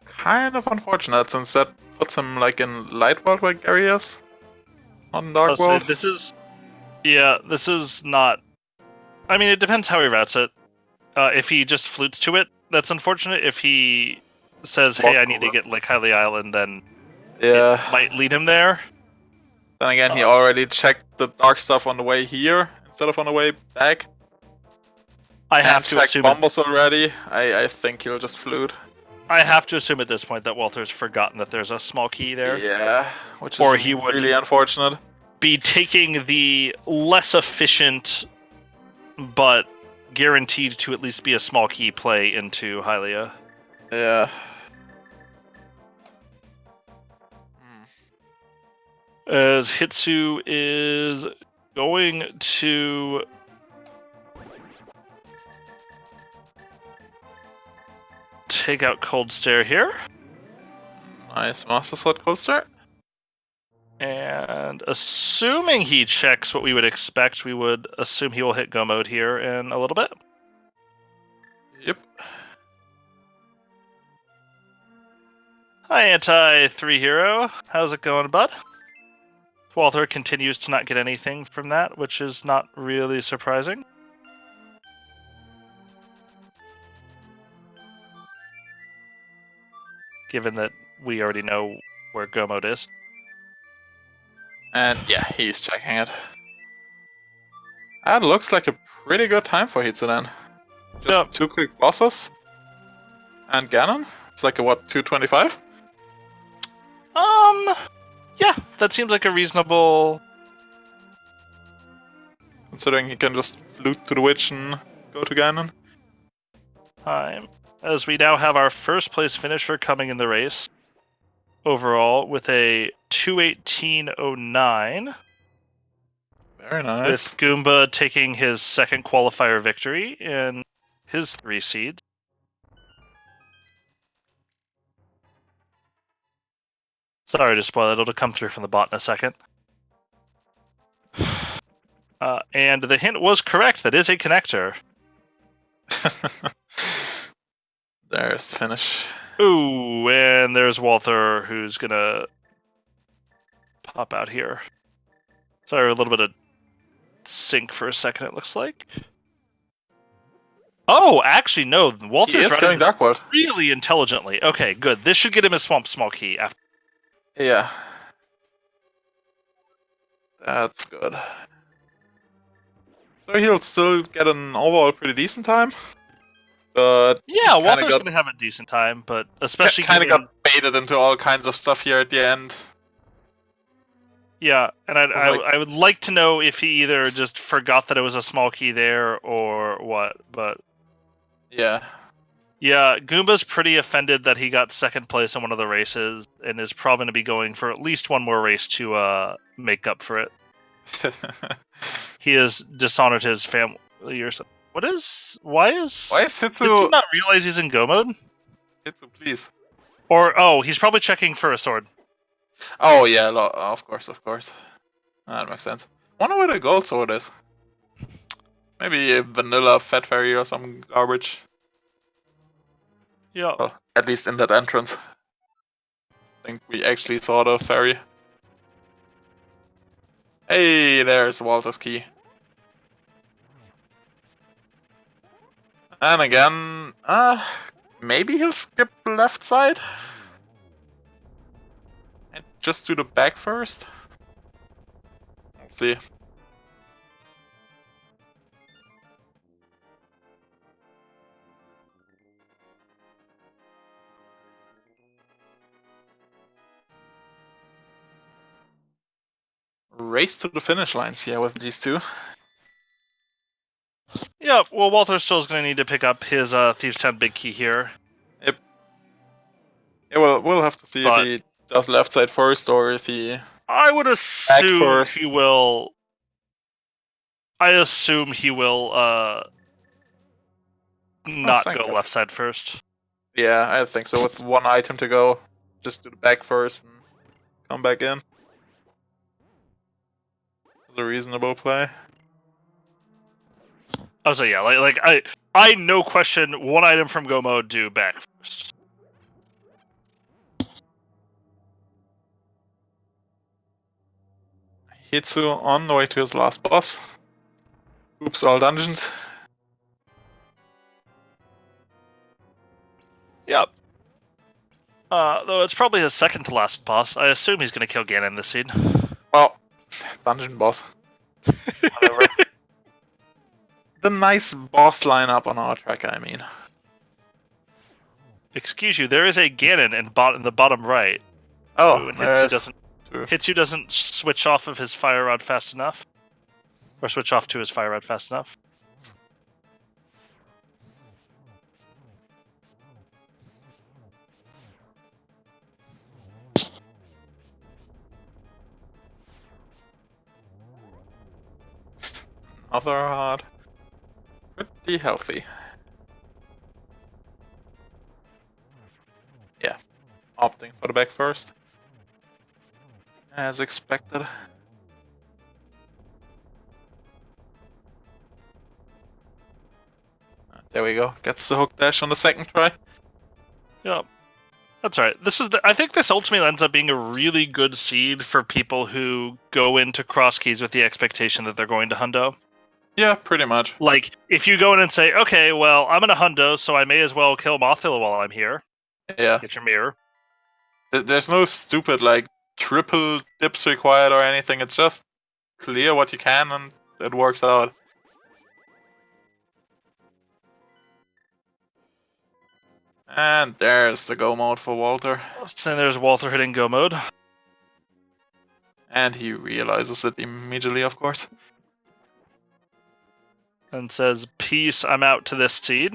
Kind of unfortunate, since that puts him like in Light World where Gary is. On Dark So World. this is, yeah, this is not. I mean, it depends how he routes it. If he just flutes to it, that's unfortunate. If he says, "Hey, Walks I need to over. get Lake Highly Island," then Yeah. it might lead him there. Then again, he already checked the dark stuff on the way here instead of on the way back. I have And to checked assume. bombers already. I think he'll just flute. I have to assume at this point that Walter's forgotten that there's a small key there, Yeah, which Or is he would- really unfortunate. be taking the less efficient, but guaranteed to at least be a small key play into Hylia. Yeah. As Hitsu is going to take out Cold Stare here, Nice Master Sword Cold Start. and assuming he checks what we would expect, we would assume he will hit Go Mode here in a little bit. Yep. Hi, Anti-3 Hero. How's it going, bud? Walther continues to not get anything from that, which is not really surprising. Given that we already know where Go Mode is. And yeah, he's checking it. That looks like a pretty good time for Hitsu then. Just Yep. 2 quick bosses. And Ganon? It's like a what, 225? Yeah, that seems like a reasonable. Considering he can just flute to the witch and go to Ganon. Time, as we now have our first place finisher coming in the race overall with a 2:18:09. Very nice. With Goomba taking his second qualifier victory in his 3 seeds. Sorry to spoil it, it'll come through from the bot in a second. And the hint was correct, that is a connector. There's the finish. Ooh, and there's Walther, who's gonna pop out here. Sorry, a little bit of sync for a second, it looks like. Oh, actually, no. He Walter's is running going this Dark World. really intelligently. Okay, good. This should get him a Swamp Small Key. Yeah. That's good. So he'll still get an overall pretty decent time. But Yeah, he Walter's going to have a decent time, but especially kind of given... got baited into all kinds of stuff here at the end. Yeah, and like- I would like to know if he either just forgot that it was a small key there or what, but... Yeah. Yeah, Goomba's pretty offended that he got second place in one of the races, and is probably going to be going for at least one more race to make up for it. He has dishonored his family or something. Why is Hitsu? Did you not realize he's in go mode? Hitsu, please. Or, oh, he's probably checking for a sword. Oh yeah, of course. That makes sense. Wonder where the gold sword is. Maybe a vanilla fat fairy or some garbage. Yeah. Well, at least in that entrance. I think we actually saw the fairy. Hey, there's Walter's key. And again, maybe he'll skip left side? And just do the back first? Let's see. Race to the finish lines here with these two. Yeah, well, Walter still is going to need to pick up his Thieves' Town big key here. Yep. Yeah, well, we'll have to see if he does left side first or if he... I would assume first. he will... I assume he will not thank go God. left side first. Yeah, I think so. With one item to go, just do the back first and come back in. It's a reasonable play. Oh, so yeah, like I no question, one item from go mode, do back first. Hitsu on the way to his last boss. Oops, all dungeons. Yep. Though it's probably his second to last boss. I assume he's going to kill Ganon this seed. Well, dungeon boss. Whatever. The nice boss lineup on our tracker, I mean. Excuse you, there is a Ganon in the bottom right. Oh, and Hitsu doesn't switch off of his fire rod fast enough. Or switch off to his fire rod fast enough. Other hard. Pretty healthy. Yeah. Opting for the back first. As expected. There we go. Gets the hook dash on the second try. Yep. That's right. I think this ultimately ends up being a really good seed for people who go into cross keys with the expectation that they're going to hundo. Yeah, pretty much. Like, if you go in and say, okay, well, I'm in a hundo, so I may as well kill Mothula while I'm here. Yeah. Get your mirror. There's no stupid, like, triple dips required or anything. It's just clear what you can and it works out. And there's the go mode for Walter. And there's Walter hitting go mode. And he realizes it immediately, of course. And says, peace, I'm out to this seed.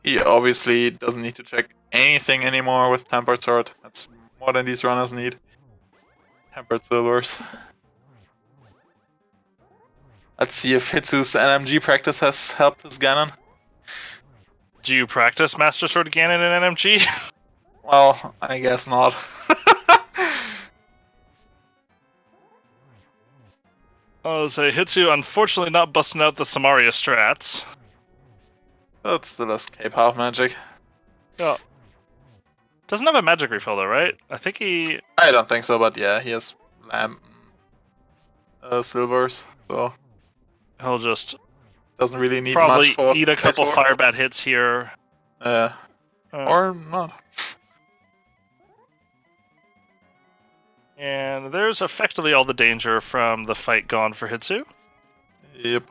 He obviously doesn't need to check anything anymore with Tempered Sword. That's more than these runners need. Tempered Silvers. Let's see if Hitsu's NMG practice has helped his Ganon. Do you practice Master Sword Ganon in NMG? Well, I guess not. Oh, so Hitsu unfortunately not busting out the Samaria strats. But still escape half magic. Yeah. Doesn't have a magic refill though, right? I think he... I don't think so, but yeah, he has lamp silvers, so He'll just doesn't really need probably much for eat a couple Ice War. fire bat hits here. Or not. And there's effectively all the danger from the fight gone for Hitsu. Yep.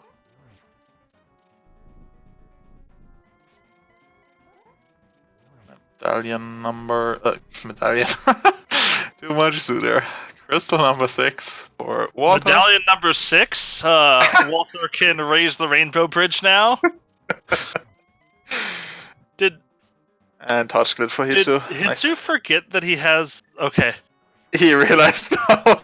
Medallion number... medallion. Too much to there. Crystal number 6 for Walter. Medallion number 6. Walter can raise the Rainbow Bridge now. Did Touch Glit for Hitsu. Hitsu forget that he has... Okay. He realized now.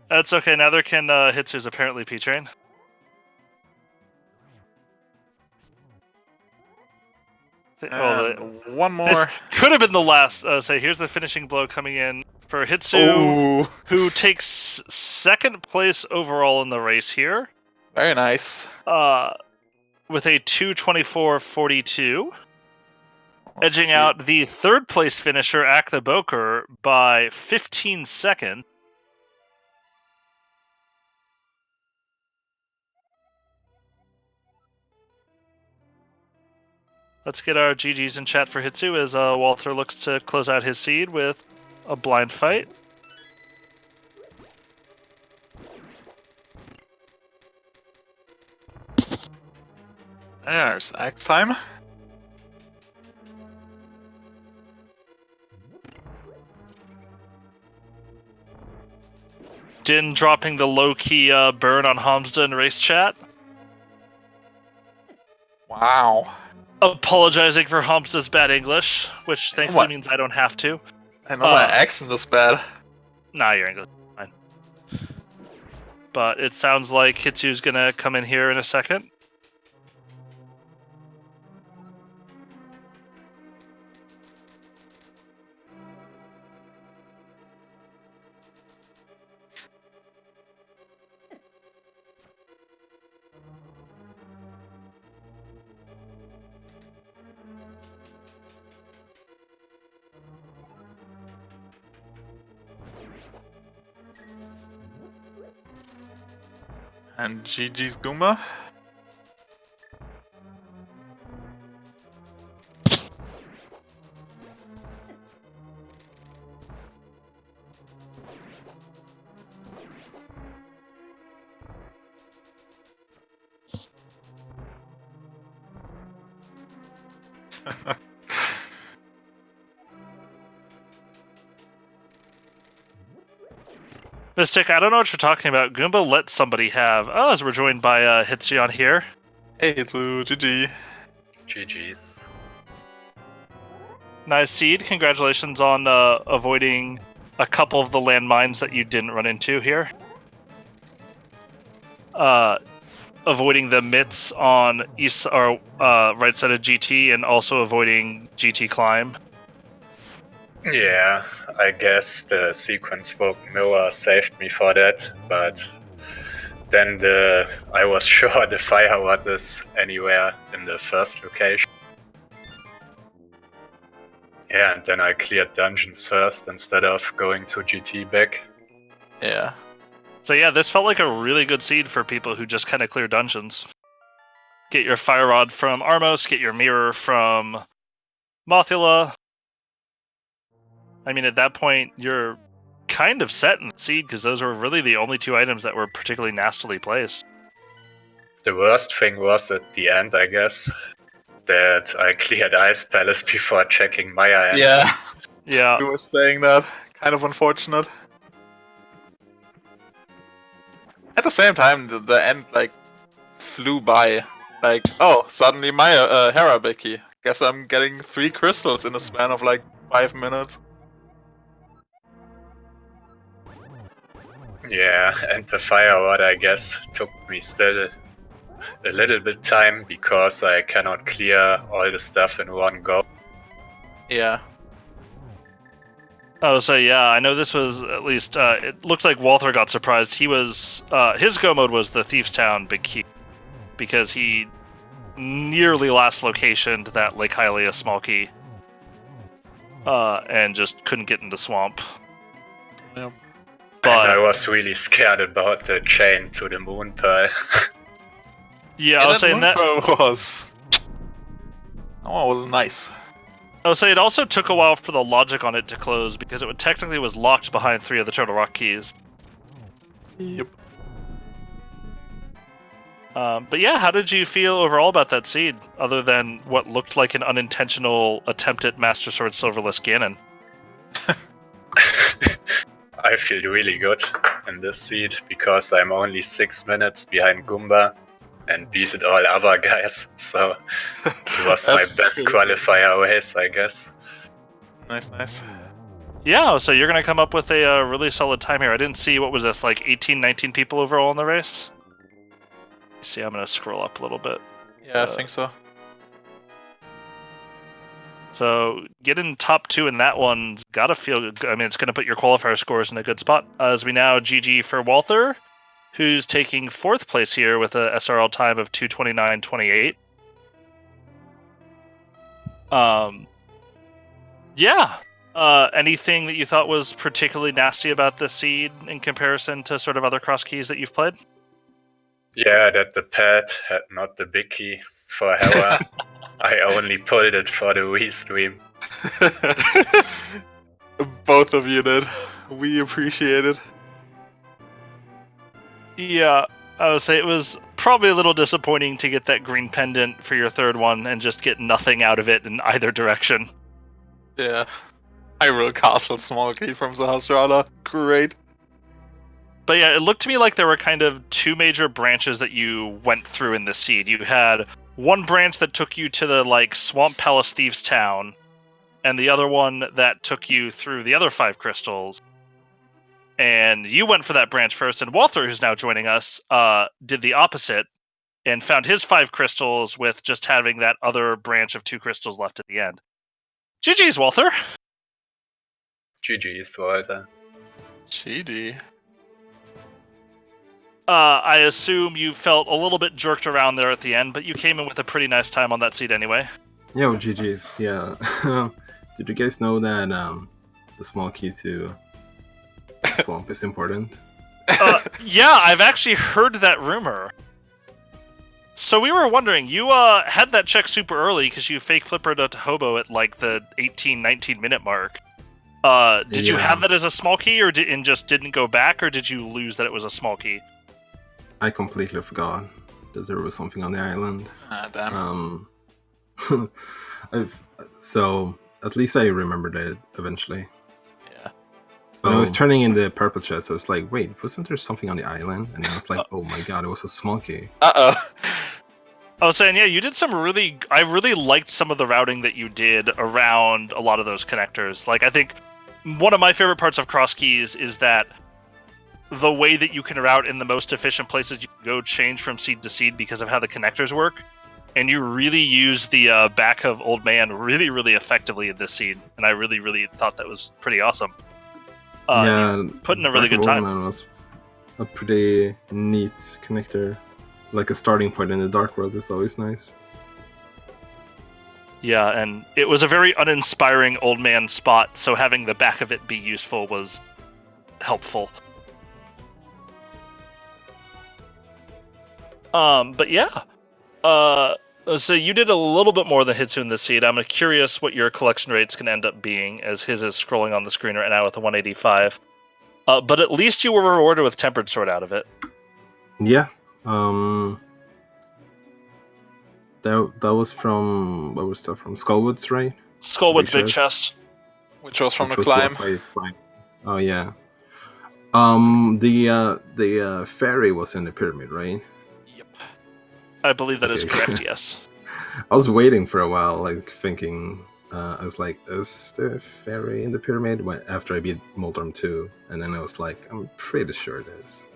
That's okay, now there can Hitsu's apparently P-Train. One more. Could have been the last. Say, here's the finishing blow coming in for Hitsu, who takes second place overall in the race here. Very nice. With a 2:24.42, edging out the third place finisher Ak the Boker by 15 seconds. Let's get our GGs in chat for Hitsu as Walter looks to close out his seed with a blind fight. There's X time. Din dropping the low-key burn on Hamza in race chat. Wow. Apologizing for Hamza's bad English, which thankfully means I don't have to. I know my accent is bad. Nah, your English is fine. But it sounds like Hitsu's gonna come in here in a second. And GG's Goomba. Mystic, I don't know what you're talking about. Goomba let somebody have... Oh, as we're joined by Hitsu on here. Hey Hitsu, GG. GG's. Nice seed. Congratulations on avoiding a couple of the landmines that you didn't run into here. Avoiding the mitts on east or right side of GT, and also avoiding GT climb. Yeah, I guess the sequence spoke Miller saved me for that, but then I was sure the fire was anywhere in the first location. Yeah, and then I cleared dungeons first instead of going to GT back. Yeah. So yeah, this felt like a really good seed for people who just kind of clear dungeons. Get your Fire Rod from Armos, get your Mirror from Mothula. I mean, at that point, you're kind of set in the seed, because those were really the only two items that were particularly nastily placed. The worst thing was at the end, I guess, that I cleared Ice Palace before checking Maya. Yeah. Yeah. He was saying that. Kind of unfortunate. At the same time, the end, like, flew by. Like, oh, suddenly my Harabeki. Guess I'm getting 3 crystals in a span of like 5 minutes. Yeah, and the fire rod, I guess, took me still a little bit time because I cannot clear all the stuff in one go. Yeah. Oh, so yeah, I know this was at least. It looks like Walther got surprised. He was his go mode was the Thieves Town Big Key because he nearly last locationed that Lake Hylia small key, and just couldn't get into swamp. Yep. But And I was really scared about the chain to the moon pearl. yeah, I was saying that. was. That one was nice. I would say it also took a while for the logic on it to close because it technically was locked behind 3 of the Turtle Rock keys. Yep. But yeah, how did you feel overall about that seed, other than what looked like an unintentional attempt at Master Sword Silverless Ganon? I feel really good in this seed because I'm only 6 minutes behind Goomba and beated all other guys, so it was my That's best pretty qualifier race, I guess. Nice. Yeah, so you're going to come up with a really solid time here. I didn't see, what was this, like 18, 19 people overall in the race? Let's see, I'm going to scroll up a little bit. Yeah, I think so. So getting top 2 in that one's got to feel good. I mean, it's going to put your qualifier scores in a good spot. As we now GG for Walther, who's taking 4th place here with a SRL time of 2:29.28. Yeah. Anything that you thought was particularly nasty about this seed in comparison to sort of other cross keys that you've played? Yeah, that the pad had not the big key for Hera. I only pulled it for the Wii stream. Both of you did. We appreciate it. Yeah, I would say it was probably a little disappointing to get that green pendant for your 3rd one and just get nothing out of it in either direction. Yeah. Hyrule Castle small key from Sahasrara. Great. But yeah, it looked to me like there were kind of 2 major branches that you went through in this seed. You had one branch that took you to the like Swamp Palace Thieves Town, and the other one that took you through the other 5 crystals. And you went for that branch first, and Walther, who's now joining us, did the opposite and found his 5 crystals with just having that other branch of 2 crystals left at the end. GG's, Walther! GG's, Walter. GD. I assume you felt a little bit jerked around there at the end, but you came in with a pretty nice time on that seat anyway. Yo, GG's, yeah. Did you guys know that the small key to Swamp is important? Yeah, I've actually heard that rumor. So we were wondering, you had that check super early because you fake flippered a hobo at like the 18, 19 minute mark. Did you have that as a small key or and just didn't go back, or did you lose that it was a small key? I completely forgot that there was something on the island. Ah, damn. So at least I remembered it eventually. Yeah. When I was turning in the purple chest, I was like, wait, wasn't there something on the island? And I was like, oh my god, it was a small key. Uh-oh. I was saying, yeah, you did I really liked some of the routing that you did around a lot of those connectors. Like, I think one of my favorite parts of cross keys is that the way that you can route in the most efficient places you can go change from seed to seed because of how the connectors work. And you really use the back of Old Man really, really effectively in this seed. And I really, really thought that was pretty awesome. Yeah, put in a really good Old time. Man was a pretty neat connector. Like a starting point in the Dark World is always nice. Yeah, and it was a very uninspiring Old Man spot, so having the back of it be useful was helpful. But yeah. So you did a little bit more than Hitsu in this seed. I'm curious what your collection rate's can end up being, as his is scrolling on the screen right now with a 185. But at least you were rewarded with Tempered Sword out of it. Yeah. That was from, what was that from? Skullwoods, right? Skullwood's big chest. Which was from Which the was climb. what Oh yeah. The fairy was in the pyramid, right? Yep. I believe that is Okay. correct, yes. I was waiting for a while, like thinking, I was like, is there a fairy in the pyramid? After I beat Moldorm 2, and then I was like, I'm pretty sure it is.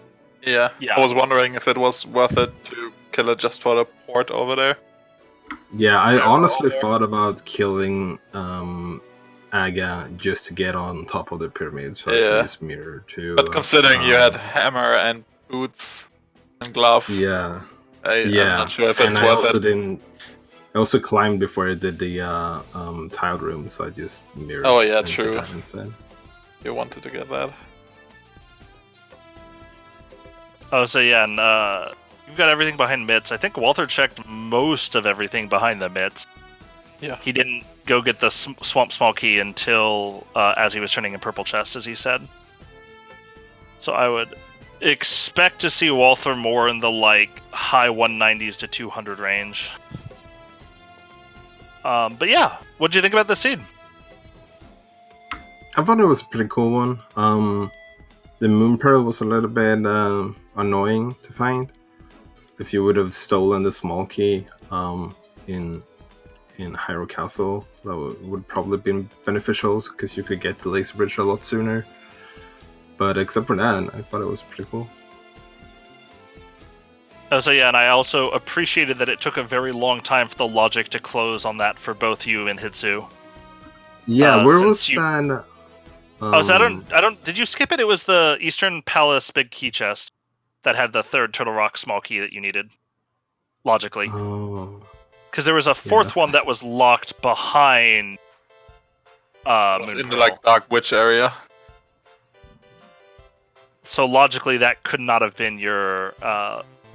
Yeah. Yeah. I was wondering if it was worth it to kill it just for the port over there. Yeah, I Yeah, honestly or- thought about killing Aga just to get on top of the pyramid, so I Yeah. can use mirror to. But considering you had hammer and boots and glove, Yeah, I'm yeah, not sure if and it's I worth also it. didn't. I also climbed before I did the tiled room, so I just mirrored. Oh, yeah, and did true. that instead. You wanted to get that. Oh, so yeah, and you've got everything behind Mitts. I think Walther checked most of everything behind the Mitts. Yeah. He didn't go get the Swamp Small Key until as he was turning in Purple Chest, as he said. So I would expect to see Walther more in the like high 190s to 200 range. But yeah, what do you think about this scene? I thought it was a pretty cool one. The Moon Pearl was a little bit annoying to find. If you would have stolen the small key in Hyrule Castle, that would probably been beneficial because you could get the laser bridge a lot sooner. But except for that, I thought it was pretty cool. So yeah, and I also appreciated that it took a very long time for the logic to close on that for both you and Hitsu. Yeah, where since was you- that? Oh, so I don't. Did you skip it? It was the Eastern Palace big key chest that had the third Turtle Rock small key that you needed. Logically, Oh, because there was a fourth one that was locked behind. It was Moon in the Pearl. like Dark Witch area. So logically, that could not have been your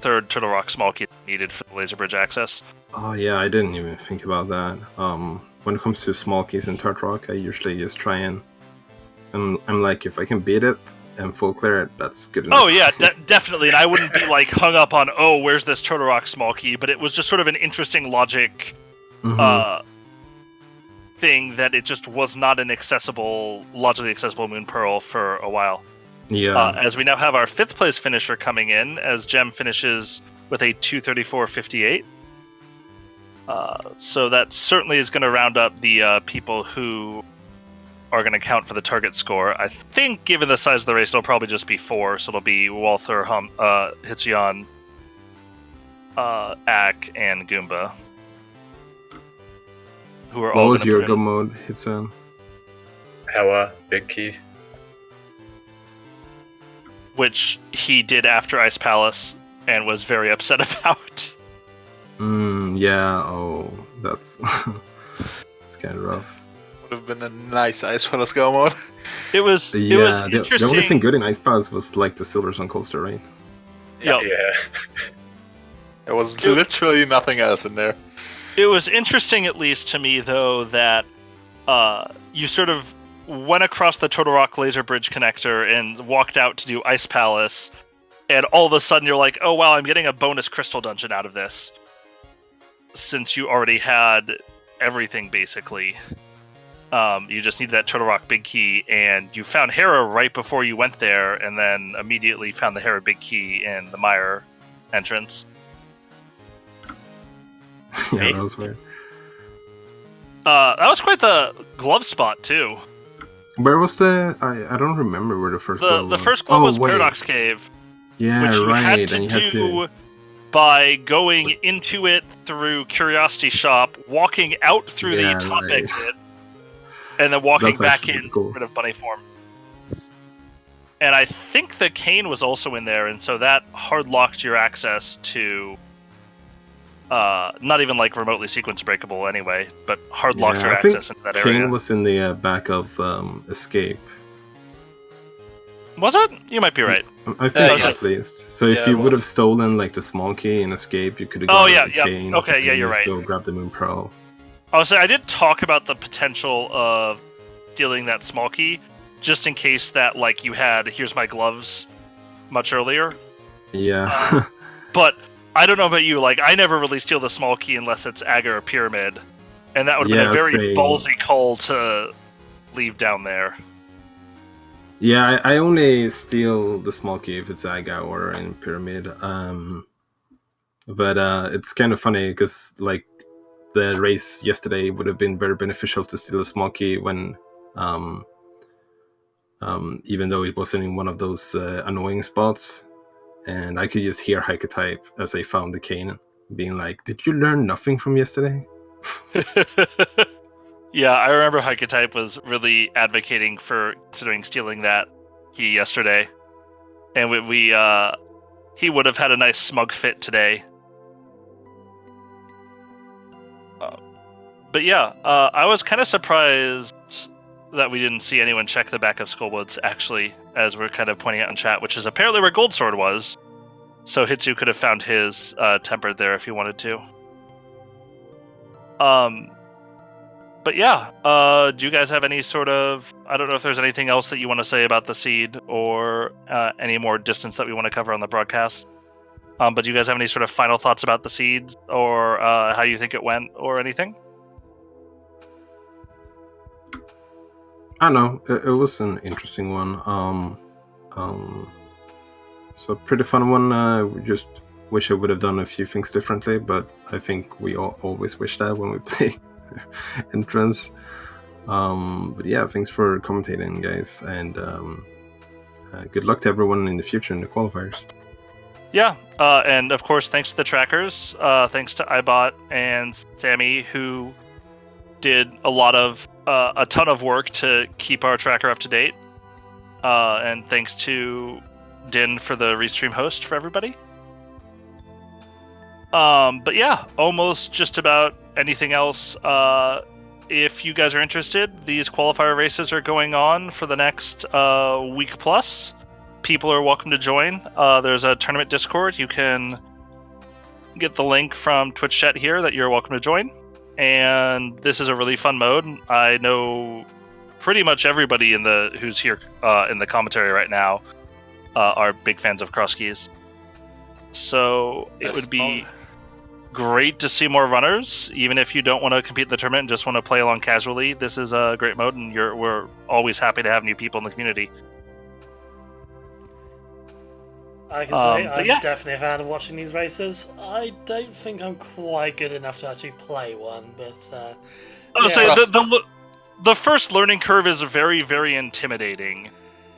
third Turtle Rock small key needed for the laser bridge access. oh yeah, I didn't even think about that. When it comes to small keys in Turtle Rock, I usually just try and I'm like, if I can beat it and full clear it, that's good enough. Oh yeah, definitely. And I wouldn't be like hung up on, oh, where's this Turtle Rock small key? But it was just sort of an interesting logic thing that it just was not an logically accessible Moon Pearl for a while. Yeah. As we now have our 5th place finisher coming in, as Gem finishes with a 234.58. So that certainly is going to round up the people who are going to count for the target score. I think, given the size of the race, it'll probably just be 4. So it'll be Walther, Hitsuyan, Ak, and Goomba. Who are what all was gonna your put go in- mode, Hitsun? Power, big key. which he did after Ice Palace and was very upset about. Yeah. Oh, that's it's kind of rough. Would have been a nice Ice Palace go mode. It was Yeah, interesting. the only thing good in Ice Pass was like the Silver Sun Coaster, right? Yep. Yeah. There was literally nothing else in there. It was interesting, at least to me, though, that you sort of went across the Turtle Rock Laser Bridge connector and walked out to do Ice Palace, and all of a sudden you're like, oh wow, I'm getting a bonus crystal dungeon out of this. Since you already had everything, basically. You just need that Turtle Rock Big Key, and you found Hera right before you went there, and then immediately found the Hera Big Key in the Mire entrance. Yeah, that was weird. That was quite the glove spot, too. Where was the? I don't remember where the first. glove The was. first glove was wait. Paradox Cave, Yeah, which you right. had to and you had do to. by going into it through Curiosity Shop, walking out through Yeah, the top right. exit, and then walking That's back actually in pretty cool. rid of bunny form. And I think the cane was also in there, and so that hard locked your access to not even like remotely sequence breakable anyway, but hard locked Yeah, your I think access into that Kane area. was in the back of Escape. Was it? You might be right. I think Yeah. at least. So if Yeah, you it would was. have stolen like the small key in Escape, you could have Oh, got yeah, the yeah. Kane. Okay, and yeah, then you're just right. Go grab the Moon Pearl. Also, I did talk about the potential of stealing that small key, just in case that, like, you had "here's my gloves" much earlier. Yeah. But I don't know about you. Like, I never really steal the small key unless it's Agar or Pyramid, and that would have been a Yeah, very same. ballsy call to leave down there. Yeah, I only steal the small key if it's Aga or in Pyramid. But it's kind of funny because like the race yesterday would have been very beneficial to steal a small key when, even though it wasn't in one of those annoying spots, and I could just hear Hycotype as I found the cane being like, "Did you learn nothing from yesterday?" Yeah, I remember Hycotype was really advocating for considering stealing that key yesterday, and he would have had a nice smug fit today. But yeah, I was kind of surprised that we didn't see anyone check the back of Skullwoods, actually, as we're kind of pointing out in chat, which is apparently where Goldsword was. So Hitsu could have found his tempered there if he wanted to. But yeah, do you guys have any sort of... I don't know if there's anything else that you want to say about the seed or any more distance that we want to cover on the broadcast. But do you guys have any sort of final thoughts about the seeds or how you think it went or anything? I know it was an interesting one. So a pretty fun one. We just wish I would have done a few things differently, but I think we all always wish that when we play entrance. But yeah, thanks for commentating, guys, and good luck to everyone in the future in the qualifiers. Yeah, and of course, thanks to the trackers. Thanks to iBot and Sammy, who did a ton of work to keep our tracker up to date. And thanks to Din for the restream host for everybody. But yeah, almost just about anything else. If you guys are interested, these qualifier races are going on for the next week plus. People are welcome to join. There's a tournament Discord. You can get the link from Twitch chat here that you're welcome to join. And this is a really fun mode. I know pretty much everybody who's here in the commentary right now are big fans of cross keys. So it would be great to see more runners, even if you don't want to compete in the tournament and just want to play along casually. This is a great mode, and we're always happy to have new people in the community. I can say I'm definitely a fan of watching these races. I don't think I'm quite good enough to actually play one, but the first learning curve is very, very intimidating.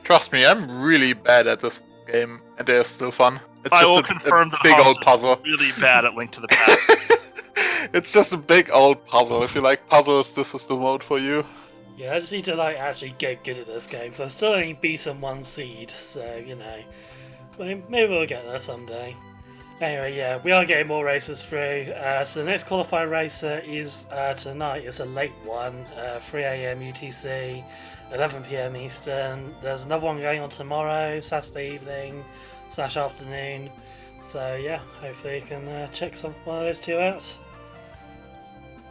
Trust me, I'm really bad at this game, and they're still fun. It's I just will a confirm that big Hans old puzzle. is really bad at Link to the Past. It's just a big old puzzle. If you like puzzles, this is the mode for you. Yeah, I just need to actually get good at this game, because I still only beaten one seed, so maybe we'll get there someday. Anyway, yeah, we are getting more races through. So the next qualifying racer is tonight. It's a late one, 3 AM UTC, 11 PM Eastern. There's another one going on tomorrow, Saturday evening / afternoon. So yeah, hopefully you can check one of those two out.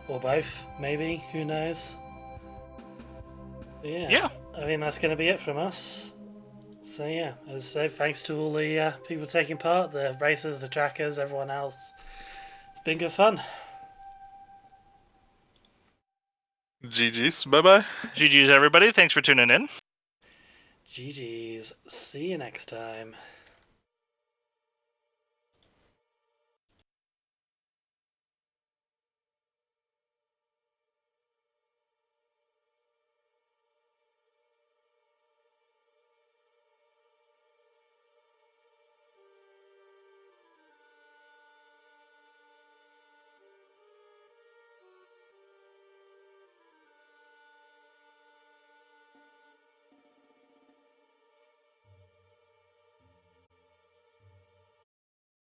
Or both, maybe, who knows. But yeah, I think that's going to be it from us. So yeah, as I say, thanks to all the people taking part, the racers, the trackers, everyone else. It's been good fun. GG's, bye-bye. GG's, everybody. Thanks for tuning in. GG's. See you next time.